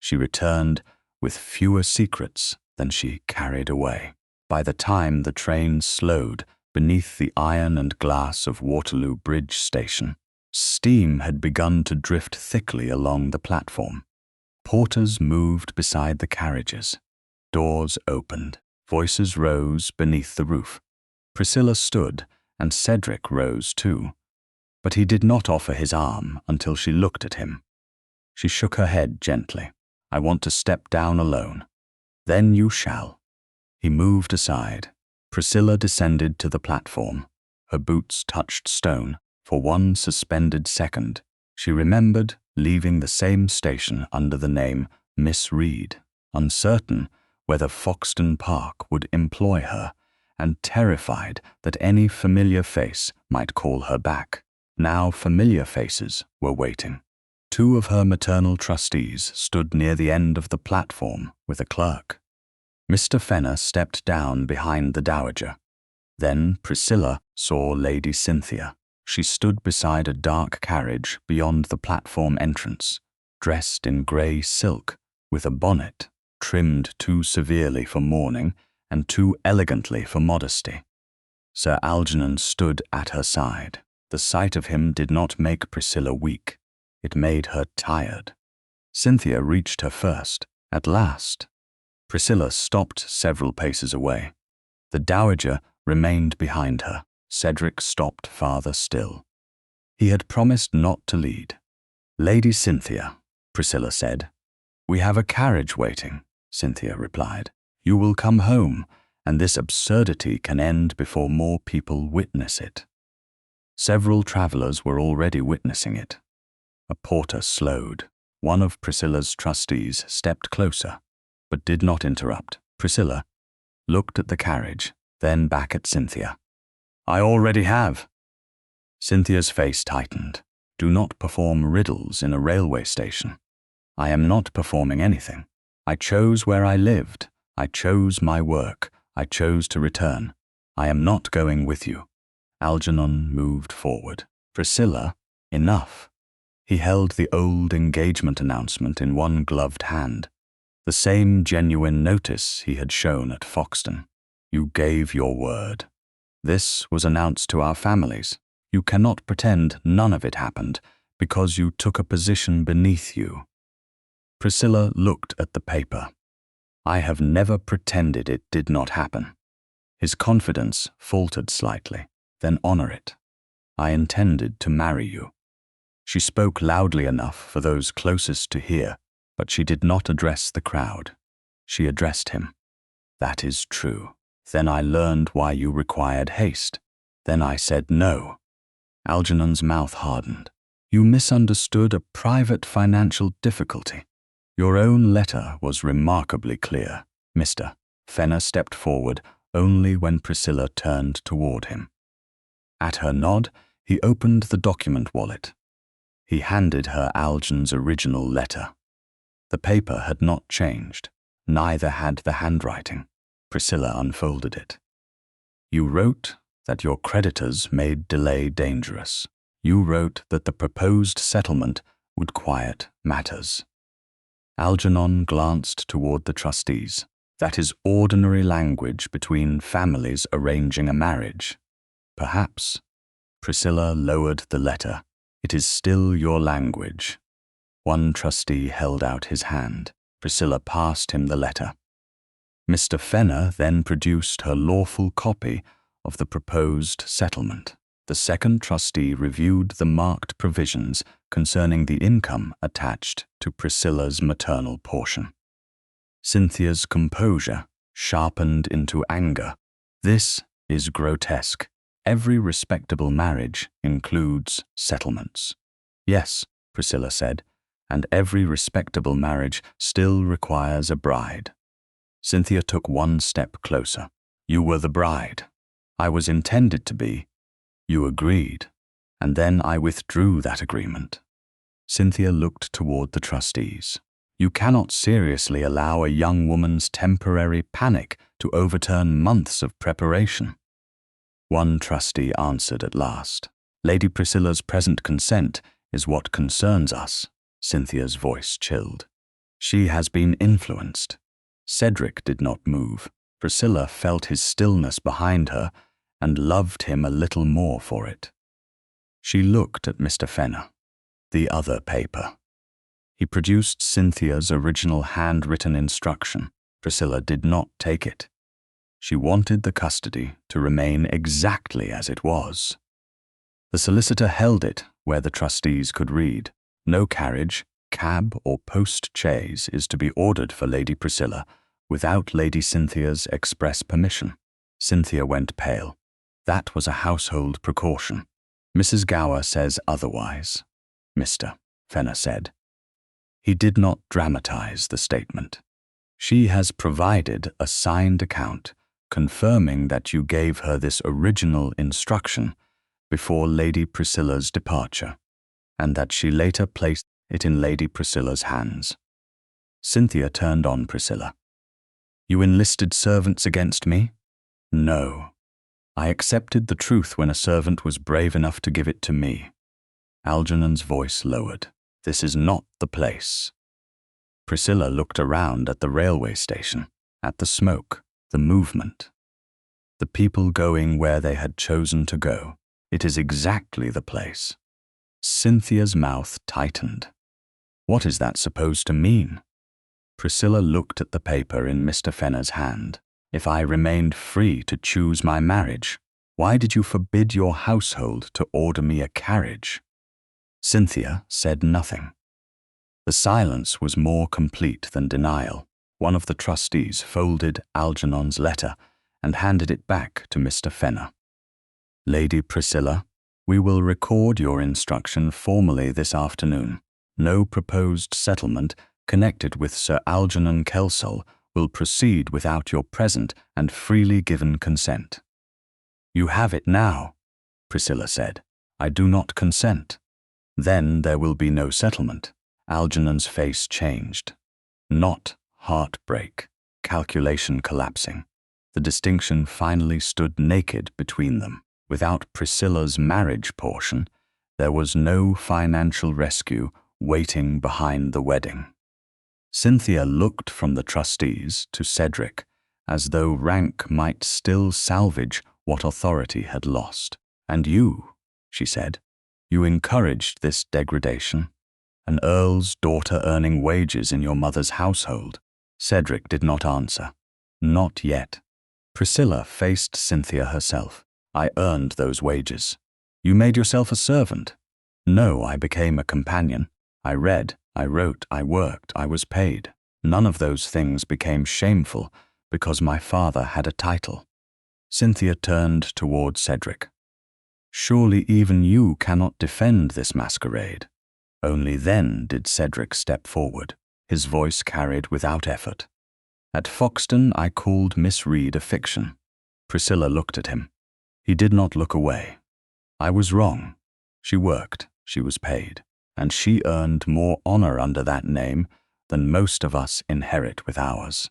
she returned with fewer secrets than she carried away. By the time the train slowed beneath the iron and glass of Waterloo Bridge Station, steam had begun to drift thickly along the platform. Porters moved beside the carriages. Doors opened. Voices rose beneath the roof. Priscilla stood, and Cedric rose too. But he did not offer his arm until she looked at him. She shook her head gently. "I want to step down alone." "Then you shall." He moved aside. Priscilla descended to the platform. Her boots touched stone. For one suspended second, she remembered leaving the same station under the name Miss Reed, uncertain whether Foxden Park would employ her, and terrified that any familiar face might call her back. Now familiar faces were waiting. Two of her maternal trustees stood near the end of the platform with a clerk. Mr. Fenner stepped down behind the Dowager. Then Priscilla saw Lady Cynthia. She stood beside a dark carriage beyond the platform entrance, dressed in grey silk, with a bonnet trimmed too severely for mourning and too elegantly for modesty. Sir Algernon stood at her side. The sight of him did not make Priscilla weak. It made her tired. Cynthia reached her first. At last, Priscilla stopped several paces away. The Dowager remained behind her. Cedric stopped farther still. He had promised not to lead. "Lady Cynthia," Priscilla said. "We have a carriage waiting," Cynthia replied. "You will come home, and this absurdity can end before more people witness it." Several travellers were already witnessing it. A porter slowed. One of Priscilla's trustees stepped closer, but did not interrupt. Priscilla looked at the carriage, then back at Cynthia. "I already have." Cynthia's face tightened. "Do not perform riddles in a railway station." "I am not performing anything. I chose where I lived. I chose my work. I chose to return. I am not going with you." Algernon moved forward. "Priscilla, enough." He held the old engagement announcement in one gloved hand, the same genuine notice he had shown at Foxden. "You gave your word. This was announced to our families. You cannot pretend none of it happened because you took a position beneath you." Priscilla looked at the paper. "I have never pretended it did not happen." His confidence faltered slightly. "Then honor it. I intended to marry you." She spoke loudly enough for those closest to hear, but she did not address the crowd. She addressed him. "That is true. Then I learned why you required haste. Then I said no." Algernon's mouth hardened. "You misunderstood a private financial difficulty. Your own letter was remarkably clear." Mr. Fenner stepped forward only when Priscilla turned toward him. At her nod, he opened the document wallet. He handed her Algernon's original letter. The paper had not changed. Neither had the handwriting. Priscilla unfolded it. "You wrote that your creditors made delay dangerous. You wrote that the proposed settlement would quiet matters." Algernon glanced toward the trustees. "That is ordinary language between families arranging a marriage." "Perhaps." Priscilla lowered the letter. "It is still your language." One trustee held out his hand. Priscilla passed him the letter. Mr. Fenner then produced her lawful copy of the proposed settlement. The second trustee reviewed the marked provisions concerning the income attached to Priscilla's maternal portion. Cynthia's composure sharpened into anger. This is grotesque. Every respectable marriage includes settlements. Yes, Priscilla said, and every respectable marriage still requires a bride. Cynthia took one step closer. You were the bride. I was intended to be. You agreed, and then I withdrew that agreement. Cynthia looked toward the trustees. You cannot seriously allow a young woman's temporary panic to overturn months of preparation. One trustee answered at last. Lady Priscilla's present consent is what concerns us. Cynthia's voice chilled. She has been influenced. Cedric did not move. Priscilla felt his stillness behind her and loved him a little more for it. She looked at Mr. Fenner. The other paper. He produced Cynthia's original handwritten instruction. Priscilla did not take it. She wanted the custody to remain exactly as it was. The solicitor held it where the trustees could read. No carriage, cab, or post-chaise is to be ordered for Lady Priscilla without Lady Cynthia's express permission. Cynthia went pale. That was a household precaution. Mrs. Gower says otherwise, Mr. Fenner said. He did not dramatize the statement. She has provided a signed account confirming that you gave her this original instruction before Lady Priscilla's departure, and that she later placed it in Lady Priscilla's hands. Cynthia turned on Priscilla. You enlisted servants against me? No. I accepted the truth when a servant was brave enough to give it to me. Algernon's voice lowered. This is not the place. Priscilla looked around at the railway station, at the smoke, the movement, the people going where they had chosen to go. It is exactly the place. Cynthia's mouth tightened. What is that supposed to mean? Priscilla looked at the paper in Mr. Fenner's hand. If I remained free to choose my marriage, why did you forbid your household to order me a carriage? Cynthia said nothing. The silence was more complete than denial. One of the trustees folded Algernon's letter and handed it back to Mr. Fenner. Lady Priscilla, we will record your instruction formally this afternoon. No proposed settlement connected with Sir Algernon Kelsall will proceed without your present and freely given consent. You have it now, Priscilla said. I do not consent. Then there will be no settlement. Algernon's face changed. Not heartbreak, calculation collapsing. The distinction finally stood naked between them. Without Priscilla's marriage portion, there was no financial rescue waiting behind the wedding. Cynthia looked from the trustees to Cedric, as though rank might still salvage what authority had lost. And you, she said, you encouraged this degradation. An earl's daughter earning wages in your mother's household. Cedric did not answer. Not yet. Priscilla faced Cynthia herself. I earned those wages. You made yourself a servant. No, I became a companion. I read, I wrote, I worked, I was paid. None of those things became shameful because my father had a title. Cynthia turned toward Cedric. Surely even you cannot defend this masquerade. Only then did Cedric step forward. His voice carried without effort. At Foxden, I called Miss Reed a fiction. Priscilla looked at him. He did not look away. I was wrong. She worked, she was paid, and she earned more honor under that name than most of us inherit with ours.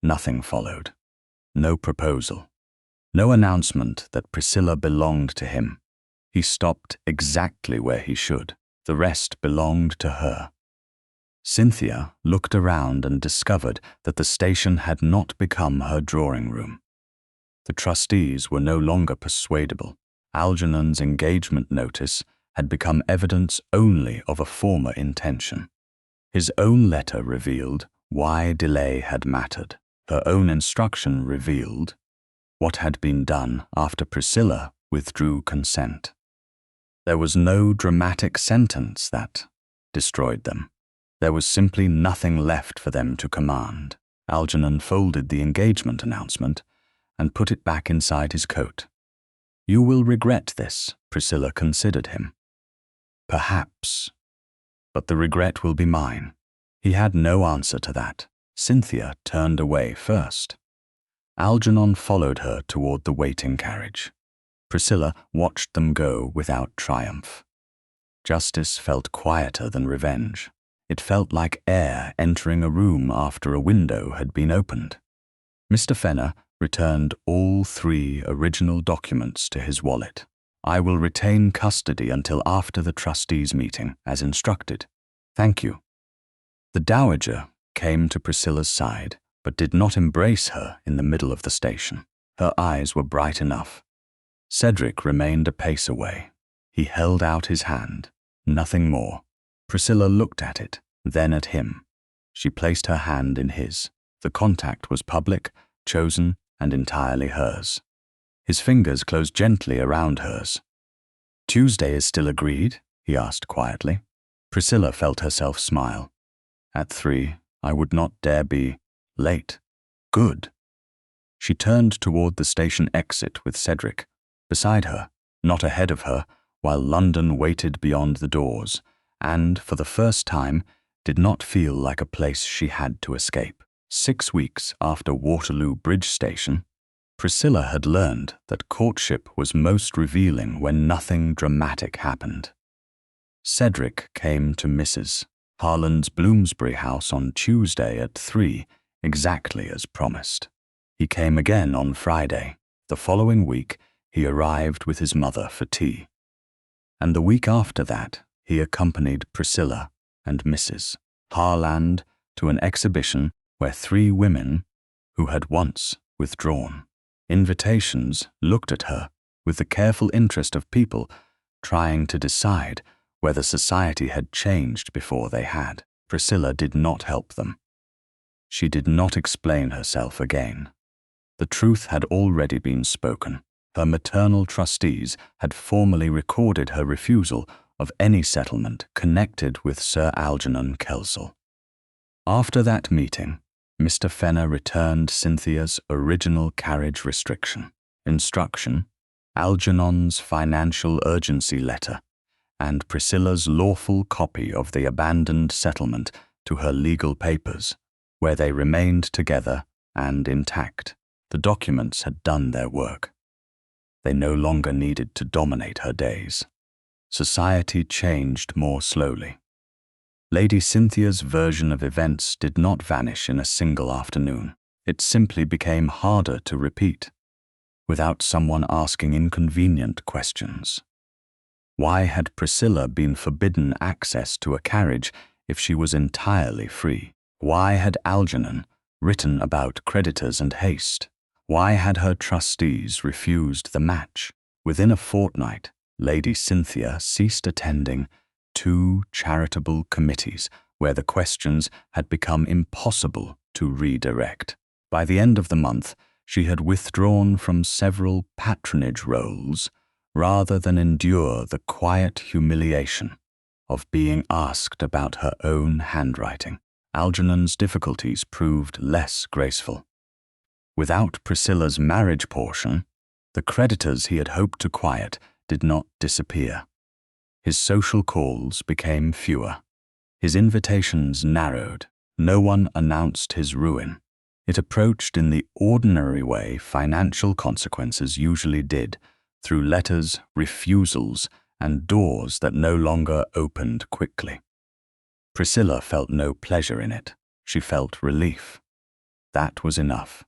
Nothing followed. No proposal. No announcement that Priscilla belonged to him. He stopped exactly where he should. The rest belonged to her. Cynthia looked around and discovered that the station had not become her drawing room. The trustees were no longer persuadable. Algernon's engagement notice had become evidence only of a former intention. His own letter revealed why delay had mattered. Her own instruction revealed what had been done after Priscilla withdrew consent. There was no dramatic sentence that destroyed them. There was simply nothing left for them to command. Algernon folded the engagement announcement and put it back inside his coat. "You will regret this," Priscilla considered him. "Perhaps, but the regret will be mine." He had no answer to that. Cynthia turned away first. Algernon followed her toward the waiting carriage. Priscilla watched them go without triumph. Justice felt quieter than revenge. It felt like air entering a room after a window had been opened. Mr. Fenner returned all 3 original documents to his wallet. "I will retain custody until after the trustees' meeting, as instructed. Thank you." The dowager came to Priscilla's side, but did not embrace her in the middle of the station. Her eyes were bright enough. Cedric remained a pace away. He held out his hand. Nothing more. Priscilla looked at it, then at him. She placed her hand in his. The contact was public, chosen, and entirely hers. His fingers closed gently around hers. "Tuesday is still agreed?" he asked quietly. Priscilla felt herself smile. "At 3, I would not dare be late." "Good." She turned toward the station exit with Cedric beside her, not ahead of her, while London waited beyond the doors, and, for the first time, did not feel like a place she had to escape. 6 weeks after Waterloo Bridge Station, Priscilla had learned that courtship was most revealing when nothing dramatic happened. Cedric came to Mrs. Harland's Bloomsbury house on Tuesday at 3, exactly as promised. He came again on Friday. The following week, he arrived with his mother for tea. And the week after that, he accompanied Priscilla and Mrs. Harland to an exhibition where 3 women, who had once withdrawn invitations, looked at her with the careful interest of people trying to decide whether society had changed before they had. Priscilla did not help them. She did not explain herself again. The truth had already been spoken. Her maternal trustees had formally recorded her refusal of any settlement connected with Sir Algernon Kelsall. After that meeting, Mr. Fenner returned Cynthia's original carriage restriction, instruction, Algernon's financial urgency letter, and Priscilla's lawful copy of the abandoned settlement to her legal papers, where they remained together and intact. The documents had done their work. They no longer needed to dominate her days. Society changed more slowly. Lady Cynthia's version of events did not vanish in a single afternoon. It simply became harder to repeat, without someone asking inconvenient questions. Why had Priscilla been forbidden access to a carriage if she was entirely free? Why had Algernon written about creditors and haste? Why had her trustees refused the match? Within a fortnight, Lady Cynthia ceased attending 2 charitable committees where the questions had become impossible to redirect. By the end of the month, she had withdrawn from several patronage roles rather than endure the quiet humiliation of being asked about her own handwriting. Algernon's difficulties proved less graceful. Without Priscilla's marriage portion, the creditors he had hoped to quiet did not disappear. His social calls became fewer. His invitations narrowed. No one announced his ruin. It approached in the ordinary way financial consequences usually did, through letters, refusals, and doors that no longer opened quickly. Priscilla felt no pleasure in it. She felt relief. That was enough.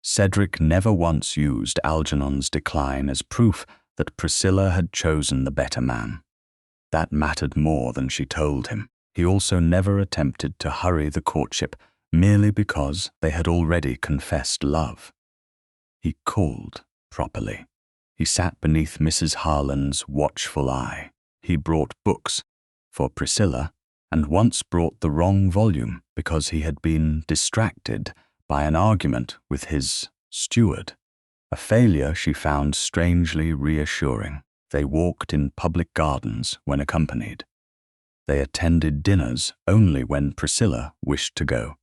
Cedric never once used Algernon's decline as proof that Priscilla had chosen the better man. That mattered more than she told him. He also never attempted to hurry the courtship merely because they had already confessed love. He called properly. He sat beneath Mrs. Harland's watchful eye. he brought books for Priscilla, and once brought the wrong volume because he had been distracted by an argument with his steward. A failure she found strangely reassuring. They walked in public gardens when accompanied. They attended dinners only when Priscilla wished to go.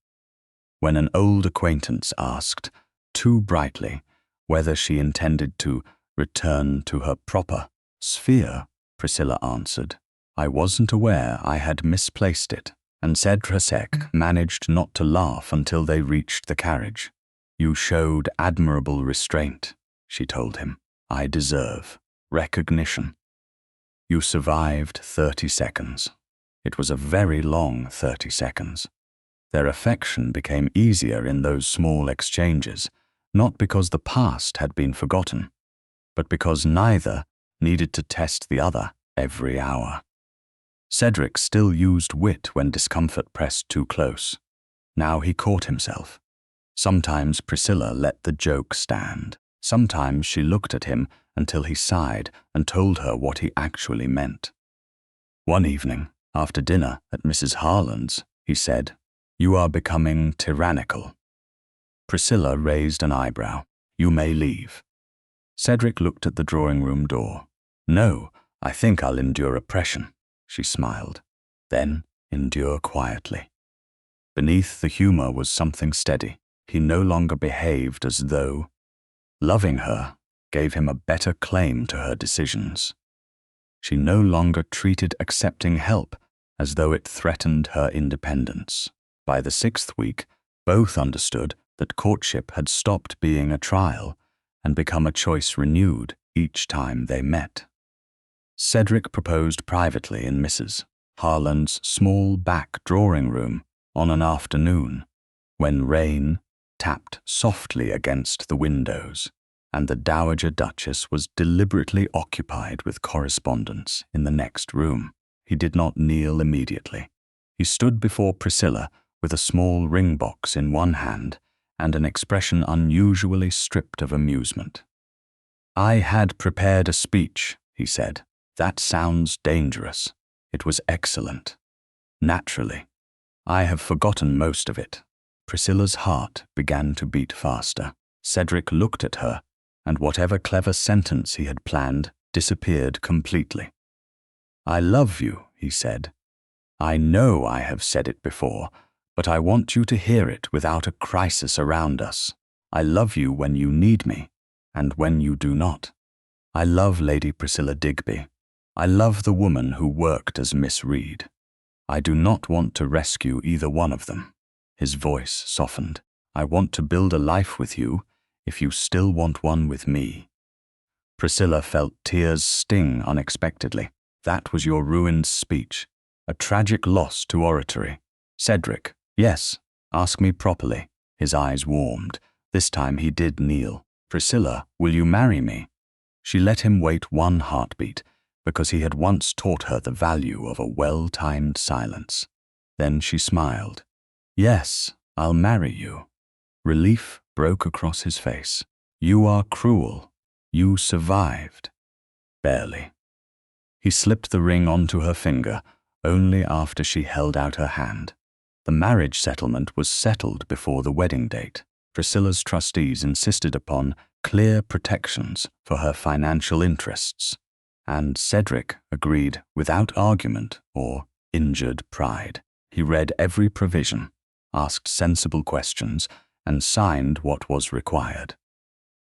When an old acquaintance asked, too brightly, whether she intended to return to her proper sphere, Priscilla answered, "I wasn't aware I had misplaced it," and Cedric managed not to laugh until they reached the carriage. "You showed admirable restraint," she told him. "I deserve recognition. You survived 30 seconds. It was a very long 30 seconds. Their affection became easier in those small exchanges, not because the past had been forgotten, but because neither needed to test the other every hour. Cedric still used wit when discomfort pressed too close. Now he caught himself. Sometimes Priscilla let the joke stand. Sometimes she looked at him until he sighed and told her what he actually meant. One evening, after dinner at Mrs. Harland's, he said, "You are becoming tyrannical." Priscilla raised an eyebrow. "You may leave." Cedric looked at the drawing-room door. "No, I think I'll endure oppression," she smiled. "Then endure quietly." Beneath the humor was something steady. He no longer behaved as though loving her gave him a better claim to her decisions. She no longer treated accepting help as though it threatened her independence. By the 6th week, both understood that courtship had stopped being a trial and become a choice renewed each time they met. Cedric proposed privately in Mrs. Harland's small back drawing room on an afternoon when rain tapped softly against the windows and the Dowager Duchess was deliberately occupied with correspondence in the next room. He did not kneel immediately. He stood before Priscilla with a small ring box in one hand and an expression unusually stripped of amusement. "I had prepared a speech," he said. "That sounds dangerous. It was excellent. Naturally. I have forgotten most of it." Priscilla's heart began to beat faster. Cedric looked at her, and whatever clever sentence he had planned disappeared completely. "I love you," he said. "I know I have said it before, but I want you to hear it without a crisis around us. I love you when you need me, and when you do not. I love Lady Priscilla Digby. I love the woman who worked as Miss Reed. I do not want to rescue either one of them." His voice softened. "I want to build a life with you if you still want one with me." Priscilla felt tears sting unexpectedly. "That was your ruined speech. A tragic loss to oratory." "Cedric, yes, ask me properly." His eyes warmed. This time he did kneel. "Priscilla, will you marry me?" She let him wait one heartbeat, because he had once taught her the value of a well-timed silence. Then she smiled. "Yes, I'll marry you." Relief broke across his face. "You are cruel. You survived." "Barely." He slipped the ring onto her finger only after she held out her hand. The marriage settlement was settled before the wedding date. Priscilla's trustees insisted upon clear protections for her financial interests, and Cedric agreed without argument or injured pride. He read every provision, asked sensible questions, and signed what was required.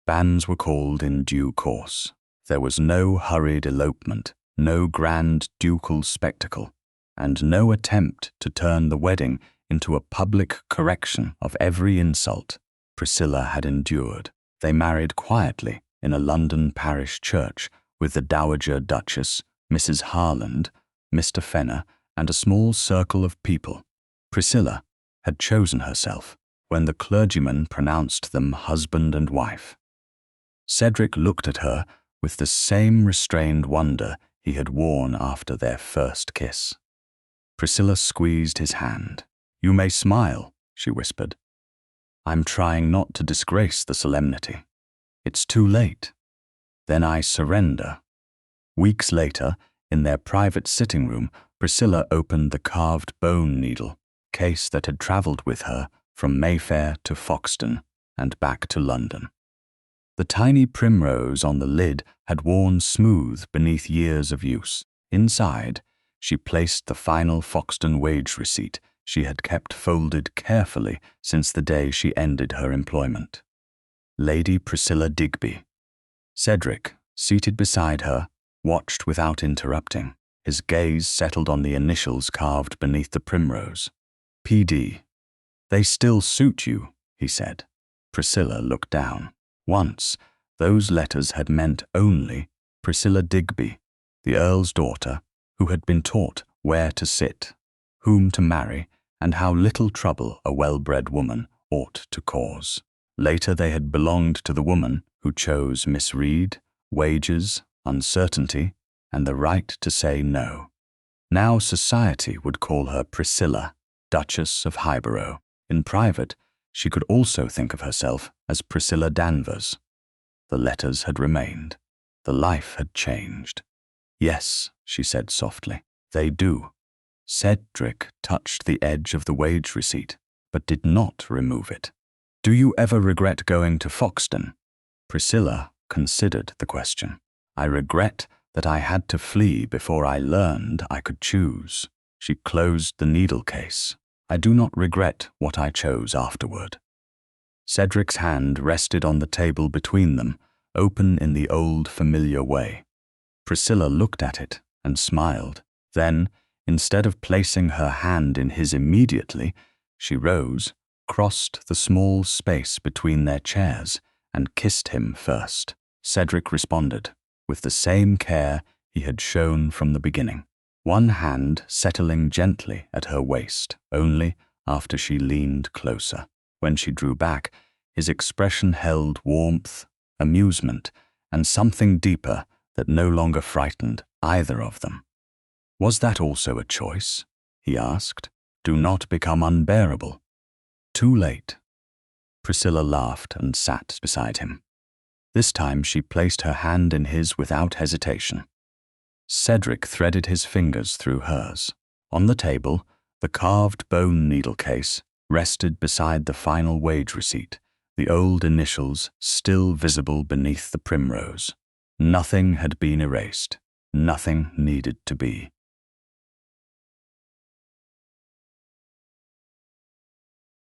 Banns were called in due course. There was no hurried elopement, no grand ducal spectacle, and no attempt to turn the wedding into a public correction of every insult Priscilla had endured. They married quietly in a London parish church with the Dowager Duchess, Mrs. Harland, Mr. Fenner, and a small circle of people. Priscilla had chosen herself when the clergyman pronounced them husband and wife. Cedric looked at her with the same restrained wonder he had worn after their first kiss. Priscilla squeezed his hand. "You may smile," she whispered. "I'm trying not to disgrace the solemnity. It's too late. Then I surrender." Weeks later, In their private sitting room, Priscilla opened the carved bone needle case that had travelled with her from Mayfair to Foxden and back to London. The tiny primrose on the lid had worn smooth beneath years of use. Inside, she placed the final Foxden wage receipt she had kept folded carefully since the day she ended her employment. Lady Priscilla Digby. Cedric, seated beside her, watched without interrupting. His gaze settled on the initials carved beneath the primrose. P.D. "They still suit you," he said. Priscilla looked down. Once, those letters had meant only Priscilla Digby, the Earl's daughter, who had been taught where to sit, whom to marry, and how little trouble a well-bred woman ought to cause. Later they had belonged to the woman who chose misread, wages, uncertainty, and the right to say no. Now society would call her Priscilla, Duchess of Highborough. In private, she could also think of herself as Priscilla Danvers. The letters had remained. The life had changed. "Yes," she said softly, "they do." Cedric touched the edge of the wage receipt, but did not remove it. "Do you ever regret going to Foxden?" Priscilla considered the question. "I regret that I had to flee before I learned I could choose." She closed the needle case. "I do not regret what I chose afterward." Cedric's hand rested on the table between them, open in the old familiar way. Priscilla looked at it and smiled. Then, instead of placing her hand in his immediately, she rose, crossed the small space between their chairs, and kissed him first. Cedric responded, with the same care he had shown from the beginning, one hand settling gently at her waist, only after she leaned closer. When she drew back, his expression held warmth, amusement, and something deeper that no longer frightened either of them. "Was that also a choice?" he asked. "Do not become unbearable." "Too late." Priscilla laughed and sat beside him. This time she placed her hand in his without hesitation. Cedric threaded his fingers through hers. On the table, the carved bone needle case rested beside the final wage receipt, the old initials still visible beneath the primrose. Nothing had been erased. Nothing needed to be.